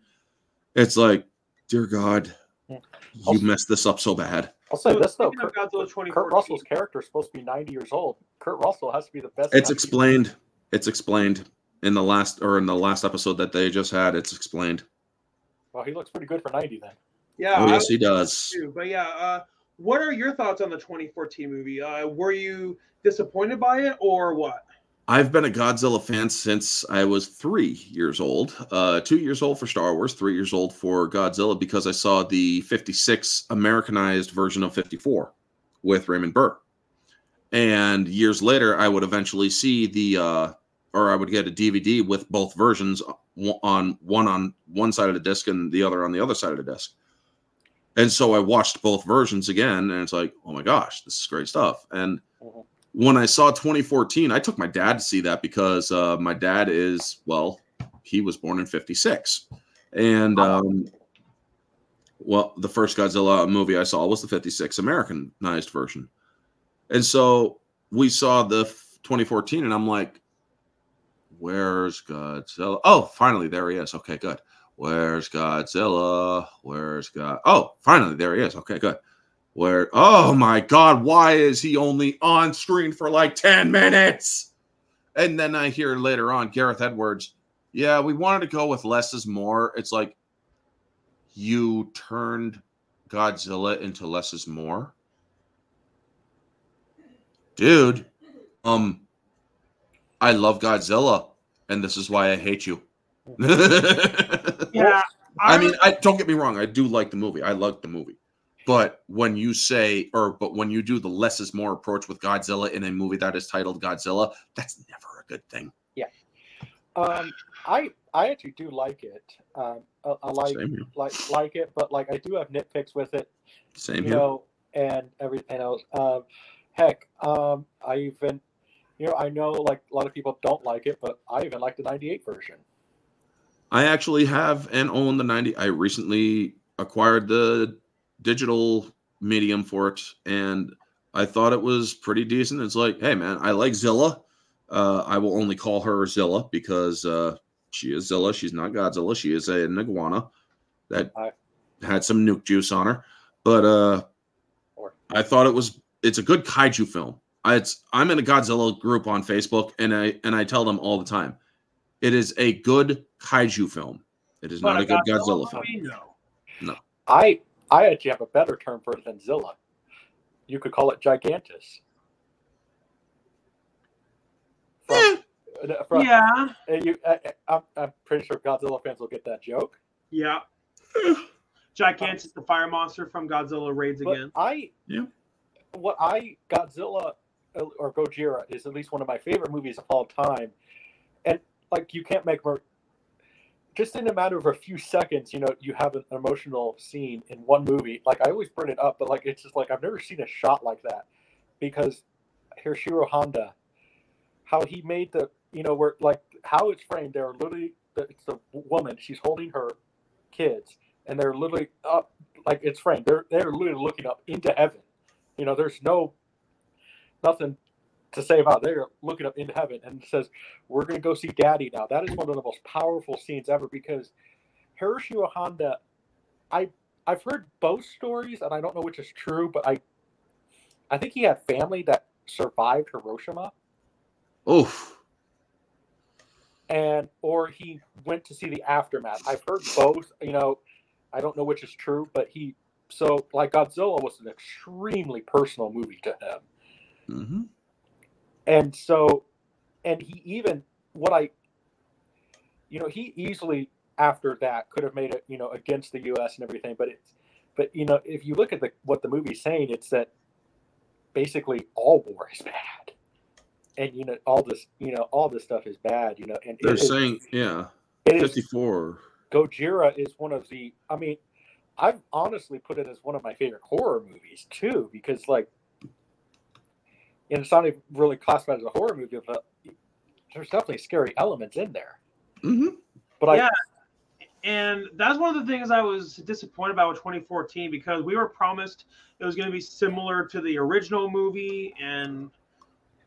It's like, dear God, you messed this up so bad. I'll say this though, Kurt Russell's character is supposed to be 90 years old. Kurt Russell has to be the best. It's explained. It's explained in the last episode that they just had. It's explained. Well, he looks pretty good for 90 then. Yeah. Oh, yes, he does. Too. But yeah, what are your thoughts on the 2014 movie? Were you disappointed by it, or what? I've been a Godzilla fan since I was 3 years old. 2 years old for Star Wars, 3 years old for Godzilla, because I saw the 56 Americanized version of 54 with Raymond Burr. And years later, I would eventually see I would get a DVD with both versions, on one side of the disc and the other on the other side of the disc. And so I watched both versions again, and it's like, oh my gosh, this is great stuff. And when I saw 2014, I took my dad to see that, because my dad he was born in 56. And, the first Godzilla movie I saw was the 56 Americanized version. And so we saw the 2014, and I'm like, where's Godzilla? Oh, finally, there he is. Okay, good. Where's Godzilla? Oh, finally, there he is. Okay, good. Oh my God, why is he only on screen for like 10 minutes? And then I hear later on, Gareth Edwards, yeah, we wanted to go with less is more. It's like, you turned Godzilla into less is more? Dude, I love Godzilla, and this is why I hate you. Yeah. I mean, don't get me wrong, I do like the movie. I like the movie. But when you when you do the less is more approach with Godzilla in a movie that is titled Godzilla, that's never a good thing. Yeah. I actually do like it. I like it, but like I do have nitpicks with it. Same here. Know, and everything else. Heck, I even, I know like a lot of people don't like it, but I even like the 98 version. I actually have and own the 90. I recently acquired the digital medium for it, and I thought it was pretty decent. It's like, hey man, I like Zilla. I will only call her Zilla because she is Zilla. She's not Godzilla. She is an iguana that had some nuke juice on her. But I thought it's a good kaiju film. I'm in a Godzilla group on Facebook, and I tell them all the time, it is a good kaiju film. It is not a good Godzilla film. No. I actually have a better term for it than Zilla. You could call it Gigantus. Yeah. I'm pretty sure Godzilla fans will get that joke. Yeah. Gigantus, the fire monster from Godzilla raids again. Godzilla or Gojira is at least one of my favorite movies of all time, and like you can't make more. Just in a matter of a few seconds, you have an emotional scene in one movie. Like I always bring it up, but like it's just like I've never seen a shot like that, because Hiroshiro Honda, how he made the where like how it's framed. They're literally it's a woman. She's holding her kids, and they're literally up like it's framed. They're literally looking up into heaven. There's nothing to say about it. They're looking up into heaven, and it says, "We're going to go see Daddy now." That is one of the most powerful scenes ever, because Hiroshiro Honda, I've heard both stories, and I don't know which is true, but I think he had family that survived Hiroshima. Oof. Or he went to see the aftermath. I've heard both. I don't know which is true, but like Godzilla was an extremely personal movie to him. Mm-hmm. And he even he easily after that could have made it, against the U.S. and everything. But if you look at what the movie's saying, it's that basically all war is bad. And all this stuff is bad. And they're saying, yeah, 54. Gojira is one of the. I mean, I've honestly put it as one of my favorite horror movies too, because like, and it's not even really classified as a horror movie, but there's definitely scary elements in there. Mm-hmm. But and that's one of the things I was disappointed about with 2014, because we were promised it was going to be similar to the original movie,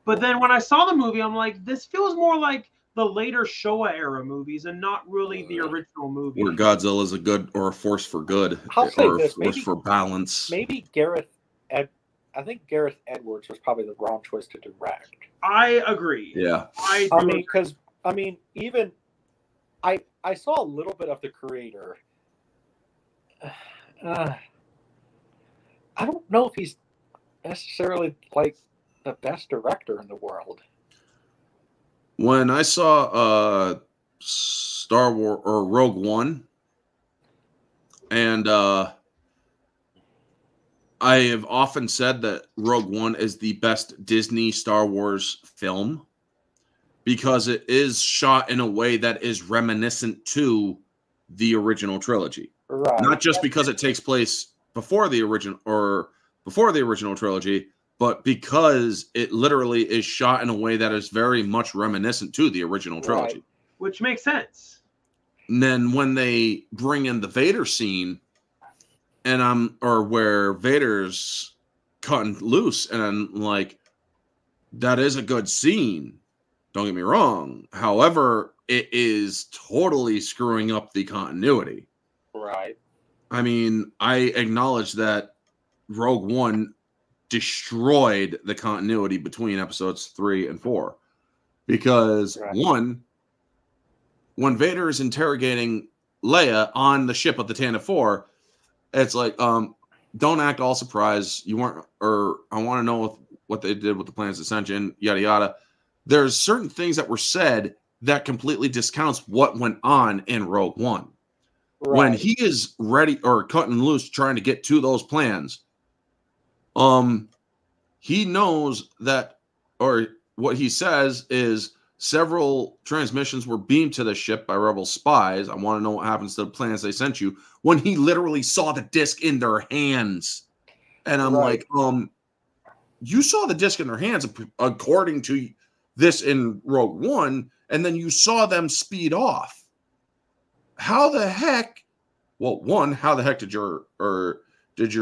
but then when I saw the movie, I'm like, this feels more like the later Showa era movies and not really the original movie. Where Godzilla is a good or a force for good, I'll say or this, a force for balance. Maybe I think Gareth Edwards was probably the wrong choice to direct. I agree. Yeah. Even I saw a little bit of the creator. I don't know if he's necessarily like the best director in the world. When I saw Star Wars or Rogue One, and I have often said that Rogue One is the best Disney Star Wars film, because it is shot in a way that is reminiscent to the original trilogy. Right. Not just because it takes place before the original trilogy, but because it literally is shot in a way that is very much reminiscent to the original trilogy. Right. Which makes sense. And then when they bring in the Vader scene, where Vader's cutting loose, and I'm like, that is a good scene. Don't get me wrong. However, it is totally screwing up the continuity. Right. I mean, I acknowledge that Rogue One destroyed the continuity between episodes 3 and 4, because one, when Vader is interrogating Leia on the ship of the Tantive 4, it's like, don't act all surprised. You weren't, or I want to know what they did with the planet's ascension, yada yada. There's certain things that were said that completely discounts what went on in Rogue One. Right. When he is ready or cutting loose, trying to get to those plans, he knows that, or what he says is, several transmissions were beamed to the ship by rebel spies. I want to know what happens to the plans they sent you, when he literally saw the disc in their hands. And I'm like, you saw the disc in their hands according to this in Rogue One, and then you saw them speed off. How the heck? Well, one, how the heck did your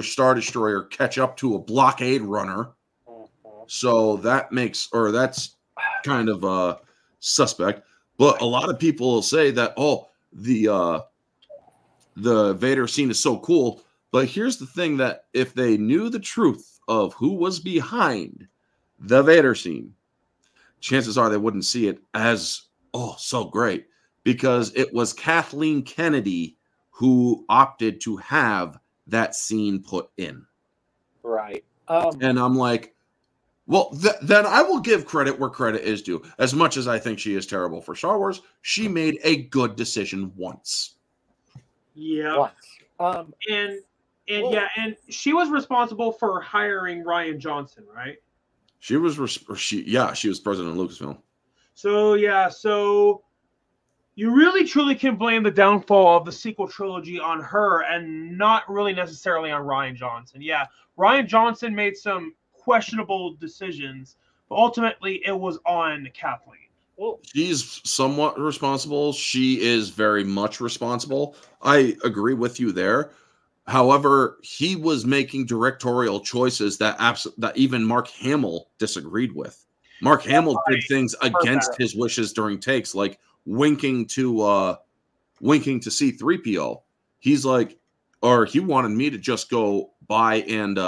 Star Destroyer catch up to a blockade runner? So that's kind of suspect. But a lot of people will say that, the Vader scene is so cool. But here's the thing, that if they knew the truth of who was behind the Vader scene, chances are they wouldn't see it as, so great, because it was Kathleen Kennedy who opted to have that scene put in. Right. And I'm like, well, then I will give credit where credit is due. As much as I think she is terrible for Star Wars, she made a good decision once. Yeah. And Well- yeah, and she was responsible for hiring Ryan Johnson, right? She was she was president of Lucasfilm. So yeah, so you really truly can blame the downfall of the sequel trilogy on her and not really necessarily on Ryan Johnson. Yeah, Ryan Johnson made some questionable decisions, but ultimately it was on Kathleen. Well, She's somewhat responsible. She is very much responsible. I agree with you there. However, he was making directorial choices that that even Mark Hamill disagreed with. Mark Hamill did things against his wishes during takes, like winking to C-3PO. He's like, or he wanted me to just go by and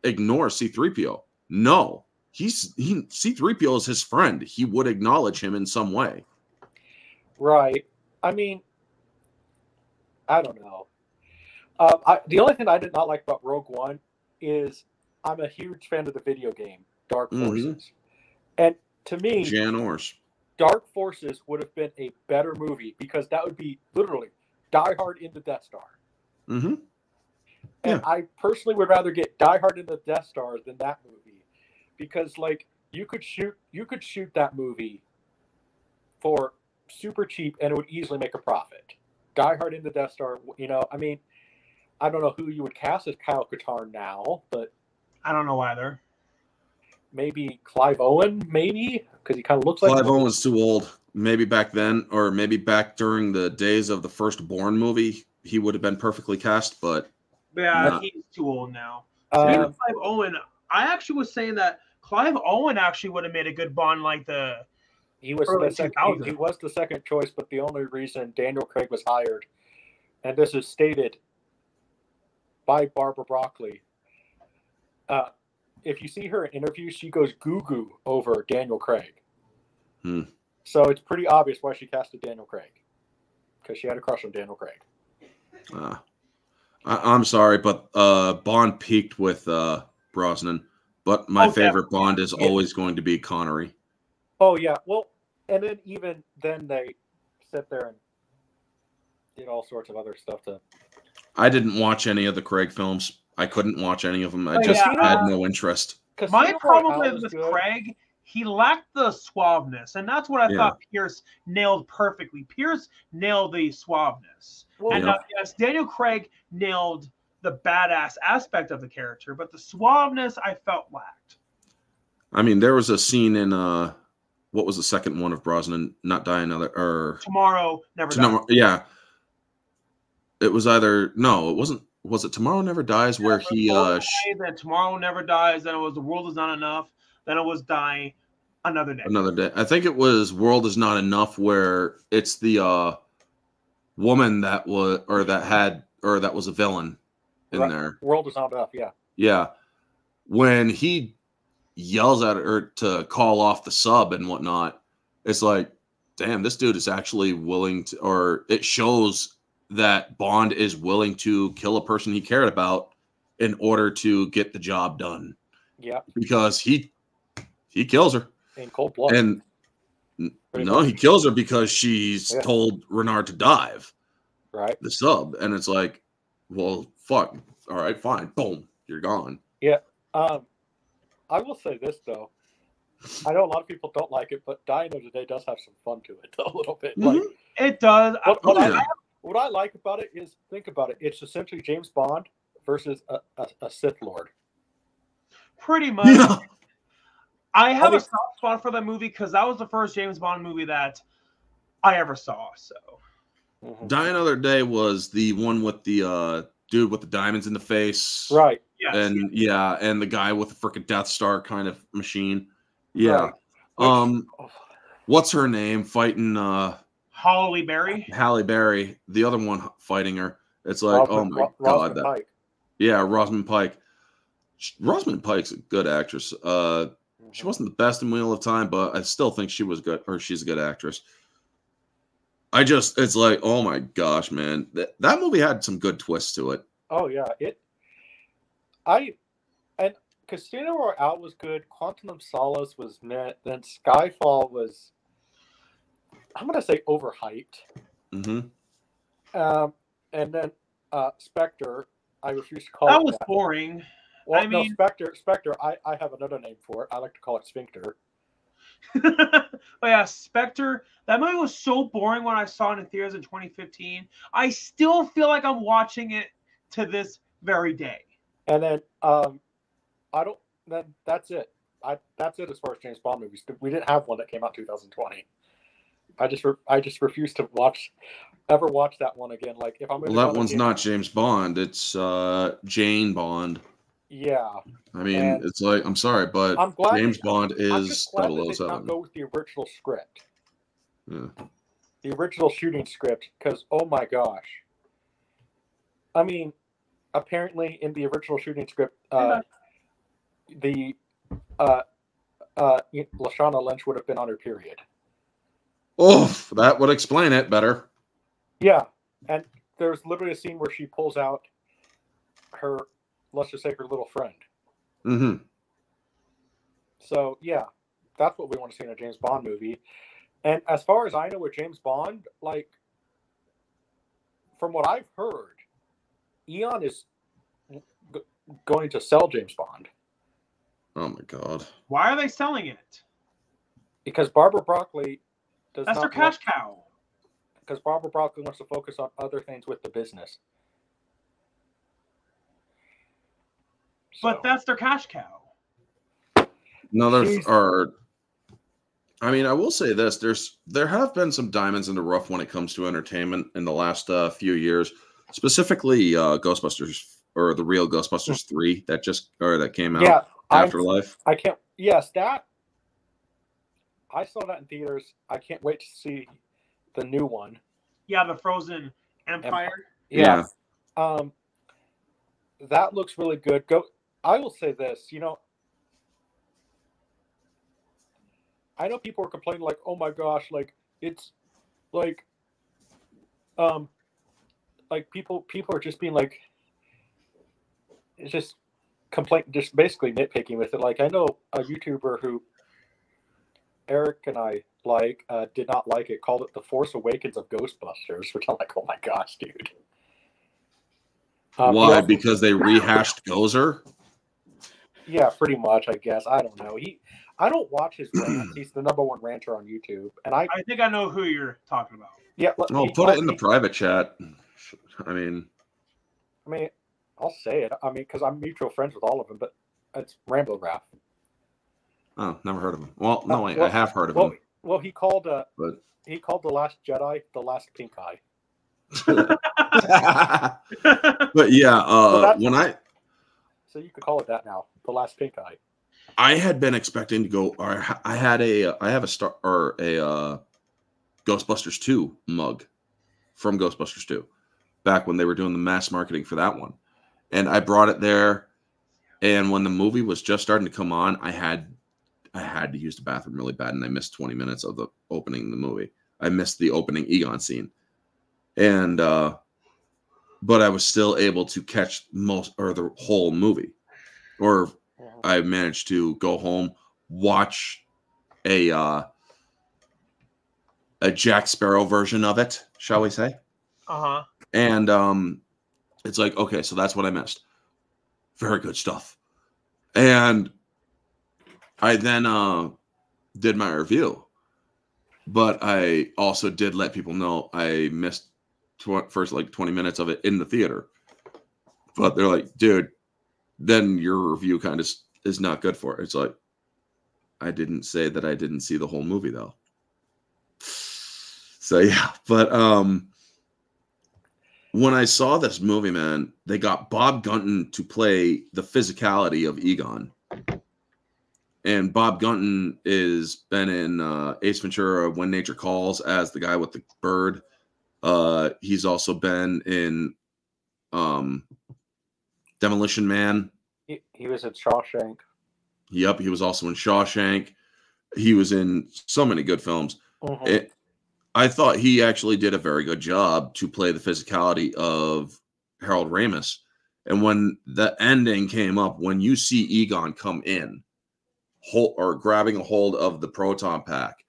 ignore C-3PO. No, C-3PO is his friend. He would acknowledge him in some way. right. I mean, I don't know. The only thing I did not like about Rogue One is I'm a huge fan of the video game Dark Forces, and to me, Jan Ors. Dark Forces would have been a better movie because that would be literally Die Hard in the Death Star. Mm-hmm. And I personally would rather get Die Hard in the Death Star than that movie, because like you could shoot that movie for super cheap and it would easily make a profit. Die Hard in the Death Star, I mean, I don't know who you would cast as Kyle Katarn now, but I don't know either. maybe Clive Owen, maybe because he kind of looks like Clive Owen's too old. Maybe back then, or maybe back during the days of the first Bourne movie, he would have been perfectly cast. But Yeah, he's too old now. Yeah. Clive Owen, I actually was saying that Clive Owen actually would have made a good Bond, like he was early the second. 2000s. He was the second choice, but the only reason Daniel Craig was hired, and this is stated by Barbara Broccoli. If you see her in interviews, she goes goo over Daniel Craig. So it's pretty obvious why she casted Daniel Craig, because she had a crush on Daniel Craig. I'm sorry, but Bond peaked with Brosnan. But my favorite Bond is always going to be Connery. Oh yeah, well, and then even then they sit there and did all sorts of other stuff to. I didn't watch any of the Craig films. I couldn't watch any of them. I Oh, just yeah. had no interest. My Casino problem Royale was with good. Craig, he lacked the suaveness, and that's what I thought Pierce nailed perfectly. Pierce nailed the suaveness, Well, and yes, Daniel Craig nailed the badass aspect of the character, but the suaveness I felt lacked. I mean, there was a scene in what was the second one of Brosnan? Not Die Another, or Tomorrow Never Dies. Yeah, it was either it wasn't. Was it Tomorrow Never Dies where he then Tomorrow Never Dies, then it was The World Is Not Enough, then it was Die Another Day. Another Day. I think it was World Is Not Enough where it's the woman that was that was a villain in there. World Is Not Enough, yeah. Yeah. When he yells at her to call off the sub and whatnot, it's like, damn, this dude is actually willing to, or it shows that Bond is willing to kill a person he cared about in order to get the job done. Yeah. Because he kills her. In cold blood. And he kills her because she's told Renard to dive. Right. The sub. And it's like, well, fuck. All right, fine. Boom. You're gone. Yeah. I will say this though. I know a lot of people don't like it, but Die Another Day does have some fun to it a little bit. Mm-hmm. Like it does. What I like about it is, think about it. It's essentially James Bond versus a Sith Lord. Pretty much. Yeah. I have a soft spot for that movie because that was the first James Bond movie that I ever saw. So, Die Another Day was the one with the dude with the diamonds in the face, right? Yes. And and the guy with the freaking Death Star kind of machine. Yeah. Right. What's her name fighting? Halle Berry. Halle Berry, the other one fighting her. It's like, oh my god, Pike. Yeah, Rosamund Pike. Rosamund Pike's a good actress. She wasn't the best in Wheel of Time, but I still think she was good, or she's a good actress. It's like, oh my gosh, man, that movie had some good twists to it. Oh yeah, and Casino Royale was good. Quantum of Solace was met. Then Skyfall was, I'm gonna say, overhyped. Mm-hmm. And then Spectre. I refuse to call That it was that. boring. Well, I no, mean- Spectre. I have another name for it. I like to call it Sphincter. But yeah, Spectre. That movie was so boring when I saw it in theaters in 2015. I still feel like I'm watching it to this very day. And then I don't. Then that's it. That's it as far as James Bond movies. We didn't have one that came out in 2020. I just refuse to ever watch that one again. Like if I'm Well, that one's not James Bond. It's Jane Bond. Yeah. I mean, And it's like, I'm sorry, but I'm glad James Bond I'm is just glad that they did not 007. go with the original script. Yeah. The original shooting script, because oh my gosh. I mean, apparently in the original shooting script, Lashana Lynch would have been on her period. Oh, that would explain it better. Yeah, and there's literally a scene where she pulls out her, let's just say, her little friend. Mm-hmm. So yeah, that's what we want to see in a James Bond movie. And as far as I know, with James Bond, like from what I've heard, Eon is going to sell James Bond. Oh my God. Why are they selling it? Because Barbara Broccoli does That's not their cash cow. Because Barbara Broccoli wants to focus on other things with the business. But that's their cash cow. No, I mean, I will say this: there have been some diamonds in the rough when it comes to entertainment in the last few years, specifically Ghostbusters or the real Ghostbusters 3 that came out. Yeah, Afterlife. I can't. Yes, that I saw that in theaters. I can't wait to see the new one. Yeah, the Frozen Empire. Yeah. That looks really good. I will say this, I know people are complaining like, oh my gosh, like it's like people are just being like, it's just just basically nitpicking with it. Like I know a YouTuber who Eric and I did not like it, called it the Force Awakens of Ghostbusters, which I'm like, oh my gosh, dude. Why? Because they rehashed Gozer? Yeah, pretty much, I guess. I don't know. I don't watch his rants. He's the #1 ranter on YouTube. And I think I know who you're talking about. Yeah. Well, put it in the private chat. I mean, I'll say it. I mean, because I'm mutual friends with all of them, but it's Rambo Raph. Oh, never heard of him. Well, no, wait, I have heard of him. Well, he called The Last Jedi the last pink eye. But yeah, so you could call it that now, the last pink eye. I had been expecting to go. Or I have a Ghostbusters 2 mug from Ghostbusters 2 back when they were doing the mass marketing for that one, and I brought it there. And when the movie was just starting to come on, I had to use the bathroom really bad, and I missed 20 minutes of the opening of the movie. I missed the opening Egon scene, and but I was still able to catch the whole movie, or I managed to go home, watch a Jack Sparrow version of it, shall we say? And it's like, okay, so that's what I missed. Very good stuff. And I then did my review, but I also did let people know I missed first 20 minutes of it in the theater. But they're like, dude, then your review kind of is not good for it. It's like, I didn't say that I didn't see the whole movie though. So yeah, but when I saw this movie, man, they got Bob Gunton to play the physicality of Egon. And Bob Gunton is been in Ace Ventura, When Nature Calls as the guy with the bird. He's also been in Demolition Man. He was in Shawshank. Yep, he was also in Shawshank. He was in so many good films. Mm-hmm. I thought he actually did a very good job to play the physicality of Harold Ramis. And when the ending came up, when you see Egon come in, grabbing a hold of the proton pack,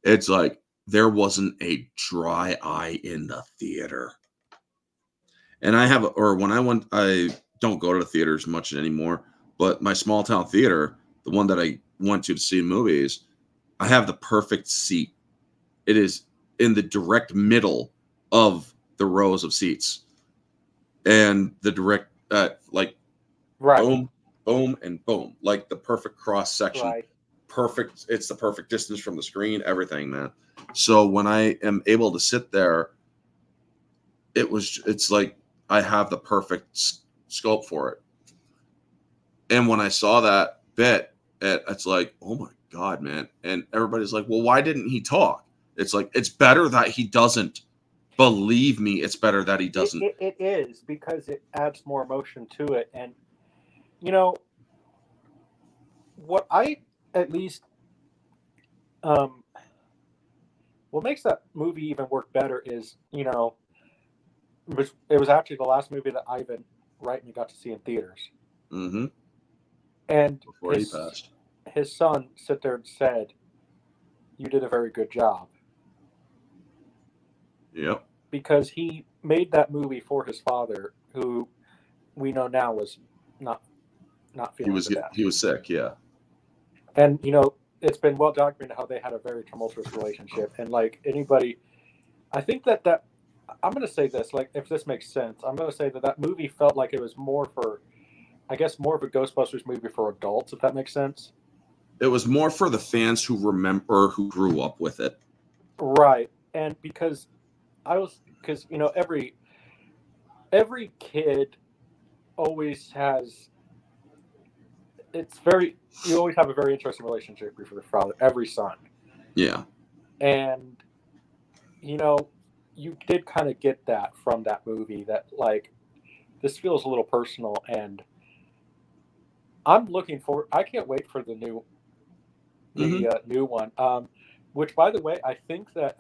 it's like there wasn't a dry eye in the theater. And when I don't go to the theaters much anymore, but my small town theater, the one that I went to see movies, I have the perfect seat. It is in the direct middle of the rows of seats, and the direct, like, Right. boom, boom, and boom, like the perfect cross section. Right. Perfect. It's the perfect distance from the screen, everything, man. So when I am able to sit there, it's like I have the perfect scope for it. And when I saw that bit, it's like, oh my God, man. And everybody's like, well, why didn't he talk? It's like, it's better that he doesn't. Believe me, it's better that he doesn't. It is, because it adds more emotion to it. And, you know, what I at least, what makes that movie even work better is, you know, it was actually the last movie that Ivan Reitman got to see in theaters. Mm-hmm. And Before he passed, his son sit there and said, "You did a very good job." Yep. Because he made that movie for his father, who we know now was not feeling the best. He was sick, yeah. And, you know, it's been well documented how they had a very tumultuous relationship. And, like, anybody, I think that I'm going to say this, like, if this makes sense, I'm going to say that movie felt like it was more of a Ghostbusters movie for adults, if that makes sense. It was more for the fans who remember, who grew up with it. Right. And because you know, every kid always has, you always have a very interesting relationship with your father, every son. Yeah. And, you know, you did kind of get that from that movie, that, like, this feels a little personal, and I'm looking forward. I can't wait for the new one. Which, by the way, I think that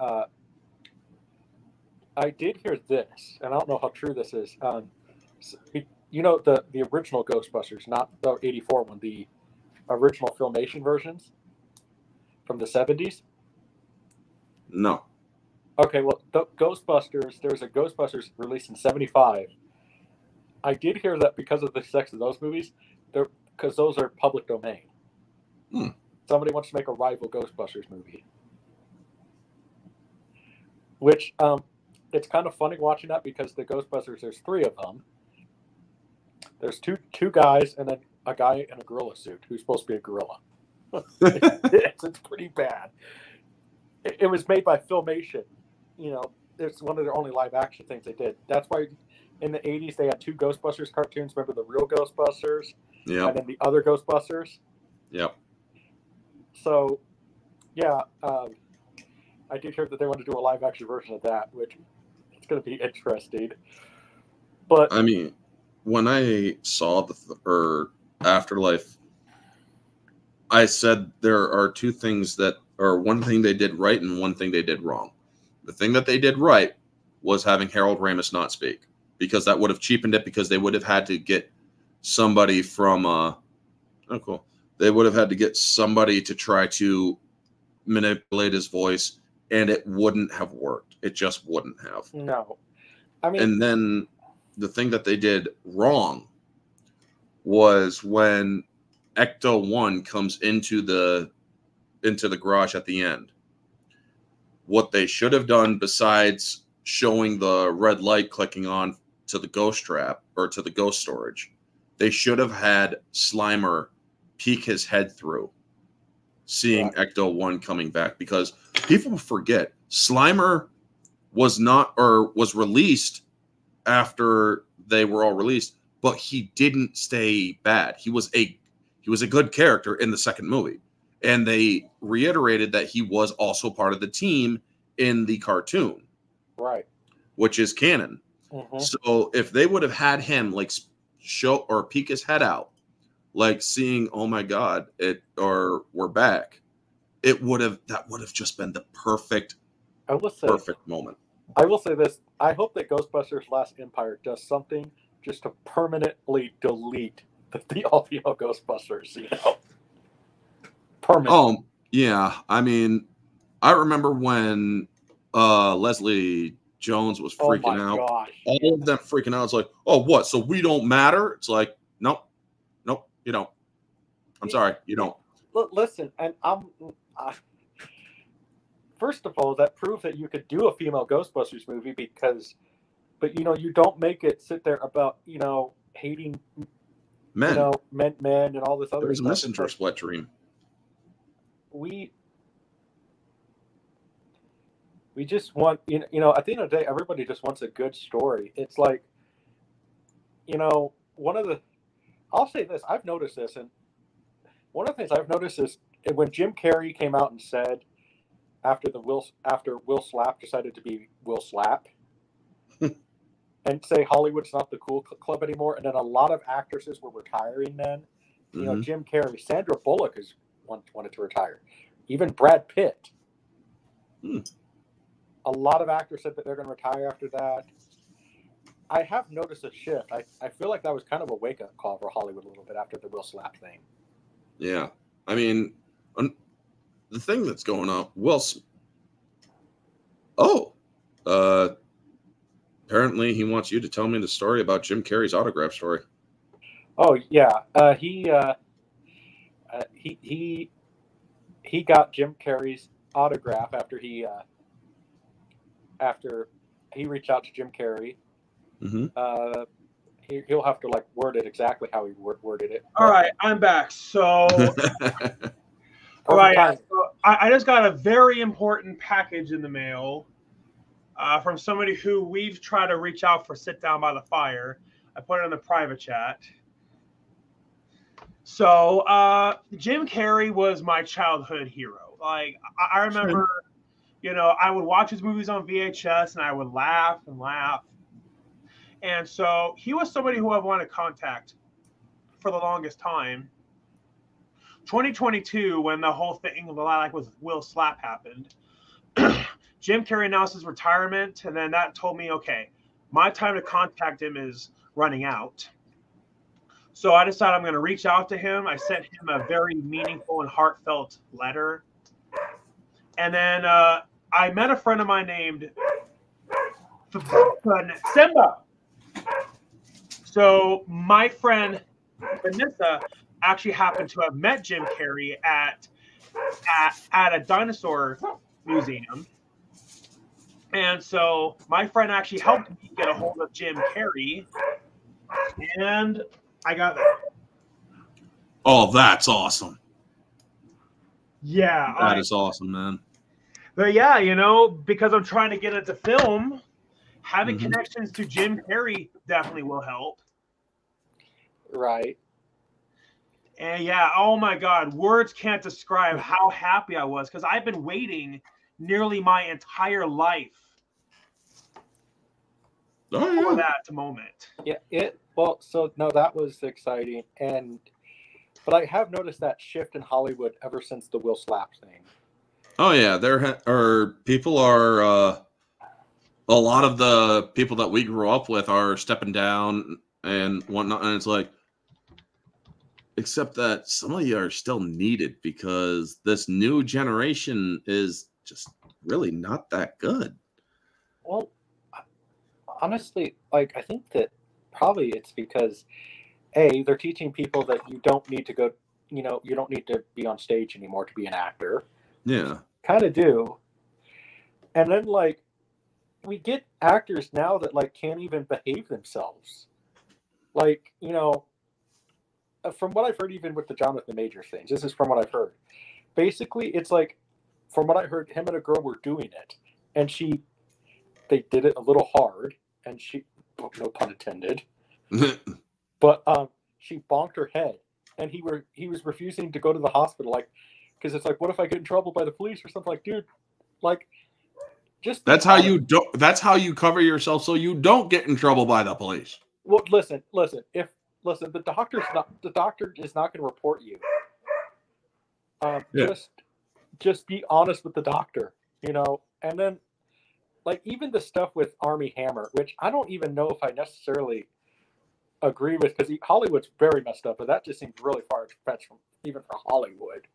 I did hear this, and I don't know how true this is. You know, the original Ghostbusters, not the '84 one, the original Filmation versions from the '70s. No. Okay, well, the Ghostbusters. There was a Ghostbusters released in '75. I did hear that because of the sex of those movies, because those are public domain. Somebody wants to make a rival Ghostbusters movie, which it's kind of funny watching that, because the Ghostbusters, there's 3 of them. There's two guys and then a guy in a gorilla suit who's supposed to be a gorilla. It's pretty bad. It was made by Filmation. You know, it's one of their only live action things they did. That's why in the '80s they had 2 Ghostbusters cartoons. Remember the real Ghostbusters? Yeah. And then the other Ghostbusters? Yep. So, yeah, I did hear that they want to do a live action version of that, which it's going to be interesting. But I mean, when I saw Afterlife, I said there are 2 things one thing they did right and one thing they did wrong. The thing that they did right was having Harold Ramis not speak, because that would have cheapened it, because they would have had to get somebody from They would have had to get somebody to try to manipulate his voice, and it wouldn't have worked. It just wouldn't have. No. I mean, and then the thing that they did wrong was when Ecto-1 comes into the garage at the end. What they should have done, besides showing the red light clicking on to the ghost trap or to the ghost storage, they should have had Slimer peek his head through, seeing Ecto-1 coming back, because people forget Slimer was released after they were all released, but he didn't stay bad. He was a good character in the second movie. And they reiterated that he was also part of the team in the cartoon. Right. Which is canon. Mm-hmm. So if they would have had him like show or peek his head out, like seeing, oh my God, we're back, that would have just been the perfect moment. I will say this. I hope that Ghostbusters Last Empire does something just to permanently delete the all-female Ghostbusters, you know? Permanent. Oh, yeah. I mean, I remember when Leslie Jones was Oh freaking my out. gosh. All of them freaking out. It's like, oh, what? So we don't matter? It's like, nope, you don't. I'm sorry, you don't. Listen, and first of all, that proves that you could do a female Ghostbusters movie but you don't make it sit there about hating Men. men and all this other There's a stuff. messenger split dream. We just want at the end of the day, everybody just wants a good story. It's like I'll say this, I've noticed this, and one of the things I've noticed is when Jim Carrey came out and said after Will Slap decided to be Will Slap and say Hollywood's not the cool club anymore, and then a lot of actresses were retiring then. Jim Carrey, Sandra Bullock wanted to retire, even Brad Pitt. A lot of actors said that they're going to retire after that. I have noticed a shift. I feel like that was kind of a wake-up call for Hollywood a little bit after the Will Slap thing. Yeah. I mean, the thing that's going on, apparently he wants you to tell me the story about Jim Carrey's autograph story. Oh, yeah. He got Jim Carrey's autograph after he reached out to Jim Carrey. Mm-hmm. He'll have to word it exactly how he worded it. All right, I'm back. So, all right, so I just got a very important package in the mail from somebody who we've tried to reach out for Sit Down by the Fire. I put it in the private chat. So, Jim Carrey was my childhood hero. Like, I remember, I would watch his movies on VHS and I would laugh and laugh. And so he was somebody who I wanted to contact for the longest time. 2022, when the whole thing with Will Slap happened, Jim Carrey announced his retirement, and then that told me, okay, my time to contact him is running out. So I decided I'm going to reach out to him. I sent him a very meaningful and heartfelt letter. And then I met a friend of mine named Simba. So my friend Vanessa actually happened to have met Jim Carrey at a dinosaur museum. And so my friend actually helped me get a hold of Jim Carrey. And I got that. Oh, that's awesome. Yeah. That is awesome, man. But yeah, because I'm trying to get into film, having connections to Jim Carrey definitely will help. Right. And yeah, oh my God, words can't describe how happy I was because I've been waiting nearly my entire life for that moment. Yeah, that was exciting, but I have noticed that shift in Hollywood ever since the Will Slap thing. Oh yeah, people are a lot of the people that we grew up with are stepping down and whatnot, and it's like, except that some of you are still needed because this new generation is just really not that good. Well, honestly, I think that probably it's because they're teaching people that you don't need to go, you don't need to be on stage anymore to be an actor. Yeah. Kind of do. And then we get actors now that can't even behave themselves. From what I've heard, even with the Jonathan Majors things, this is from what I've heard. Basically, it's from what I heard, him and a girl were doing it, and they did it a little hard, and no pun intended, but she bonked her head, and he was refusing to go to the hospital, because it's what if I get in trouble by the police or something? Dude, just that's how you cover yourself so you don't get in trouble by the police. Well, listen, the doctor is not going to report you. Just be honest with the doctor, and then even the stuff with Armie Hammer, which I don't even know if I necessarily agree with, because Hollywood's very messed up, but that just seems really far-fetched even for Hollywood.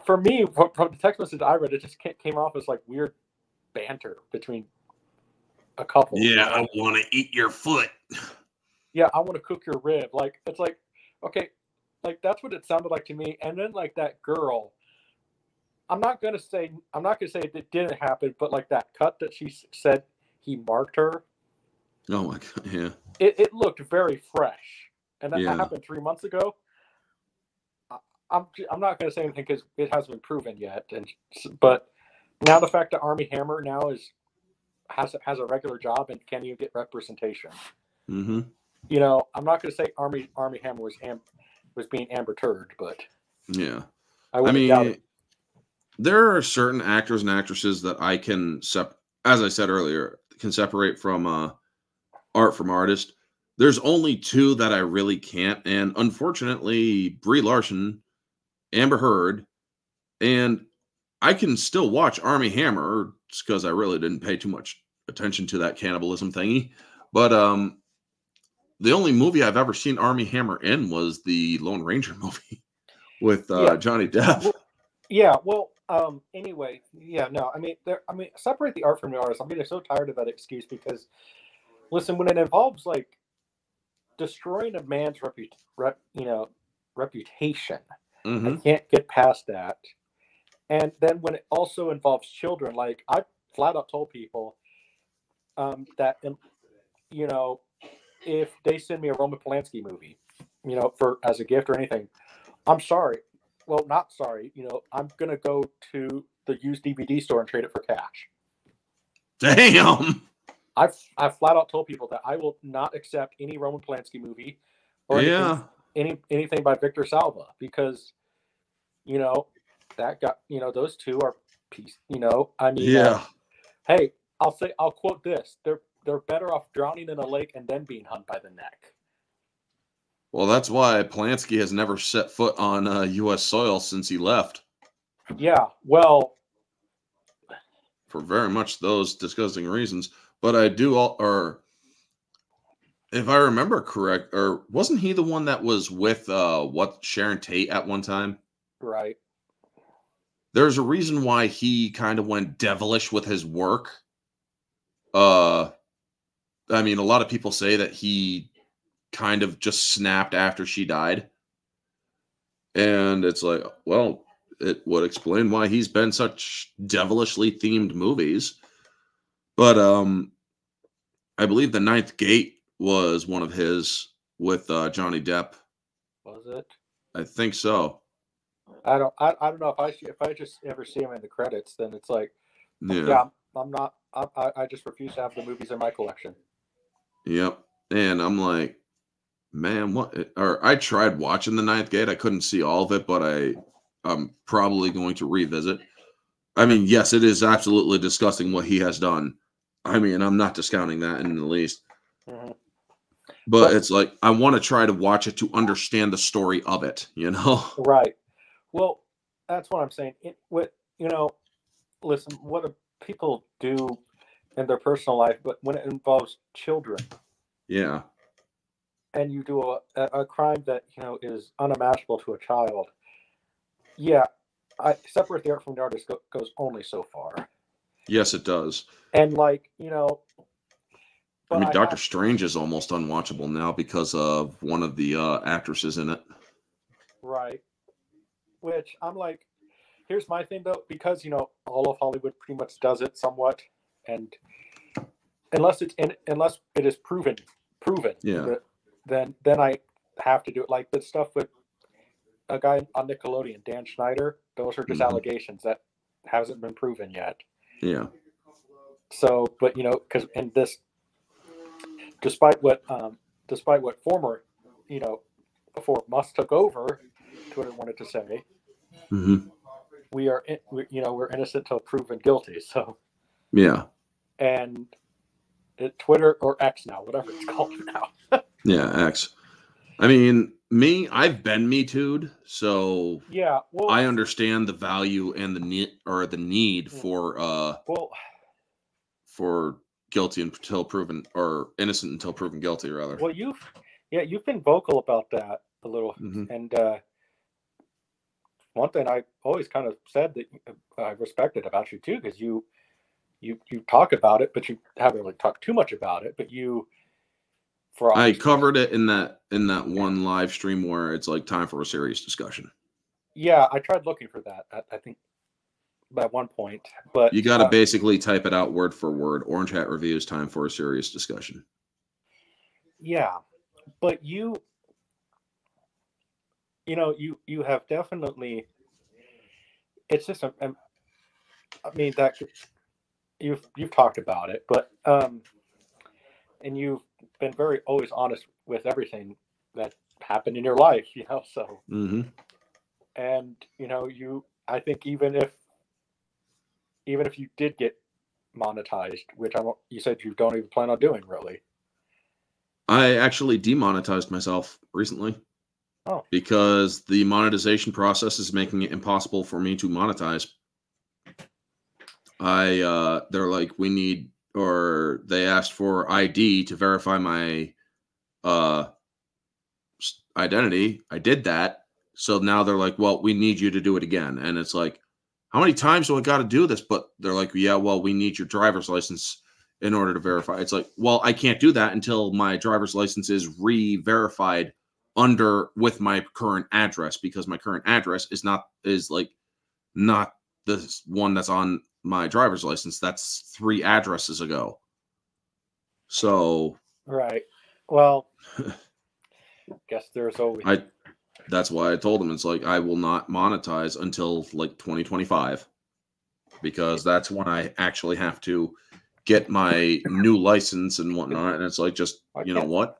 For me, from the text message I read, it just came off as weird banter between a couple. Yeah, I want to eat your foot. Yeah, I want to cook your rib. Like, it's like, okay, like that's what it sounded like to me. And then like that girl, I'm not gonna say it didn't happen, but like that cut that she said he marked her, Oh my god, yeah. it looked very fresh, and that Yeah. happened 3 months ago. I'm not gonna say anything because it hasn't been proven yet, but now the fact that Army Hammer now has a regular job and can't even get representation. Mm-hmm. You know, I'm not gonna say Army Hammer was being Amber Turd, but Yeah. I I doubt mean, it. there are certain actors and actresses that I can as I said earlier, can separate from art from artist. There's only two that I really can't, and unfortunately, Brie Larson, Amber Heard, and I can still watch Army Hammer just because I really didn't pay too much attention to that cannibalism thingy. But the only movie I've ever seen Army Hammer in was the Lone Ranger movie with Yeah. Johnny Depp. Well, yeah. Well. Anyway. Yeah. No. I mean, separate the art from the artist. I'm getting so tired of that excuse because, listen, when it involves like destroying a man's reputation, Mm-hmm. I can't get past that. And then when it also involves children, like I flat out told people that you know, if they send me a Roman Polanski movie, you know, for as a gift or anything, I'm sorry. Well, not sorry. You know, I'm gonna go to the used DVD store and trade it for cash. Damn. I've flat out told people that I will not accept any Roman Polanski movie or Yeah. anything by Victor Salva because, you know, that got, you know, those two are piece. You know, I mean, Yeah. hey, I'll quote this: they're better off drowning in a lake and then being hung by the neck. Well, that's why Polanski has never set foot on U.S. soil since he left. Yeah, well, For very much those disgusting reasons. But I do, or if I remember correct, or wasn't he the one that was with Sharon Tate at one time? right. There's a reason why he kind of went devilish with his work. I mean, a lot of people say that he kind of just snapped after she died. And it's like, well, it would explain why he's been such devilishly themed movies. But I believe The Ninth Gate was one of his with Johnny Depp. Was it? I think so. I don't know if I just ever see him in the credits, then it's like, Yeah. I'm not. I just refuse to have the movies in my collection. Yep. And I'm like, man, what? Or I tried watching The Ninth Gate. I couldn't see all of it, but I'm probably going to revisit. I mean, yes, it is absolutely disgusting what he has done. I mean, I'm not discounting that in the least. Mm-hmm. But it's like, I want to try to watch it to understand the story of it, you know? Right. Well, that's what I'm saying. Listen, what do people do in their personal life, but when it involves children, Yeah. and you do a crime that, you know, is unimaginable to a child, yeah, I separate the art from the artist goes only so far. Yes, it does. And like, you know, I mean, Doctor Strange is almost unwatchable now because of one of the actresses in it. Right. Which I'm like, here's my thing though, because, you know, all of Hollywood pretty much does it somewhat, and unless it is proven, Yeah. then I have to do it. Like the stuff with a guy on Nickelodeon, Dan Schneider, those are just allegations that hasn't been proven yet. Yeah. So, but you know, because in this, despite what former, you know, before Musk took over, Twitter wanted to say, we're innocent till proven guilty. So, yeah, and Twitter or X now, whatever it's called now. Yeah, X. I mean, I've been Me Too'd, so yeah, well, I understand the value and the need for guilty until proven, or innocent until proven guilty, rather. Well, you've been vocal about that a little, and one thing I always kind of said that I respected about you too, because you you talk about it, but you haven't really talked too much about it. But I covered it in that one live stream where it's like time for a serious discussion. Yeah, I tried looking for that. I think at one point, but you got to basically type it out word for word. Orange Hat Reviews, time for a serious discussion. Yeah, but you have definitely. It's just I mean that you've talked about it, but and you've been very always honest with everything that happened in your life, so and I think even if you did get monetized, which you said you don't even plan on doing, really. I actually demonetized myself recently. Oh. Because the monetization process is making it impossible for me to monetize. They're like, they asked for ID to verify my identity. I did that. So now they're like, well, we need you to do it again. And it's like, how many times do I got to do this? But they're like, yeah, well, we need your driver's license in order to verify. It's like, well, I can't do that until my driver's license is re-verified with my current address, because my current address is not the one that's on my driver's license. That's 3 addresses ago. So right. Well, guess there's always. That's why I told them, it's like, I will not monetize until like 2025, because that's when I actually have to get my new license and whatnot. And it's like, just, you know what?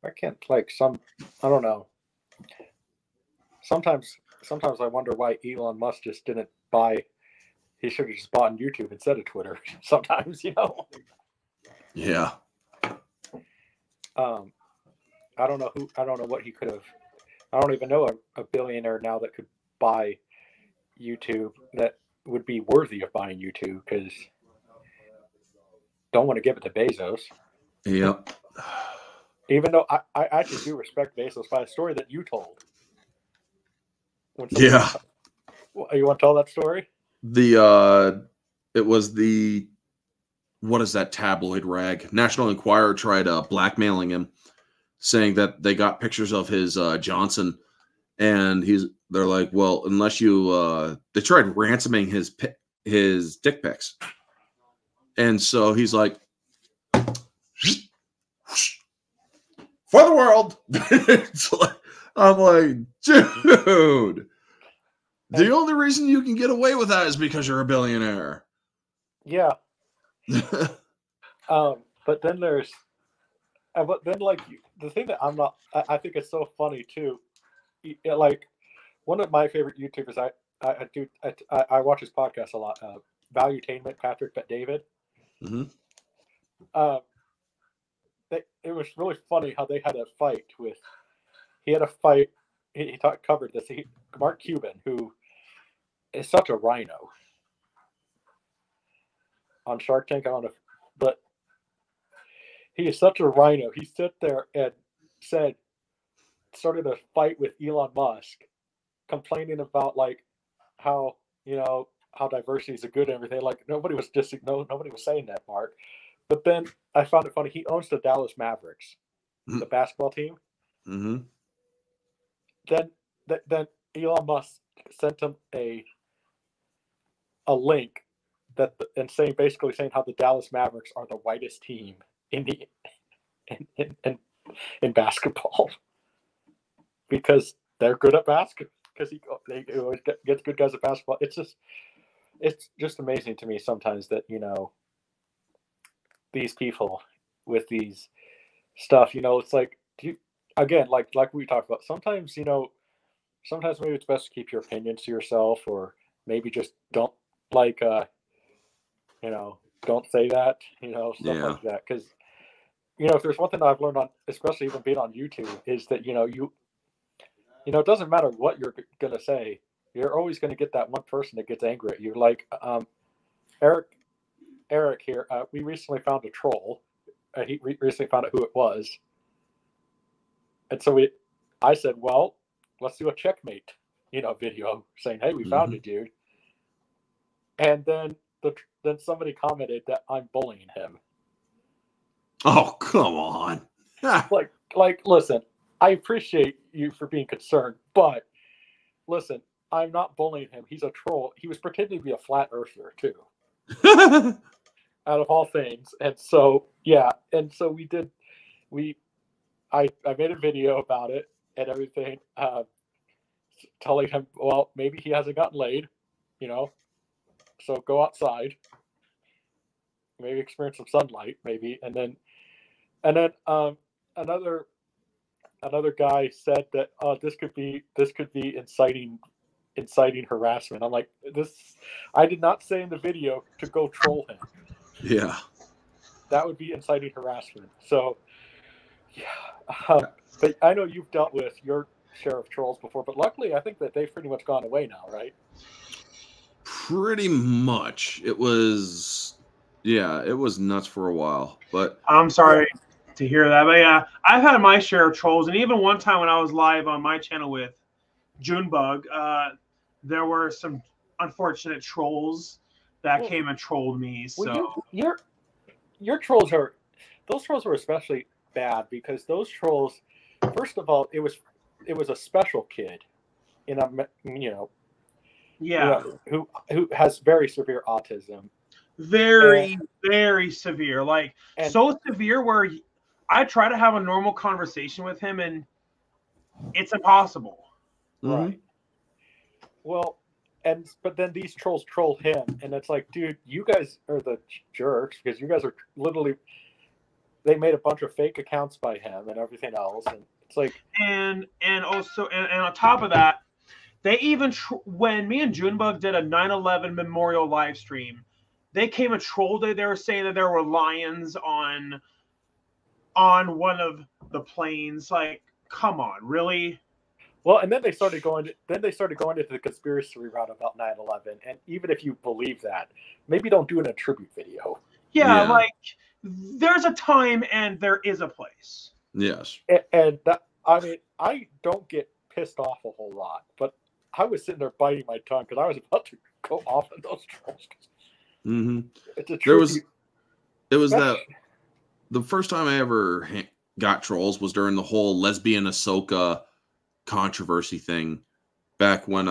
I can't, like, I don't know. Sometimes I wonder why Elon Musk just didn't buy. He should have just bought on YouTube instead of Twitter. Sometimes, Yeah. I don't know what he could have. I don't even know a billionaire now that could buy YouTube that would be worthy of buying YouTube, because don't want to give it to Bezos. Yep. Even though I actually do respect Bezos by a story that you told. Yeah. You want to tell that story? It was what is that tabloid rag? National Enquirer tried blackmailing him, saying that they got pictures of his Johnson, and they're like, well, unless you they tried ransoming his dick pics, and so he's like, for the world. I'm like, dude, the only reason you can get away with that is because you're a billionaire. Yeah. But then there's, like, the thing that I think it's so funny too. Like, one of my favorite YouTubers, I watch his podcast a lot. Valuetainment, Patrick Bet-David. Mm-hmm. It was really funny how they had a fight with. He had a fight. He covered this. Mark Cuban, who is such a rhino on Shark Tank. I don't know, but he is such a rhino. He stood there and started a fight with Elon Musk, complaining about, like, how diversity is a good and everything. Like, nobody was saying that, Mark. But then I found it funny. He owns the Dallas Mavericks, the basketball team. Mm-hmm. Then Elon Musk sent him a link basically saying how the Dallas Mavericks are the whitest team in basketball, because they're good at basketball, because they always gets good guys at basketball. It's just amazing to me sometimes that these people with these stuff, it's like, again, like we talked about, sometimes maybe it's best to keep your opinions to yourself, or maybe just don't, like, don't say that, stuff like that. Because, if there's one thing I've learned on, especially even being on YouTube, is that, it doesn't matter what you're going to say. You're always going to get that one person that gets angry at you. Like, Eric here, we recently found a troll. He recently found out who it was. And so I said, well, let's do a checkmate, video saying, hey, we found it, dude. And then then somebody commented that I'm bullying him. Oh, come on. Like, listen, I appreciate you for being concerned, but listen, I'm not bullying him. He's a troll. He was pretending to be a flat earther too, out of all things. And so, yeah, and so I made a video about it and everything, telling him, well, maybe he hasn't gotten laid, so go outside, maybe experience some sunlight, maybe, and then another guy said that this could be inciting harassment. I'm like, I did not say in the video to go troll him. Yeah, that would be inciting harassment. So yeah, but I know you've dealt with your share of trolls before, but luckily I think that they've pretty much gone away now, right? pretty much. It was nuts for a while, but I'm sorry to hear that, but yeah, I've had my share of trolls, and even one time when I was live on my channel with Junebug, there were some unfortunate trolls that came and trolled me. So your trolls were especially bad because those trolls, first of all, it was a special kid who has very severe autism. Very severe, like so severe where I try to have a normal conversation with him and it's impossible. Right. Well, but then these trolls troll him, and it's like, dude, you guys are the jerks because you guys are literally. They made a bunch of fake accounts by him and everything else, and it's like. And also on top of that, they even when me and Junebug did a 9/11 memorial live stream, they came and trolled it. They were saying that there were lions on one of the planes. Like, come on, really? Well, and then they started going into the conspiracy route about 9/11. And even if you believe that, maybe don't do it in a tribute video. Yeah, like there's a time and there is a place. Yes. And that, I mean, I don't get pissed off a whole lot, but I was sitting there biting my tongue because I was about to go off on those trolls. Mm-hmm. It's a tribute. It was that the first time I ever got trolls was during the whole lesbian Ahsoka controversy thing back when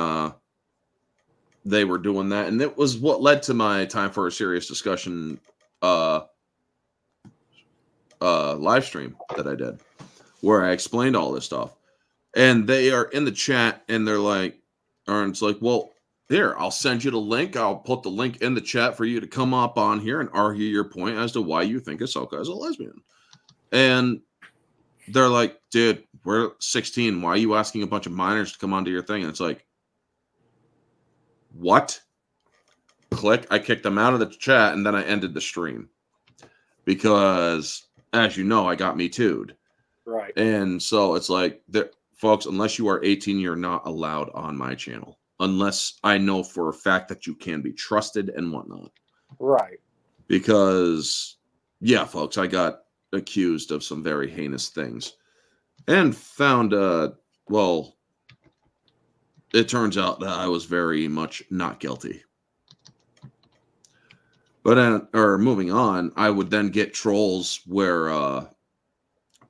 they were doing that, and it was what led to my Time for a Serious Discussion live stream that I did where I explained all this stuff, and they are in the chat and they're like, or it's like, well, here, I'll send you the link. I'll put the link in the chat for you to come up on here and argue your point as to why you think Ahsoka is a lesbian. And they're like, dude, we're 16. Why are you asking a bunch of minors to come onto your thing? And it's like, what? Click. I kicked them out of the chat, and then I ended the stream. Because, as you know, I got Me Too'd. Right. And so it's like, folks, unless you are 18, you're not allowed on my channel. Unless I know for a fact that you can be trusted and whatnot. Right. Because, yeah, folks, I got accused of some very heinous things and found well, it turns out that I was very much not guilty. But moving on, I would then get trolls where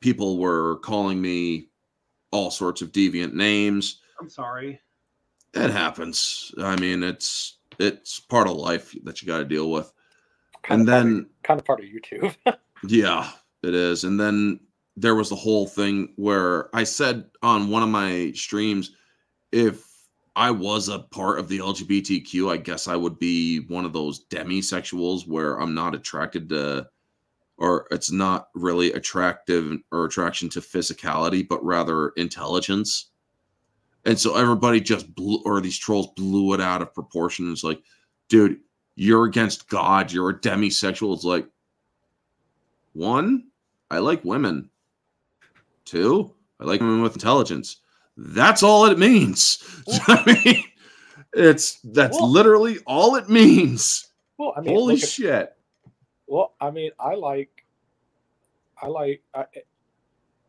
people were calling me all sorts of deviant names. I'm sorry. It happens. I mean, it's part of life that you got to deal with. Kind of part of YouTube. Yeah, it is. And then there was the whole thing where I said on one of my streams, if I was a part of the LGBTQ, I guess I would be one of those demisexuals where I'm not attracted to, or it's not really attractive or attraction to physicality, but rather intelligence. And so everybody just these trolls blew it out of proportion. It's like, dude, you're against God. You're a demisexual. It's like, 1, I like women. 2, I like women with intelligence. That's all it means. I mean, that's literally all it means. Well, I mean, holy shit. Well, I mean,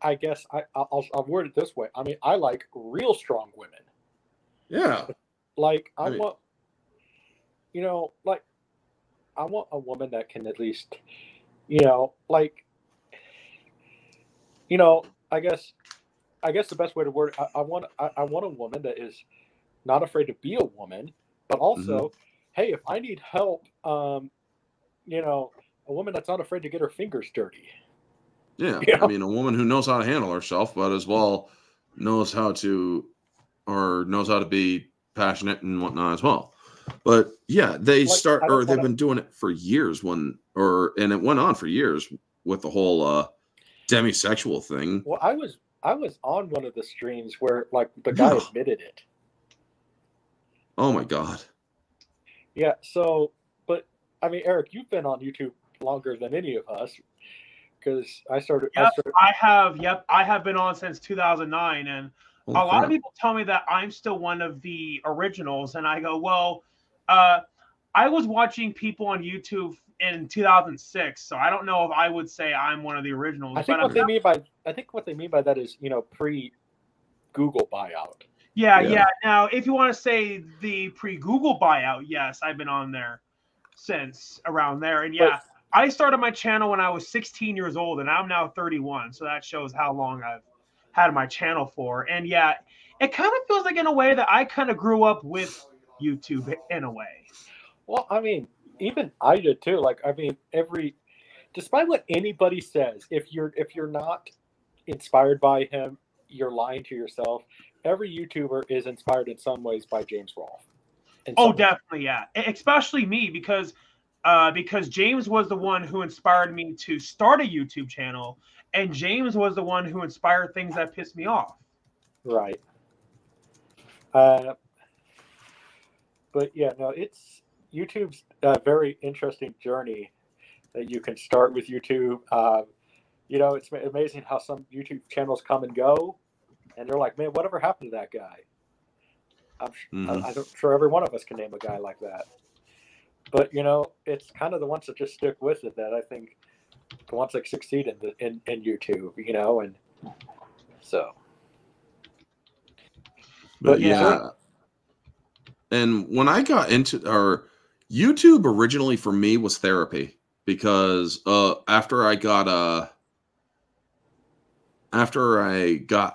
I guess I'll word it this way. I mean, I like real strong women. Yeah. Like, I want, like, I want a woman that can at least, you know, like, you know, I guess the best way to word it, I want a woman that is not afraid to be a woman, but also, hey, if I need help, you know, a woman that's not afraid to get her fingers dirty. Yeah, You know? I mean, a woman who knows how to handle herself, but as well knows how to be passionate and whatnot as well. But yeah, they Like, start, I don't or they've wanna- been doing it for years. And it went on for years with the whole demisexual thing. Well, I was on one of the streams where like the guy Yeah. admitted it. Oh my god. Yeah. So, but I mean, Eric, you've been on YouTube longer than any of us because I started. Yep, I have been on since 2009, and Holy a lot crap. of people tell me that I'm still one of the originals, and I go, well, I was watching people on YouTube in 2006, so I don't know if I would say I'm one of the originals. I think but what they mean by that is, you know, pre-Google buyout. yeah. Now, if you want to say the pre-Google buyout, yes, I've been on there since around there, and yeah. I started my channel when I was 16 years old, and I'm now 31. So that shows how long I've had my channel for. And yeah, it kind of feels like in a way that I kind of grew up with YouTube in a way. Well, I mean, even I did too. Like, I mean, despite what anybody says, if you're not inspired by him, you're lying to yourself. Every YouTuber is inspired in some ways by James Rolfe. Oh, definitely, yeah. Especially me, because James was the one who inspired me to start a YouTube channel, and James was the one who inspired things that pissed me off. Right. But yeah, no, it's YouTube's a very interesting journey that you can start with YouTube. You know, it's amazing how some YouTube channels come and go, and they're like, man, whatever happened to that guy? I'm sure every one of us can name a guy like that. But, you know, it's kind of the ones that just stick with it that I think the ones that succeed in YouTube, you know, and so. But yeah. And when I got into YouTube originally for me was therapy, because after I got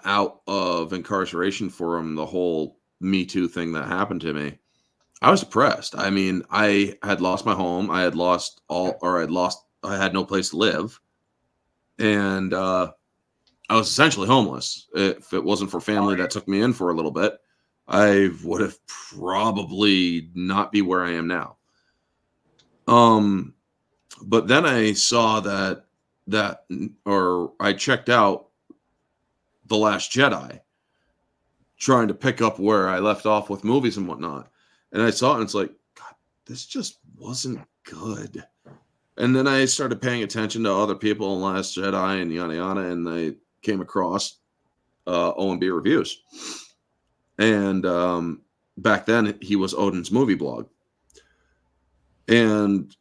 out of incarceration from the whole Me Too thing that happened to me, I was depressed. I mean, I had lost my home. I had no place to live. And I was essentially homeless. If it wasn't for family that took me in for a little bit, I would have probably not be where I am now. But then I saw I checked out The Last Jedi, trying to pick up where I left off with movies and whatnot. And I saw it and it's like, God, this just wasn't good. And then I started paying attention to other people in Last Jedi and yada yada, and I came across OMB Reviews. And back then he was Odin's Movie Blog. And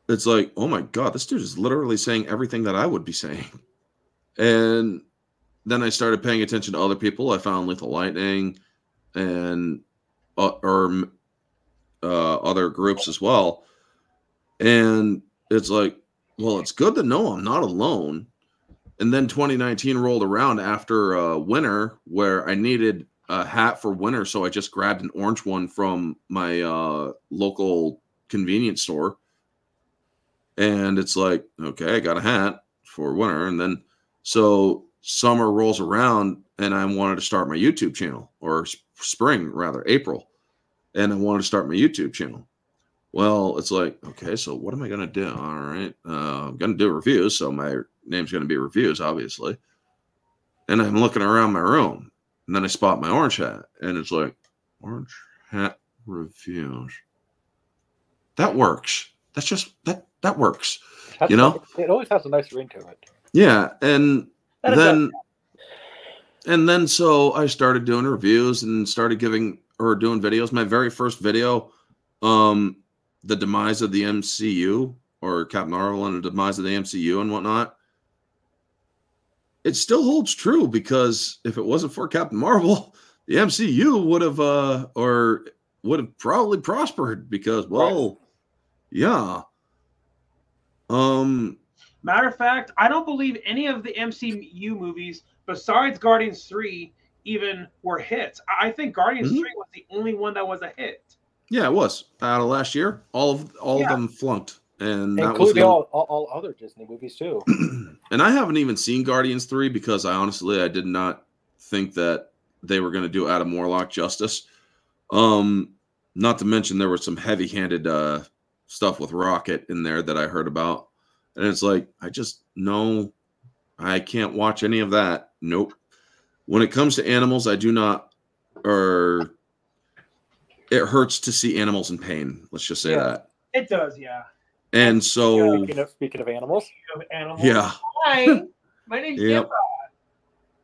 it's like, oh my God, this dude is literally saying everything that I would be saying. And then I started paying attention to other people. I found Lethal Lightning and other groups as well. And it's like, well, it's good to know I'm not alone. And then 2019 rolled around after winter, where I needed a hat for winter. So I just grabbed an orange one from my local convenience store. And it's like, okay, I got a hat for winter. And then so summer rolls around and I wanted to start my YouTube channel, or spring rather, April. And I wanted to start my YouTube channel. Well, it's like, okay, so what am I going to do? All right. I'm going to do reviews. So my name's going to be Reviews, obviously. And I'm looking around my room, and then I spot my orange hat, and it's like, Orange Hat Reviews. That works. That's just, that works. You know? It always has a nice ring to it. Yeah. And then so I started doing reviews and started doing videos. My very first video, the demise of the MCU, or Captain Marvel and the demise of the MCU and whatnot, it still holds true, because if it wasn't for Captain Marvel, the MCU would have probably prospered, because, well, Yeah. Matter of fact, I don't believe any of the MCU movies besides Guardians 3 even were hits. I think Guardians 3 was the only one that was a hit. Yeah, it was. Out of last year, all of them flunked. And that was including all other Disney movies too. And I haven't even seen Guardians 3 because I did not think that they were going to do Adam Warlock justice. Not to mention there was some heavy-handed stuff with Rocket in there that I heard about. And it's like, I can't watch any of that. Nope. When it comes to animals, I do not, or it hurts to see animals in pain. Let's just say that. It does, yeah. And so, speaking of animals, yeah. Hi, my name's Simba.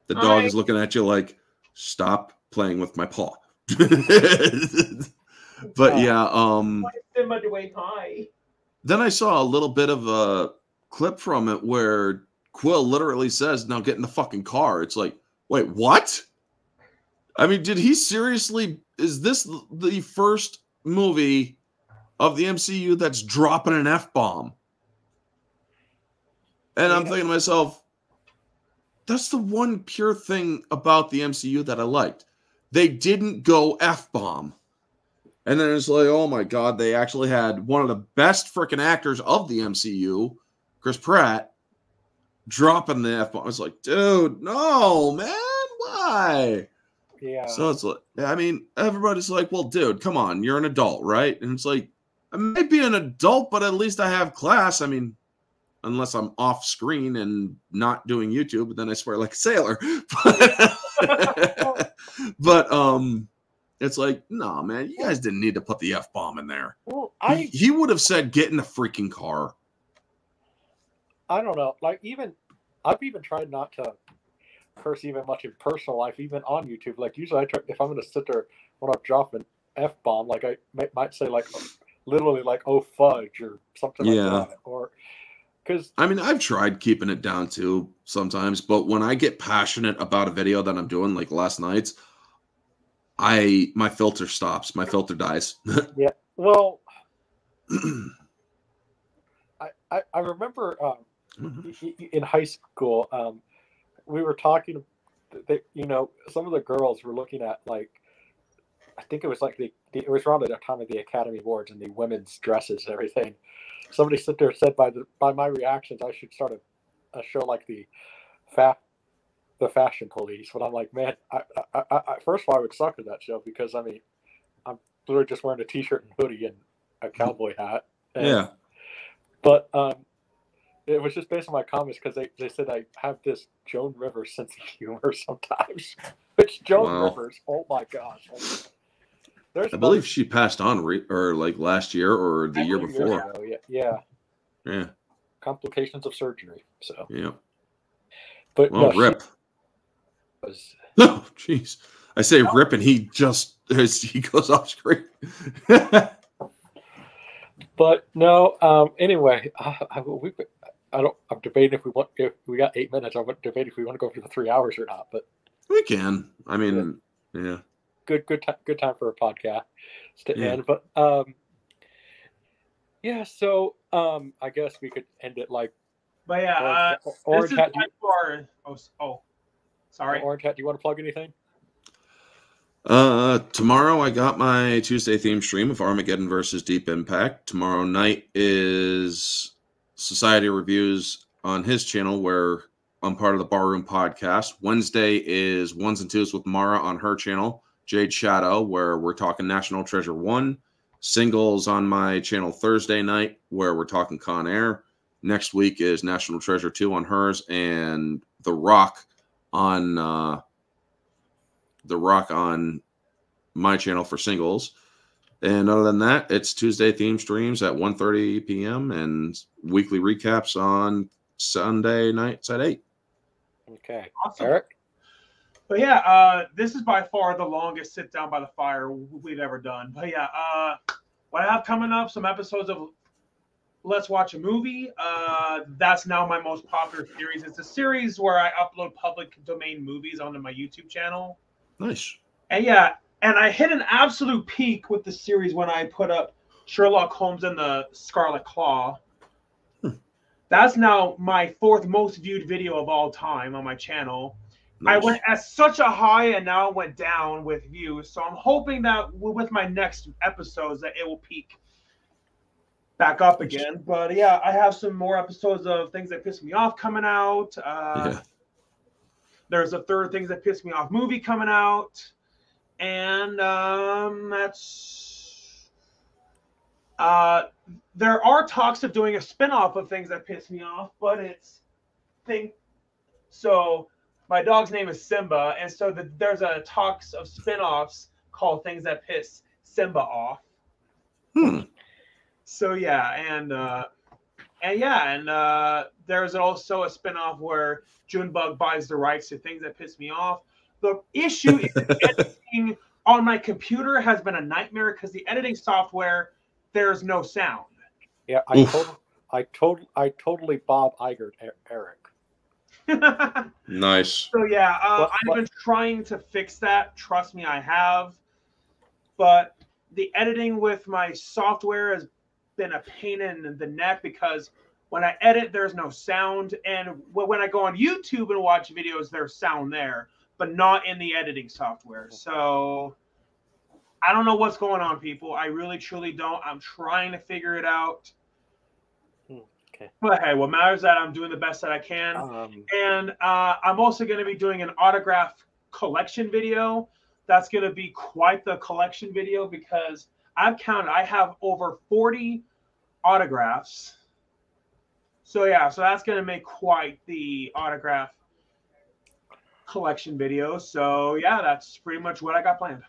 The dog is looking at you like, stop playing with my paw. But yeah, Simba doing hi. Then I saw a little bit of a clip from it where Quill literally says, "Now get in the fucking car." It's like, wait, what? I mean, did he seriously? Is this the first movie of the MCU that's dropping an F-bomb? And I'm thinking to myself, that's the one pure thing about the MCU that I liked. They didn't go F-bomb. And then it's like, oh my God, they actually had one of the best freaking actors of the MCU, Chris Pratt, dropping the F-bomb. It's like, dude, no, man, why? Yeah. So it's like, I mean, everybody's like, well, dude, come on, you're an adult, right? And it's like, I might be an adult, but at least I have class. I mean, unless I'm off screen and not doing YouTube, but then I swear like a sailor. But it's like, no, man, you guys didn't need to put the F-bomb in there. Well, he would have said, get in the freaking car. I don't know. Like, I've even tried not to curse even much in personal life, even on YouTube. Like, usually I try, if I'm going to sit there when I'm dropping F-bomb, like I might say like, literally like, oh, fudge or something like that. Or, because I mean, I've tried keeping it down too sometimes, but when I get passionate about a video that I'm doing, like last night's, my filter stops. My filter dies. Yeah. Well, I remember in high school, we were talking. Some of the girls were looking at like, I think it was like it was around the time of the Academy Awards and the women's dresses and everything. Somebody sit there and said by my reactions, I should start a show like the Fashion Police. But I'm like, man, I first of all, I would suck at that show because I mean, I'm literally just wearing a t-shirt and hoodie and a cowboy hat. And, but it was just based on my comments because they said I have this Joan Rivers sense of humor sometimes. It's Joan Rivers. Oh my gosh. I believe she passed on or like last year or the year before. Yeah. Complications of surgery. So yeah. But rip. No, jeez. I say rip, and he goes off screen. But no. Anyway, I'm debating if we got 8 minutes. I'm debating if we want to go for the 3 hours or not. But we can. I mean, yeah. Good time for a podcast to end. But so I guess we could end it like. But yeah, Orange Hat. Sorry. Orange Hat, do you want to plug anything? Tomorrow I got my Tuesday theme stream of Armageddon versus Deep Impact. Tomorrow night is Society Reviews on his channel where I'm part of the Barroom podcast. Wednesday is Ones and Twos with Mara on her channel, Jade Shadow, where we're talking National Treasure 1. Singles on my channel Thursday night where we're talking Con Air. Next week is National Treasure 2 on hers and The Rock on my channel for singles. And other than that, it's Tuesday theme streams at 1:30 p.m. and weekly recaps on Sunday nights at 8. Okay. Awesome. Eric? But yeah, this is by far the longest sit down by the fire we've ever done. But yeah, what I have coming up, some episodes of Let's Watch a Movie. That's now my most popular series. It's a series where I upload public domain movies onto my YouTube channel. Nice. And yeah, and I hit an absolute peak with the series when I put up Sherlock Holmes and the Scarlet Claw. That's now my 4th most viewed video of all time on my channel. I went at such a high and now it went down with views. So I'm hoping that with my next episodes that it will peak back up again. But yeah, I have some more episodes of Things That Piss Me Off coming out. There's a 3rd Things That Piss Me Off movie coming out. And that's... there are talks of doing a spin-off of Things That Piss Me Off, but it's... So... My dog's name is Simba, and so there's a talks of spin-offs called Things That Piss Simba Off. So yeah, and there's also a spin-off where Junebug buys the rights to Things That Piss Me Off. The issue is editing on my computer has been a nightmare because the editing software, there's no sound. Yeah, I totally Bob Iger Eric. Nice. So yeah, I've been trying to fix that. Trust me, I have. But the editing with my software has been a pain in the neck because when I edit, there's no sound, and when I go on YouTube and watch videos, there's sound there, but not in the editing software. So I don't know what's going on, people. I really, truly don't. I'm trying to figure it out. Okay. But hey, what matters is that I'm doing the best that I can. And I'm also going to be doing an autograph collection video. That's going to be quite the collection video because I've counted. I have over 40 autographs. So yeah, so that's going to make quite the autograph collection video. So yeah, that's pretty much what I got planned.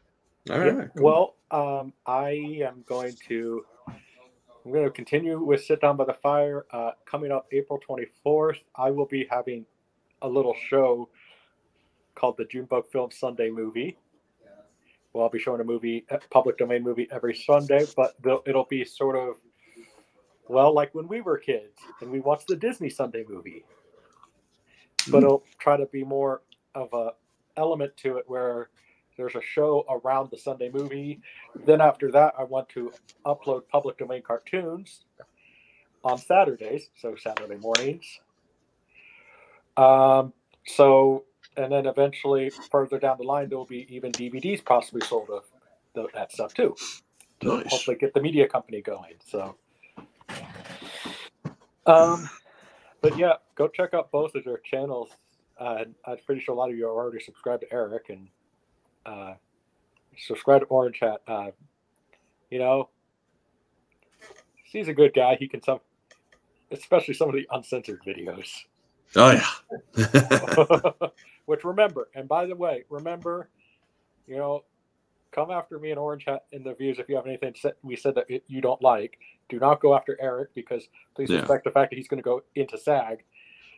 All right. Cool. Well, I'm going to continue with Sit Down by the Fire. Coming up April 24th, I will be having a little show called the Junebug Film Sunday Movie. Well, I'll be showing a public domain movie every Sunday, but it'll be sort of, well, like when we were kids and we watched the Disney Sunday movie. But it'll try to be more of a element to it where there's a show around the Sunday movie. Then after that, I want to upload public domain cartoons on Saturdays, so Saturday mornings. And then eventually, further down the line, there will be even DVDs possibly sold of that stuff too. To hopefully get the media company going. So, but yeah, go check out both of their channels. I'm pretty sure a lot of you are already subscribed to Eric and subscribe to Orange Hat. He's a good guy. He can especially some of the uncensored videos. Oh yeah. Which remember, and by the way, come after me and Orange Hat in the views if you have anything we said that you don't like. Do not go after Eric because please respect the fact that he's going to go into SAG.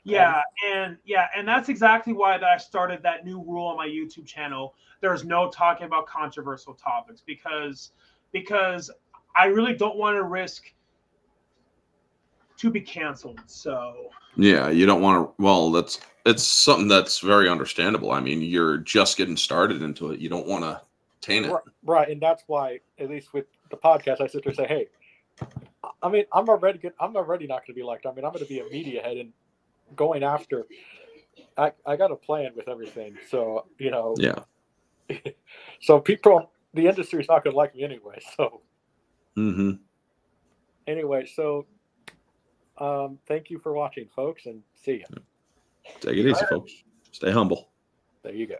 Yeah, and that's exactly why that I started that new rule on my YouTube channel. There's no talking about controversial topics because I really don't want to risk to be canceled. So yeah, you don't want to. Well, it's something that's very understandable. I mean, you're just getting started into it. You don't want to taint it, right? And that's why, at least with the podcast, I sit there and say, "Hey, I mean, I'm already not going to be liked. I mean, I'm going to be a media head and going after. I got a plan with everything. So yeah. So people, the industry is not going to like me anyway. So anyway, so thank you for watching, folks, and see you. Take it easy, folks. Stay humble. There you go.